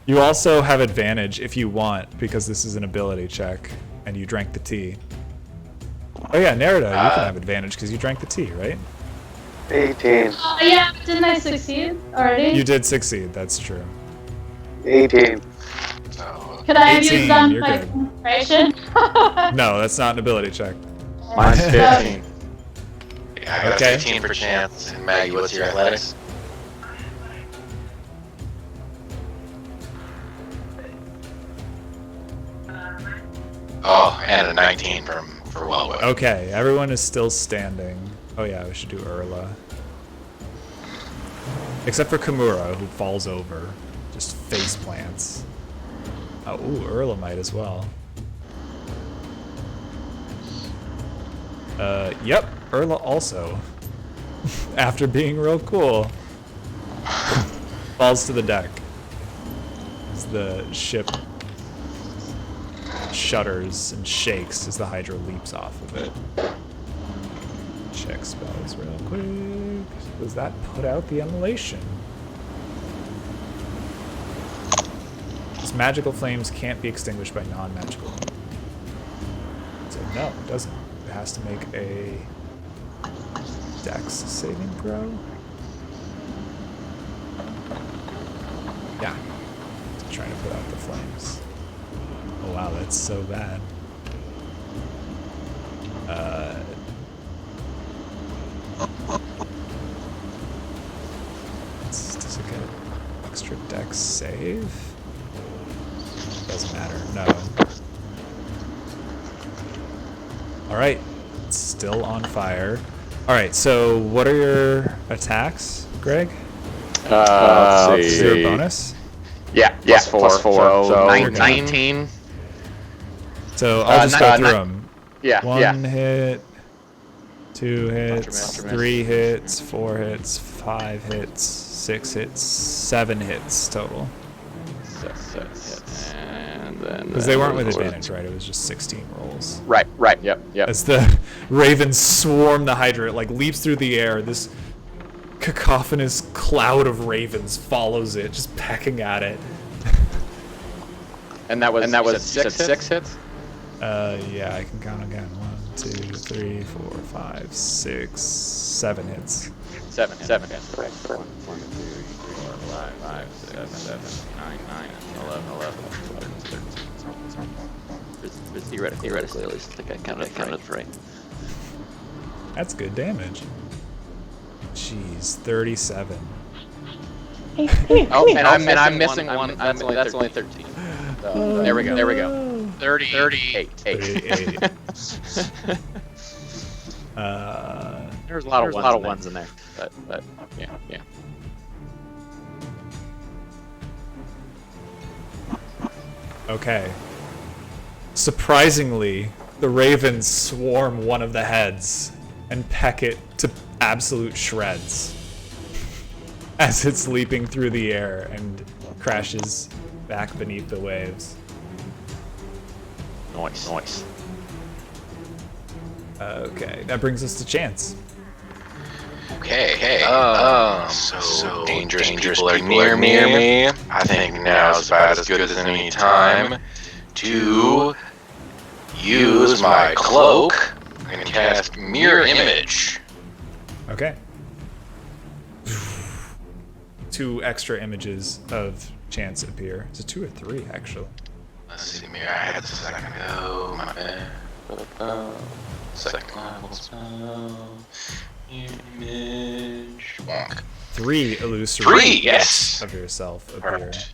You also have advantage if you want, because this is an ability check, and you drank the tea. Oh yeah, Nerida, you can have advantage because you drank the tea, right? 18. Yeah, didn't I succeed already? You did succeed, that's true. 18. So, Could I have 18, used on you're my good. concentration? No, that's not an ability check. Mine's 15. yeah, I got Okay. a 15 per chance. And Maggie, what's your athletics? Oh, and a 19 for Wellwood. Okay, everyone is still standing. Oh yeah, we should do Urla. Except for Kimura, who falls over. Just face plants. Oh, ooh, Urla might as well. Yep, Urla also. After being real cool. Falls to the deck. As the ship shudders and shakes as the Hydra leaps off of it. Check spells real quick. Does that put out the immolation? These magical flames can't be extinguished by non-magical. So no, it doesn't. It has to make a Dex saving throw. Yeah. It's trying to put out the flames. Oh wow, that's so bad. Does it get extra dex save? Doesn't matter, no. Alright, it's still on fire. Alright, so what are your attacks, Greg? Let's Is see. there a bonus? Yeah, plus 4. So 19. So I'll just go through nine- them. Yeah, One hit, 2 hits, After miss. 3 hits, 4 hits, 5 hits, 6 hits, 7 hits total. And then. Because they weren't with advantage, right? It was just 16 rolls. Right, yep. As the ravens swarm the Hydra, it like leaps through the air. This cacophonous cloud of ravens follows it, just pecking at it. And that was 6 hits? Yeah, I can count again. 1, 2, 3, 4, 5, 6, 7 hits. 7 hits. Correct. 1, 2, 3, 4, 5, 6, 7, 8, 9, 11, 12, 13. Theoretically, at least I think I counted right. That's good damage. Jeez, 37. Oh, and I'm missing one. That's only 13. So, there we go. 38. 38. There's a lot of ones in there. But yeah. Okay. Surprisingly, the ravens swarm one of the heads and peck it to absolute shreds as it's leaping through the air and crashes back beneath the waves. Nice. Okay, that brings us to Chance. Okay, hey. So dangerous people are near me. I think now's about as good as any time to use my cloak and cast Mirror Image. Okay. 2 extra images of Chance appear. Is it 2 or 3, actually? Let's see, Mirror, I had this a second ago. My bad. Second level spell. Image. Wonk. 3 illusory 3, images yes. of yourself appear. Perfect.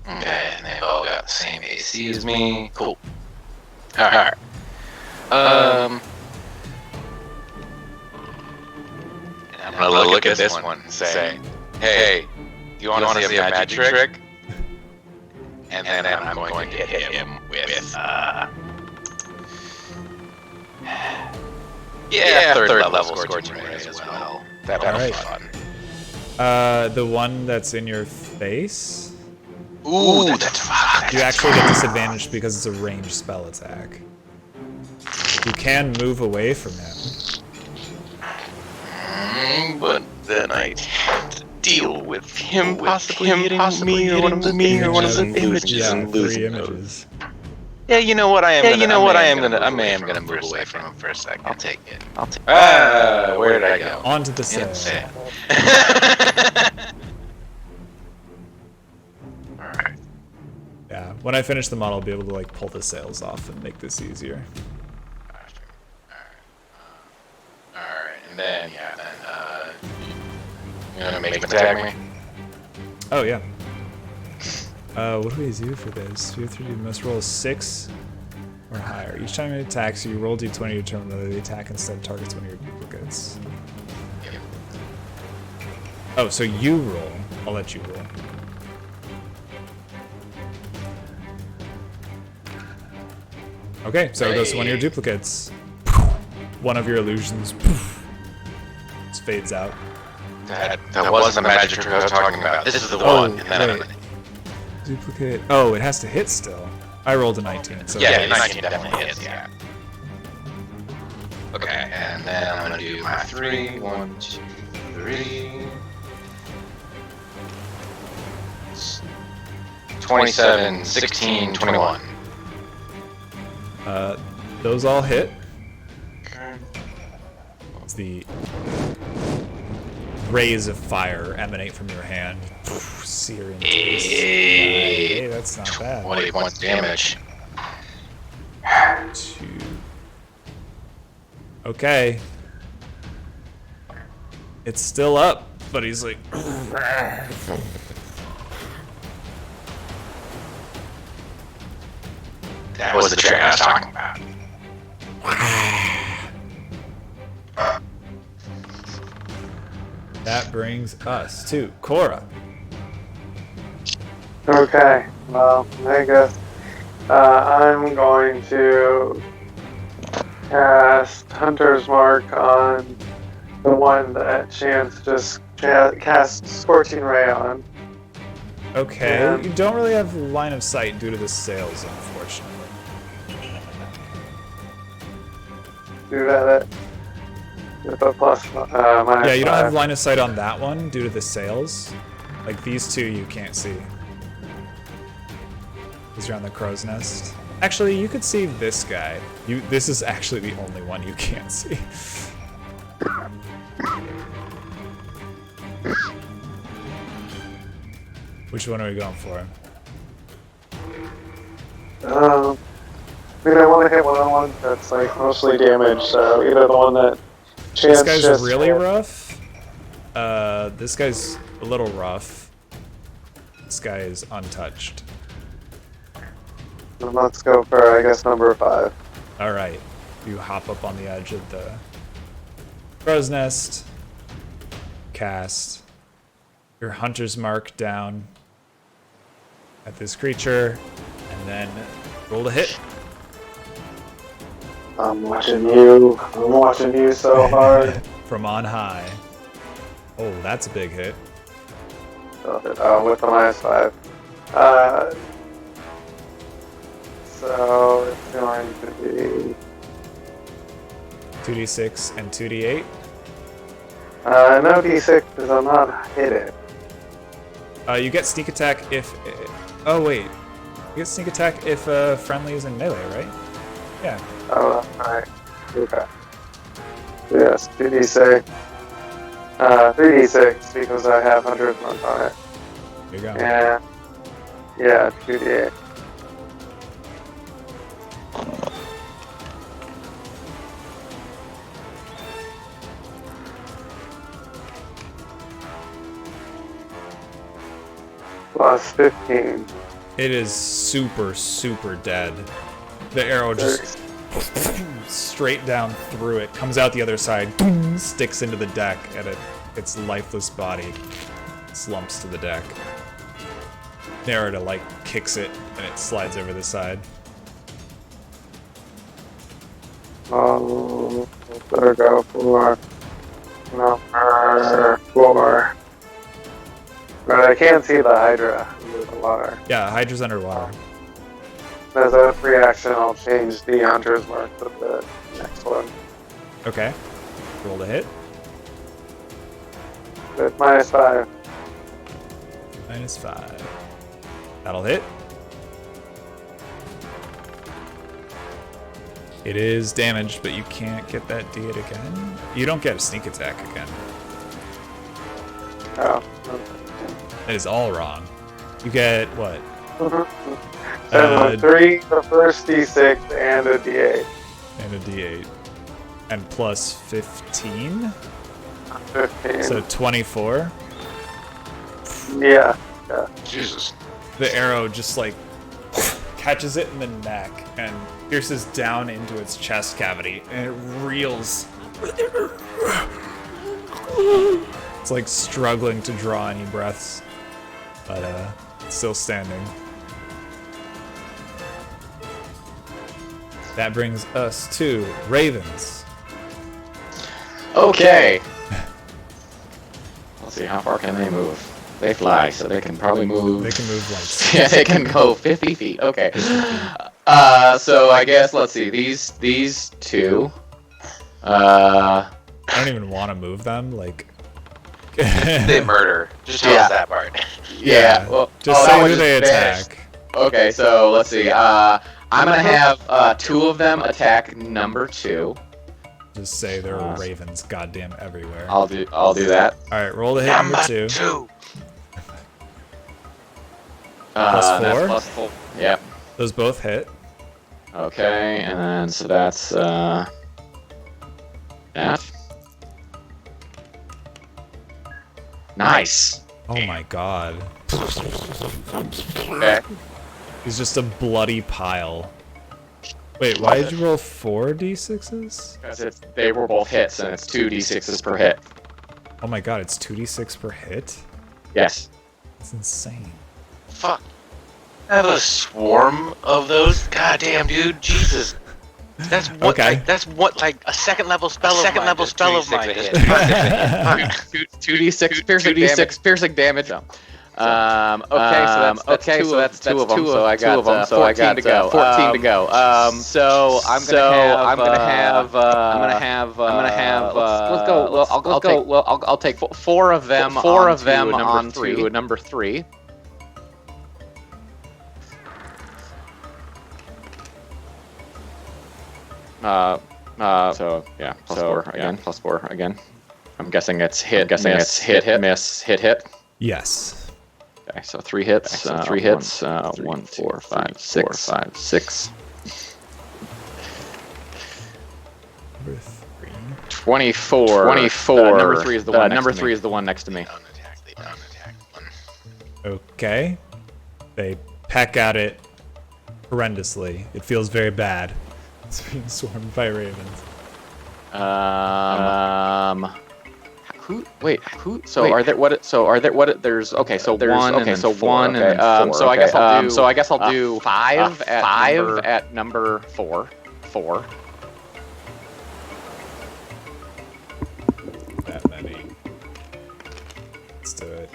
Okay, and they've all got the same AC as me. Cool. Alright. And I'm gonna look at this one and say, hey, do you want to see a magic trick? And then I'm going to hit him with, third level Scorching Ray as well. That'll be fun. The one that's in your face? Ooh, that's fuck. You actually get disadvantaged because it's a ranged spell attack. You can move away from him. But then I have to deal with him possibly hitting me or one of the images and losing those. Yeah, you know what? I am gonna move away from him for a second. I'll take it. Where did I go? Onto the sail. Alright. Yeah, when I finish the model, I'll be able to like pull the sails off and make this easier. Alright, and then, you gonna make him attack me? Oh, yeah. What do we do for this? You must roll 6 or higher. Each time it attacks, you roll d20 to determine whether the attack instead targets one of your duplicates. Oh, so you roll. I'll let you roll. Okay, so it goes to one of your duplicates. One of your illusions just fades out. That wasn't the magic trick I was talking about. This is the one. And then Duplicate. Oh, it has to hit still. I rolled a 19. So yeah, 19 definitely hits, yeah. Okay, and then I'm gonna do my 3. 1, 2, 3. 27, 16, 21. Those all hit. It's the rays of fire emanate from your hand. Searing. Hey, that's not bad. 20 points damage. 2. Okay. It's still up, but he's like. That was the trick I was talking about. That brings us to Cora. Okay, well, I guess I'm going to cast Hunter's Mark on the one that Chance just cast Scorching Ray on. Okay, Yeah. you don't really have line of sight due to the sails, unfortunately. Do that with a plus minus Yeah, you don't 5. have line of sight on that one due to the sails. Like these two you can't see. Because you're on the crow's nest. Actually, you could see this guy. This is actually the only one you can't see. Which one are we going for? I mean, I want to hit one that's like mostly damaged, so either the one that Chance This guy's just really hit. rough. This guy's a little rough. This guy is untouched. And let's go for, I guess, number 5. Alright. You hop up on the edge of the crow's nest. Cast your Hunter's Mark down at this creature. And then roll to hit. I'm watching you. I'm watching you so hard. From on high. Oh, that's a big hit. With the minus 5. So it's going to be 2d6 and 2d8. no d6 because I'm not hit it. You get sneak attack if... Oh, wait. You get sneak attack if friendly is in melee, right? Yeah. Oh, alright. Okay. Yes, 2d6. 3d6 because I have 100 mark on it. There you go. And yeah, 2d8. Plus 15. It is super, super dead. The arrow just straight down through it, comes out the other side, sticks into the deck, and its lifeless body slumps to the deck. Nerida, kicks it, and it slides over the side. Better go for number 4. But I can't see the Hydra under the water. Yeah, Hydra's underwater. as a free action, I'll change the Hunter's Mark to the next one. Okay. Roll to hit. With -5. -5. That'll hit. It is damaged, but you can't get that D8 again. You don't get a sneak attack again. Oh. That is all wrong. You get what? 3, the first D6, and a D8. And a D8. And plus 15? 15. So 24. Yeah. Jesus. The arrow just like catches it in the neck and pierces down into its chest cavity, and it reels. It's like struggling to draw any breaths, but it's still standing. That brings us to ravens. Okay. Let's see, how far can they move? They fly, so they can probably move. They can move like. Yeah, they can go 50 feet. Okay. So I guess let's see. These two. I don't even want to move them. Like. They murder. Just tell us that part. Yeah. Well, just say who they attack. Okay, so let's see. I'm gonna have 2 of them attack number 2. Just say there are ravens goddamn everywhere. I'll do that. Alright, roll to hit number 2. Plus 4? That's plus 4. Yep. Those both hit. Okay, and then so that's that. Nice. Oh my god. Okay. He's just a bloody pile. Wait, why did you roll 4 d6s? Because they were both hits, and it's 2d6s per hit. Oh my god, it's 2d6 per hit? Yes. That's insane. Fuck. I have a swarm of those. Goddamn, dude. Jesus. That's what. Okay. That's what. Like a second level spell. Of mine. 2d6 piercing damage. Okay, so that's 2 of them. So I got 14 to go. 14 to go. So I'm gonna have. Let's go. Well, I'll take 4 of them. 4 of them onto number 3. So yeah, plus 4 again. I'm guessing it's hit, hit, miss, hit. Yes. Okay, so 3 hits. 3 hits. 1, 4, 5, 6. Number 3. 24. Number 3 is the one. Number 3 is the one next to me. Okay. They peck at it horrendously. It feels very bad. It's being swarmed by ravens. Who? So are there what? There's okay. So there's one. Okay. So 1 and 4. So I guess I'll do 5 at number 4. 4. That many. Let's do it.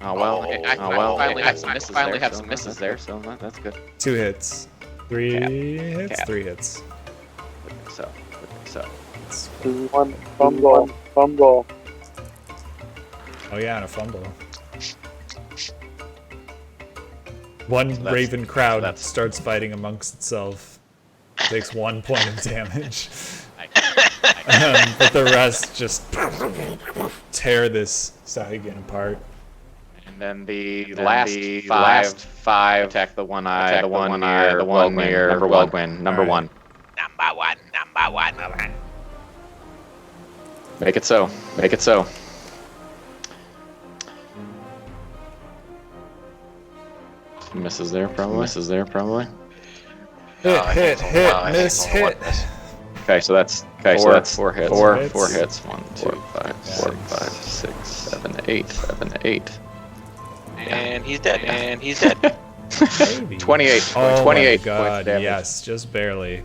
Oh well. I finally have some misses there. So that's good. 2 hits. 3 hits. 3 hits. So. 1 fumble. Oh yeah, and a fumble. One raven crowd starts fighting amongst itself. Takes 1 point of damage. But the rest just tear this Sahuagin apart. And then the last 5 attack the one eye, the one near number 1. Number 1. Make it so. Misses there probably. Hit, miss, hit. Okay, so that's 4 hits. 4 hits. 1, 2, 5, 4, 5, 6, 7, 8. And he's dead. 28. Oh 28 my god, damage. yes, just barely.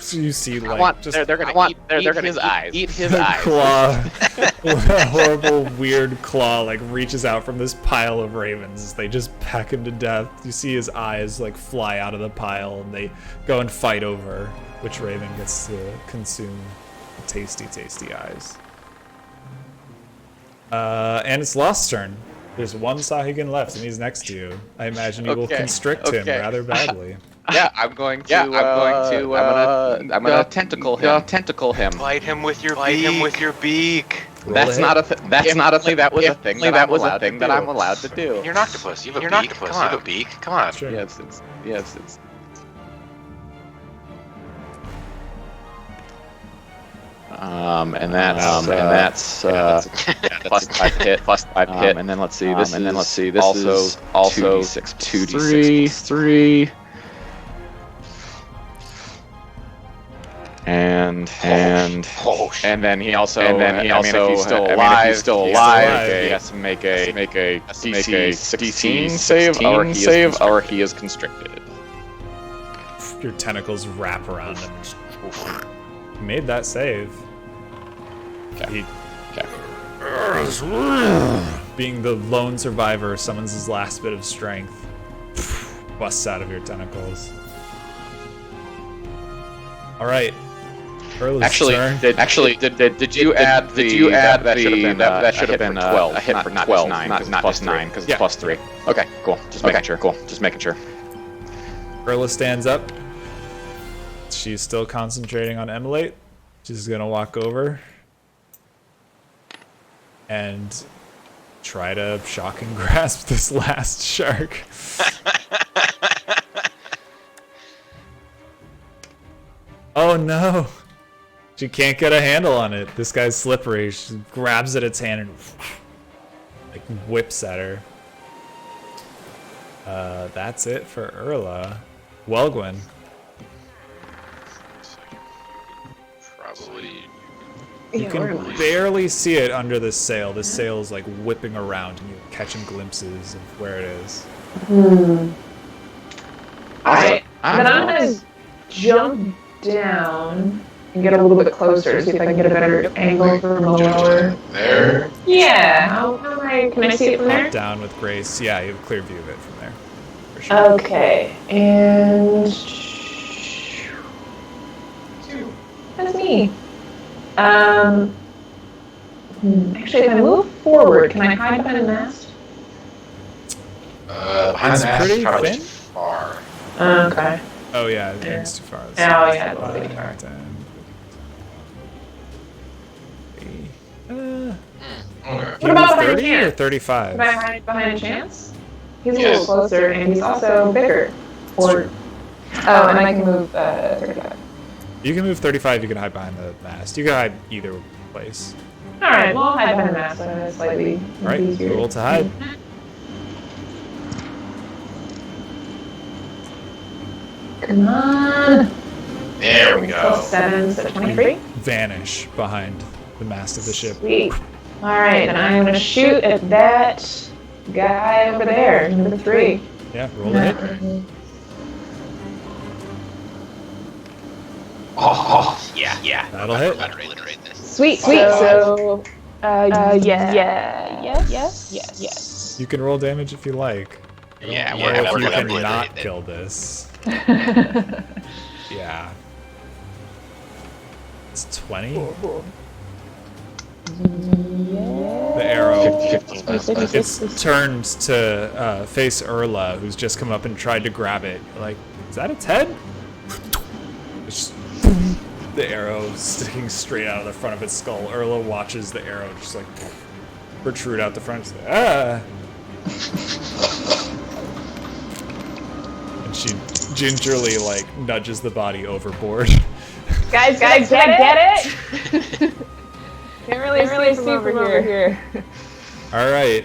So you see, like, they're gonna eat his eyes. Eat his eyes. Claw, a horrible, weird claw, like reaches out from this pile of ravens as they just peck him to death. You see his eyes like fly out of the pile, and they go and fight over which raven gets to consume the tasty, tasty eyes. And it's Lost's turn. There's one Sahuagin left, and he's next to you. I imagine you will constrict him rather badly. Yeah, I'm gonna tentacle him. Tentacle him. Bite him with your beak. That's not a thing that I'm allowed to do. You're an octopus. You have a beak. Come on. You have a beak. Come on. Sure. Yes, it's. And that's plus 5 hit, and then let's see. This is also 2d6 3. And then he also if he's still alive, he has to make a DC 16 save, or he is constricted. Your tentacles wrap around him. He made that save. Okay. Being the lone survivor, summons his last bit of strength. Busts out of your tentacles. All right. Actually, did you add the that should have been 12, a hit for 12, not plus 9 because it's plus 3. Okay, cool. Just making sure. Erla stands up. She's still concentrating on Emulate. She's gonna walk over and try to shock and grasp this last shark. Oh no! She can't get a handle on it. This guy's slippery. She grabs at its hand and like whips at her. That's it for Erla. Welgwyn. Probably. You can barely see it under the sail. The sail is like whipping around and you're catching glimpses of where it is. Alright, then I'm gonna jump down and get a little bit closer, see if I can get a better angle from lower. There? Yeah, can I see it from there? Down with Grace. Yeah, you have a clear view of it from there. For sure. Okay, and that's me. Actually, if I move forward, can I hide behind the mast? Behind the mast, pretty probably thin. far. Okay. Oh yeah, it's too far. Oh yeah, it's way too far. What about behind 30 or Chance? 35? Can I hide behind Chance? He's a little closer, and he's also bigger. And I can move 35. You can move 35, you can hide behind the mast. You can hide either place. Alright, well, I'll hide behind the mast, so it's slightly Alright, easier. roll to hide. Come on! There we go. Plus 7, so 23. Vanish behind the mast of the ship. Sweet. Alright, then I'm gonna shoot at that guy over there, number 3. Yeah, roll to hit. Oh, yeah. That'll hit. Sweet. So, yes. You can roll damage if you like. Yeah, Or if you can we're not kill this. Yeah. It's 20. The arrow. It turns to face Erla, who's just come up and tried to grab it. Like, is that its head? It's just, the arrow sticking straight out of the front of its skull. Erla watches the arrow just like protrude out the front. She's like, ah! And she gingerly like nudges the body overboard. Guys, get it? Can't really see from over here. All right.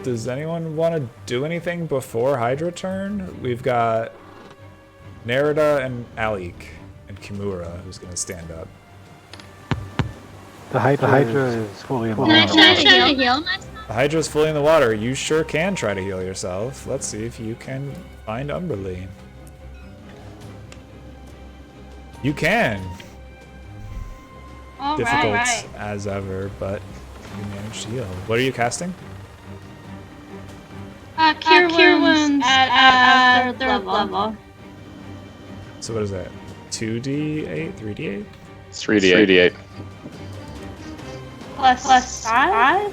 Does anyone want to do anything before Hydra turn? We've got Nerida and Alik and Kimura, who's going to stand up. The Hydra is fully in the Can I water. try to heal myself? The Hydra's fully in the water. You sure can try to heal yourself. Let's see if you can find Umberly. You can. All Difficult right. as ever, but you managed to heal. What are you casting? Cure wounds at third level. So what is that? 2d8? 3d8? It's 3d8. Plus 5? I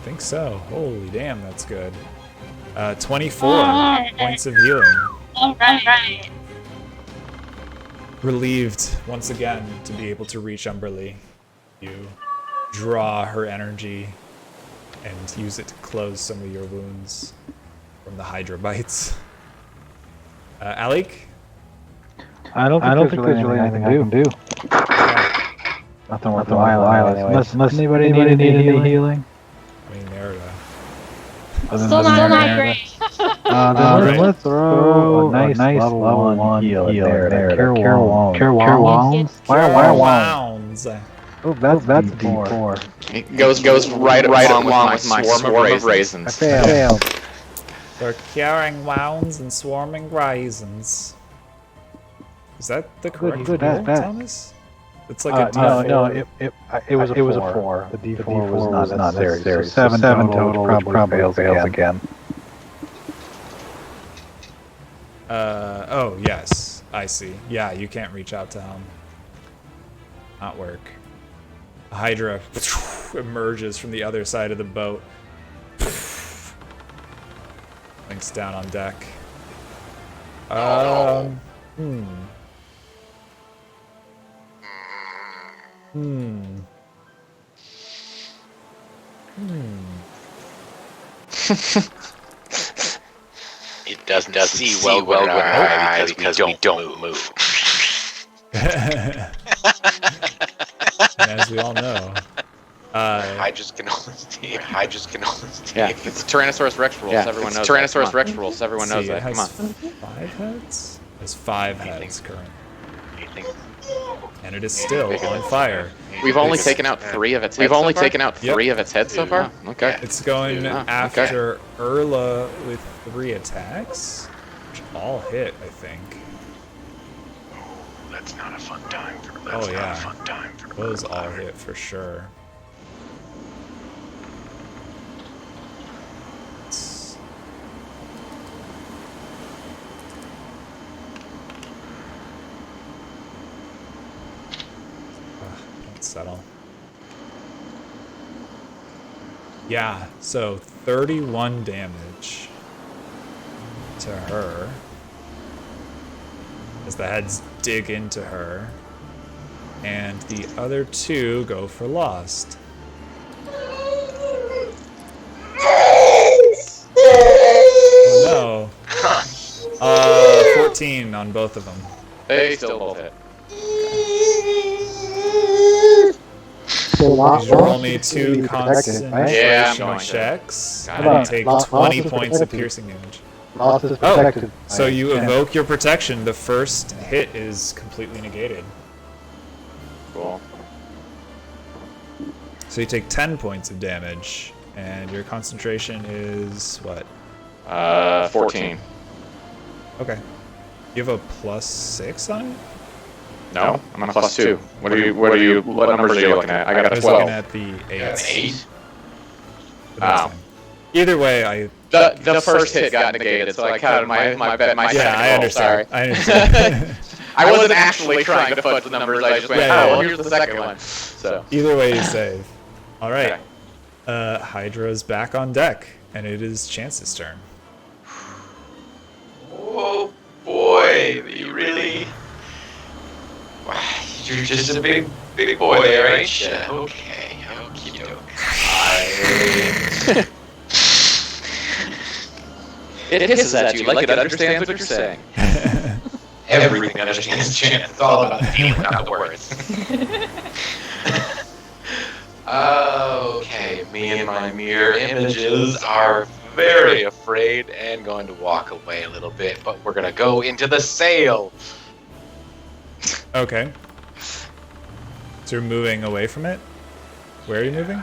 think so. Holy damn, that's good. 24 points of healing. Alright. Relieved once again to be able to reach Umberly. You draw her energy and use it to close some of your wounds from the Hydra bites. Alec? I don't think there's really anything I can do. Nothing worthwhile anyway. Unless anybody need any healing. I mean, Nerida. Still not great. Then let's throw a nice level 1 heal in there. Cure wounds. Why wounds? Oh, that's a D4. It goes right along with my swarm of raisins. I failed. They're curing wounds and swarming raisins. Is that the correct roll, Thomas? It's like a D4. No, it was a 4. The D4 was not necessary. So 7 total probably fails again. Oh, yes. I see. Yeah, you can't reach out to Helm. Not work. A Hydra emerges from the other side of the boat. Links down on deck. It doesn't see well with our eyes because we don't move. And as we all know, Hydra's can only see. Yeah, it's Tyrannosaurus Rex rules. Everyone knows. Tyrannosaurus Rex rules. Everyone knows that. Come on. 5 heads? It has 5 heads currently. And it is still on fire. We've only taken out 3 of its heads. We've only taken out 3 of its heads so far. Okay. It's going after Urla with 3 attacks, which all hit, I think. That's not a fun time for. Those all hit for sure. Don't settle. Yeah, so 31 damage to her as the heads dig into her, and the other 2 go for lost. Oh no. 14 on both of them. They still both hit. These roll me 2 concentration checks and take 20 points of piercing damage. Lost is protected. So you evoke your protection. The first hit is completely negated. Cool. So you take 10 points of damage, and your concentration is what? 14. Okay. You have a +6 on it? No, I'm on a +2. What numbers are you looking at? I got a 12. I was looking at the 8. Oh. Either way, the first hit got negated, so I counted my second roll. I understand. Sorry. I understand. I wasn't actually trying to fudge the numbers. I just went, well, here's the second one. So either way, you save. All right. Hydra's back on deck, and it is Chance's turn. Oh boy, you really? You're just a big boy there, ain't you? Okay, okie doke. it hisses at you like it understands what you're saying. Everything understands chance. It's all about the feeling, not the words. Okay, me and my mirror images are very afraid and going to walk away a little bit, but we're going to go into the sail. Okay. So you're moving away from it? Where are you moving?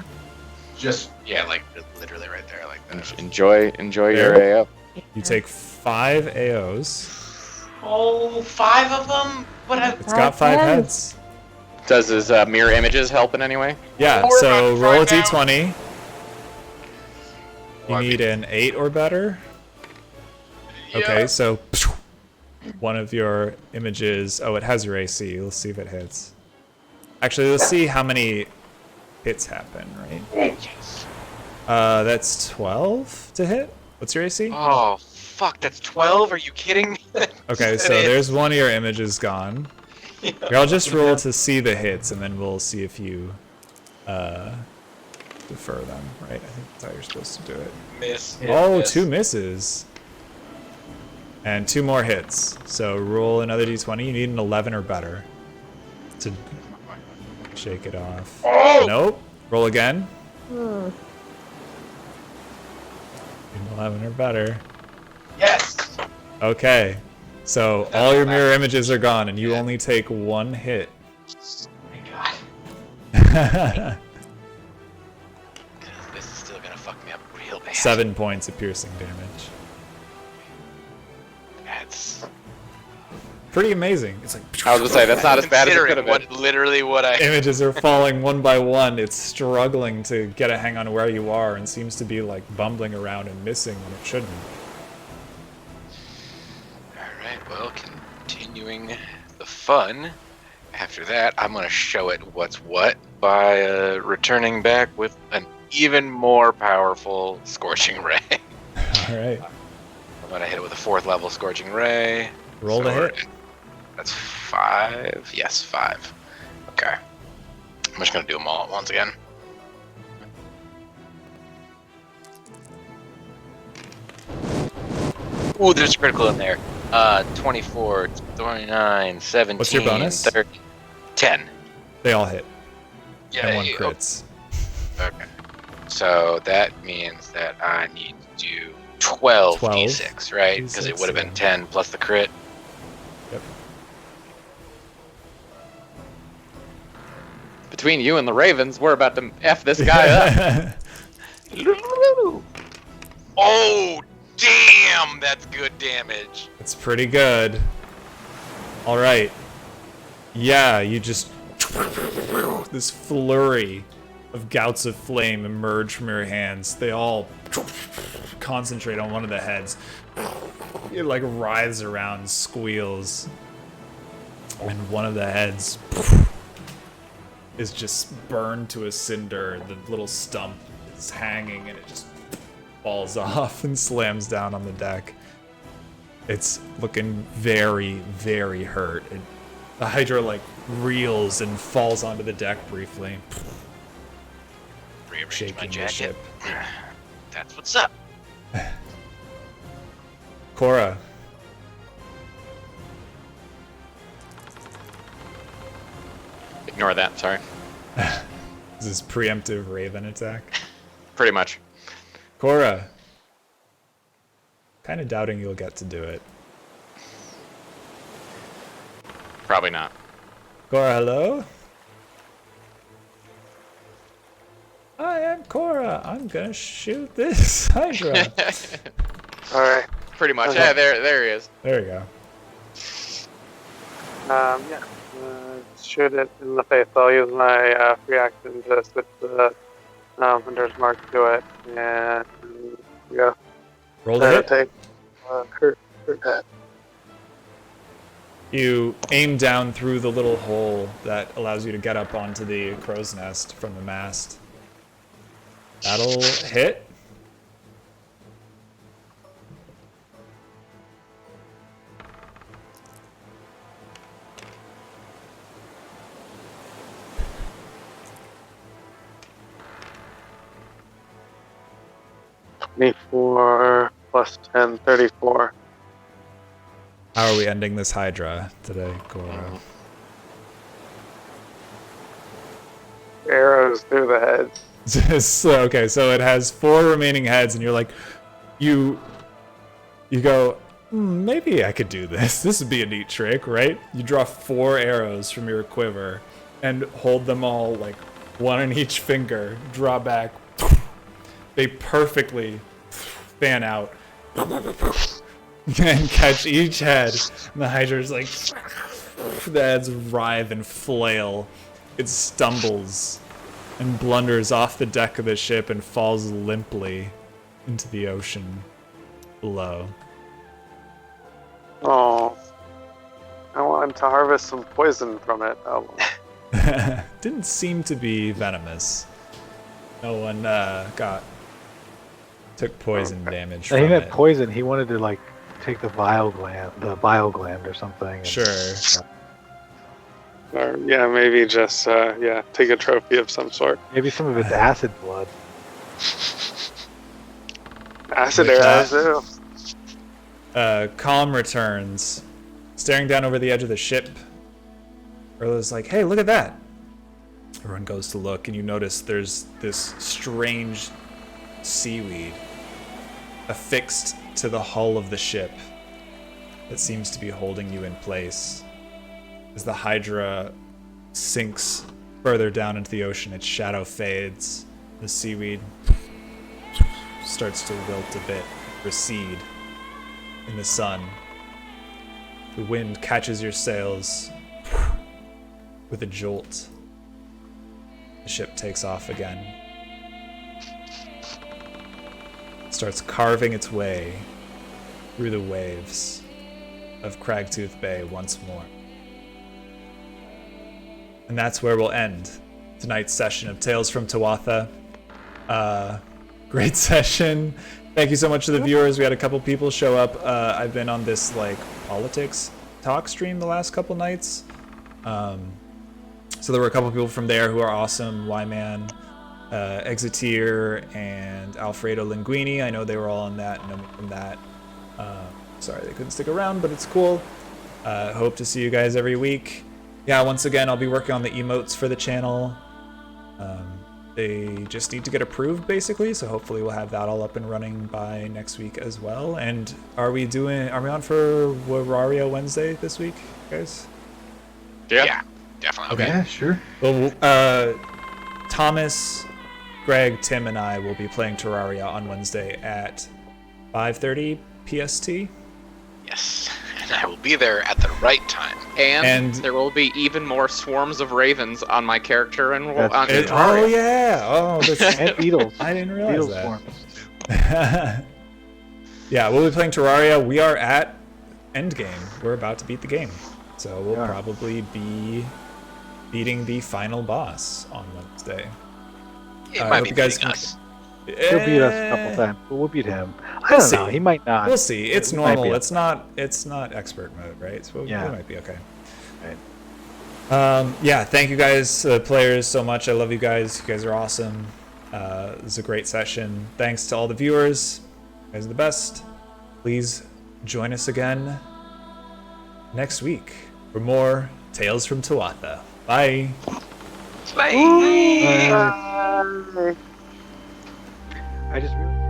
Just, like literally right there, like that. Enjoy your AO. You take 5 AOs. Oh, 5 of them? It's got 5 heads. Does his mirror images help in any way? Yeah, Or so right roll a now. d20. You need an 8 or better. Okay, so one of your images... Oh, it has your AC. Let's see if it hits. Actually, let's see how many hits happen, right? Yes. That's 12 to hit. What's your AC? Oh, fuck, that's 12? Are you kidding me? Okay, so there's one of your images gone. Yeah. Here, I'll just roll to see the hits, and then we'll see if you defer them, right? I think that's how you're supposed to do it. Miss. Oh, Miss. 2 misses. And 2 more hits. So roll another d20. You need an 11 or better to shake it off. Oh! Nope. Roll again. Need an 11 or better. Yes! Okay. So all your mirror images are gone, and you only take 1 hit. Oh my god. This is still gonna fuck me up real bad. 7 points of piercing damage. That's Pretty amazing. It's like I was gonna say that's not as bad as it could have been. literally what I... images are falling one by one. It's struggling to get a hang on where you are, and seems to be like bumbling around and missing when it shouldn't. Alright, well, continuing the fun. After that, I'm gonna show it what's what by returning back with an even more powerful Scorching Ray. All right. I'm gonna hit it with a 4th level Scorching Ray. Roll to hit. That's 5. Yes, 5. Okay. I'm just gonna do them all at once again. Ooh, there's a critical in there. 24, 29, 17, What's your bonus? 30, 10. They all hit. Yeah, And 1 yeah, crits. Okay. So that means that I need to do 12 d6, right? Because it D6, would have been yeah. 10 plus the crit. Yep. Between you and the Ravens, we're about to F this guy up. Oh, damn! That's good damage. It's pretty good. All right. Yeah, you just this flurry of gouts of flame emerge from your hands. They all concentrate on one of the heads. It like writhes around, squeals, and one of the heads is just burned to a cinder. The little stump is hanging, and it just falls off and slams down on the deck. It's looking very, very hurt. The Hydra like reels and falls onto the deck briefly, Rearrange my shaking the jacket. ship. That's what's up. Cora. Ignore that. Sorry. Is this preemptive Raven attack? Pretty much. Cora. Kind of doubting you'll get to do it. Probably not. Cora, hello? I am Cora. I'm gonna shoot this Hydra. Alright. Pretty much. Okay. Yeah, there he is. There we go. Yeah. Shoot it in the face. I'll use my free action to switch the Hunter's Mark to it. And yeah. Roll to hit. Take crit hit. You aim down through the little hole that allows you to get up onto the crow's nest from the mast. That'll hit. +24 +10, 34. How are we ending this Hydra today, Cora? Arrows through the head. Okay, so it has 4 remaining heads, and you're like, you go, maybe I could do this. This would be a neat trick, right? You draw 4 arrows from your quiver and hold them all like 1 on each finger, draw back. They perfectly fan out. and catch each head. And the Hydra's like, the heads writhe and flail. It stumbles and blunders off the deck of the ship and falls limply into the ocean below. Oh, I want to harvest some poison from it. Oh. Didn't seem to be venomous. No one took poison damage from He meant it. poison. He wanted to like take the bile gland or something. And, Sure. Or yeah, maybe just take a trophy of some sort. Maybe some of it's acid blood. Acid With arrows. Calm returns, staring down over the edge of the ship. Erla's like, hey, look at that. Everyone goes to look, and you notice there's this strange seaweed affixed to the hull of the ship that seems to be holding you in place. As the Hydra sinks further down into the ocean, its shadow fades. The seaweed starts to wilt a bit, recede in the sun. The wind catches your sails with a jolt. The ship takes off again. It starts carving its way through the waves of Cragtooth Bay once more. And that's where we'll end tonight's session of Tales from Tuatha. Great session. Thank you so much to the viewers. We had a couple people show up. I've been on this like politics talk stream the last couple nights. So there were a couple people from there who are awesome. Yman, Exeteer, and Alfredo Linguini. I know they were all on that. Know me from that. Sorry they couldn't stick around, but it's cool. Hope to see you guys every week. Yeah, once again, I'll be working on the emotes for the channel. They just need to get approved, basically, so hopefully we'll have that all up and running by next week as well. And are we on for Wararia Wednesday this week, guys? Yeah, definitely. Okay. Yeah, sure. Well, Thomas, Greg, Tim, and I will be playing Terraria on Wednesday at 5:30 PST. Yes, and I will be there at the right time. And there will be even more swarms of ravens on my character and That's on it. Oh yeah! Oh, that's, And beetles. I didn't realize Beetle that. swarms. Yeah, we'll be playing Terraria. We are at endgame. We're about to beat the game, so we'll probably be beating the final boss on Wednesday. It I might hope be you guys beating can- us. He'll beat us a couple times, but we'll beat him. I We'll don't know. see. He might not. We'll see. It's He might normal. be. It's not expert mode, right? So we might be okay. Right. Yeah, thank you guys, players, so much. I love you guys. You guys are awesome. It was a great session. Thanks to all the viewers. You guys are the best. Please join us again next week for more Tales from Tuatha. Bye. Bye. I just realized.